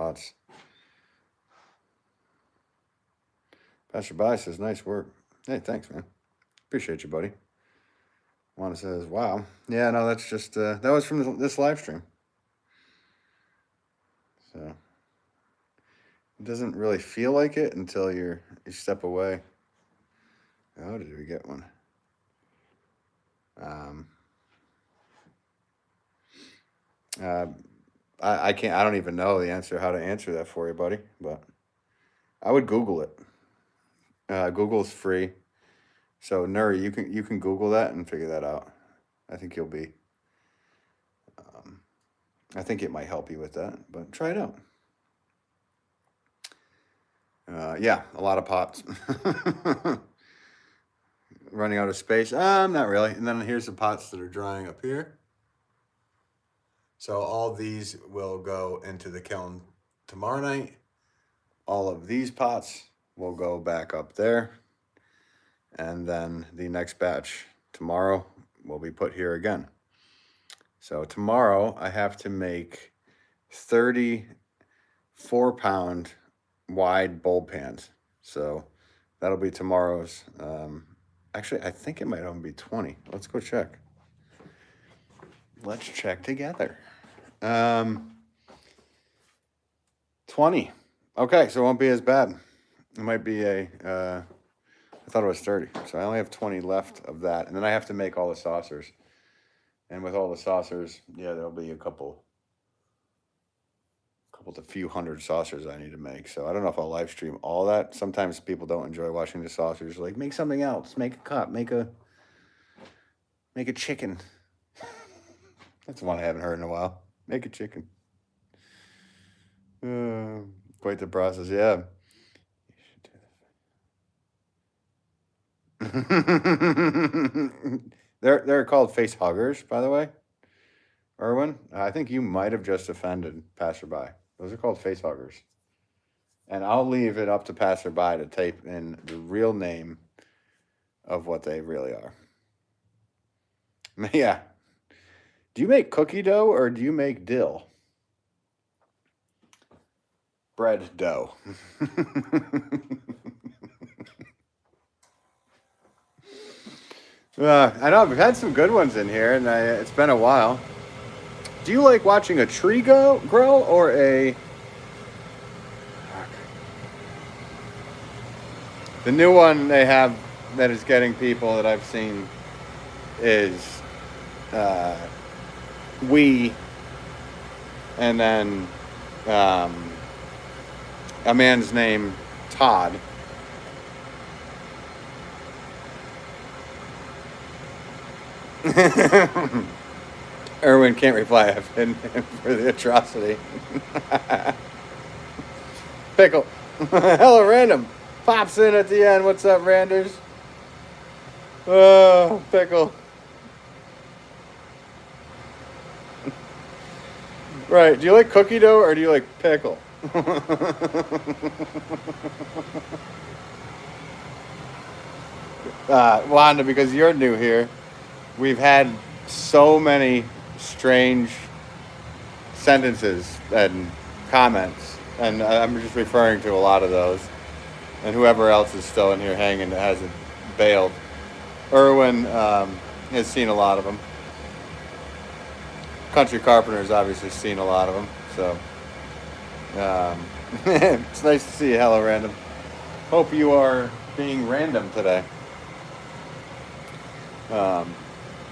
By says, nice work. Hey, thanks, man. Appreciate you, buddy. Juana says, wow. Yeah, no, that's just, that was from this live stream. So, it doesn't really feel like it until you step away. Oh, did we get one? I can't, I don't even know the answer, how to answer that for you, buddy, but I would Google it. Google's free. So Nuri, you can Google that and figure that out. I think you'll be, I think it might help you with that, but try it out. Yeah, a lot of pots. Running out of space? Not really. And then here's the pots that are drying up here. So all these will go into the kiln tomorrow night. All of these pots will go back up there. And then the next batch tomorrow will be put here again. So tomorrow I have to make 34-pound wide bulb pans. So that'll be tomorrow's Actually, I think it might only be 20. Let's go check. Let's check together. 20. Okay, so it won't be as bad. It might be I thought it was 30. So I only have 20 left of that. And then I have to make all the saucers. And with all the saucers, yeah, there'll be a couple to few hundred saucers I need to make. So I don't know if I'll live stream all that. Sometimes people don't enjoy watching the saucers. Like, make something else. Make a cup. Make a chicken. That's one I haven't heard in a while. Make a chicken. Quite the process, yeah. They're called face huggers, by the way. Erwin, I think you might have just offended passerby. Those are called face huggers. And I'll leave it up to passerby to type in the real name of what they really are. Yeah. Do you make cookie dough or do you make dill? Bread dough. I know we've had some good ones in here, and it's been a while. Do you like watching a tree grow or a... The new one they have that is getting people that I've seen is we, and then a man's name, Todd. Erwin can't reply. I've hidden him for the atrocity. Pickle. Hella random. Pops in at the end. What's up, Randers? Oh, Pickle. Right. Do you like cookie dough or do you like pickle? Wanda, because you're new here, we've had so many strange sentences and comments, and I'm just referring to a lot of those. And whoever else is still in here hanging that hasn't bailed. Erwin has seen a lot of them. Country Carpenter's obviously seen a lot of them, so it's nice to see you. Hello, Random. Hope you are being random today.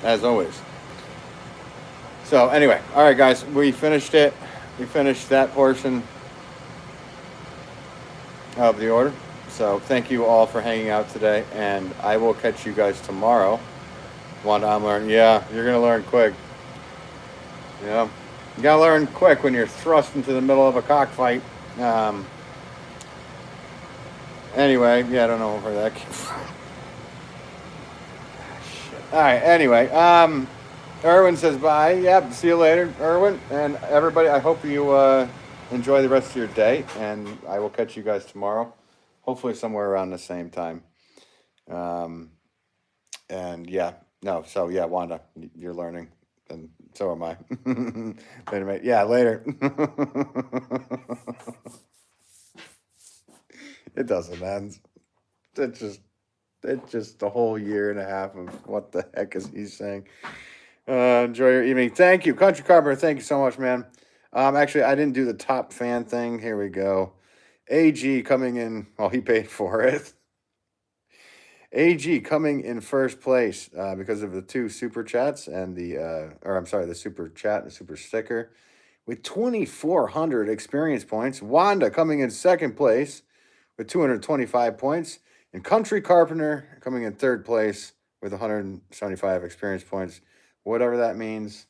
As always. So anyway, all right, guys, we finished it. We finished that portion of the order. So thank you all for hanging out today, and I will catch you guys tomorrow. Wanda, I'm learning. Yeah, you're gonna learn quick. You know, you gotta learn quick when you're thrust into the middle of a cockfight. Anyway, yeah, I don't know where that came from. All right, anyway, Erwin says bye. Yep, see you later, Erwin. And everybody, I hope you enjoy the rest of your day, and I will catch you guys tomorrow, hopefully somewhere around the same time. And yeah, no, so yeah, Wanda, you're learning, and so am I. Later, mate. Yeah, later. It doesn't end. It's just the whole year and a half of what the heck is he saying. Enjoy your evening. Thank you, Country Carpenter. Thank you so much, man. Actually, I didn't do the top fan thing. Here we go. AG coming in. Well, he paid for it. AG coming in first place because of the 2 super chats and the super chat and super sticker with 2,400 experience points. Wanda coming in second place with 225 points. And Country Carpenter coming in third place with 175 experience points. Whatever that means.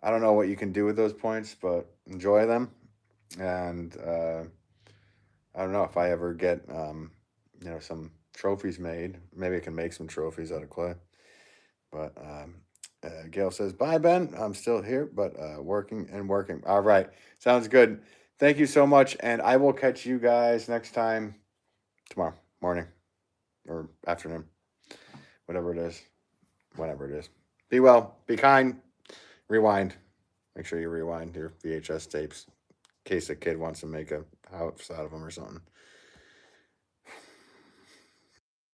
I don't know what you can do with those points, but enjoy them. And I don't know if I ever get, some trophies made. Maybe I can make some trophies out of clay. But Gail says, bye, Ben. I'm still here, but working. All right. Sounds good. Thank you so much. And I will catch you guys next time tomorrow morning or afternoon, whatever it is, whenever it is. Be well. Be kind. Rewind. Make sure you rewind your VHS tapes in case a kid wants to make a house out of them or something.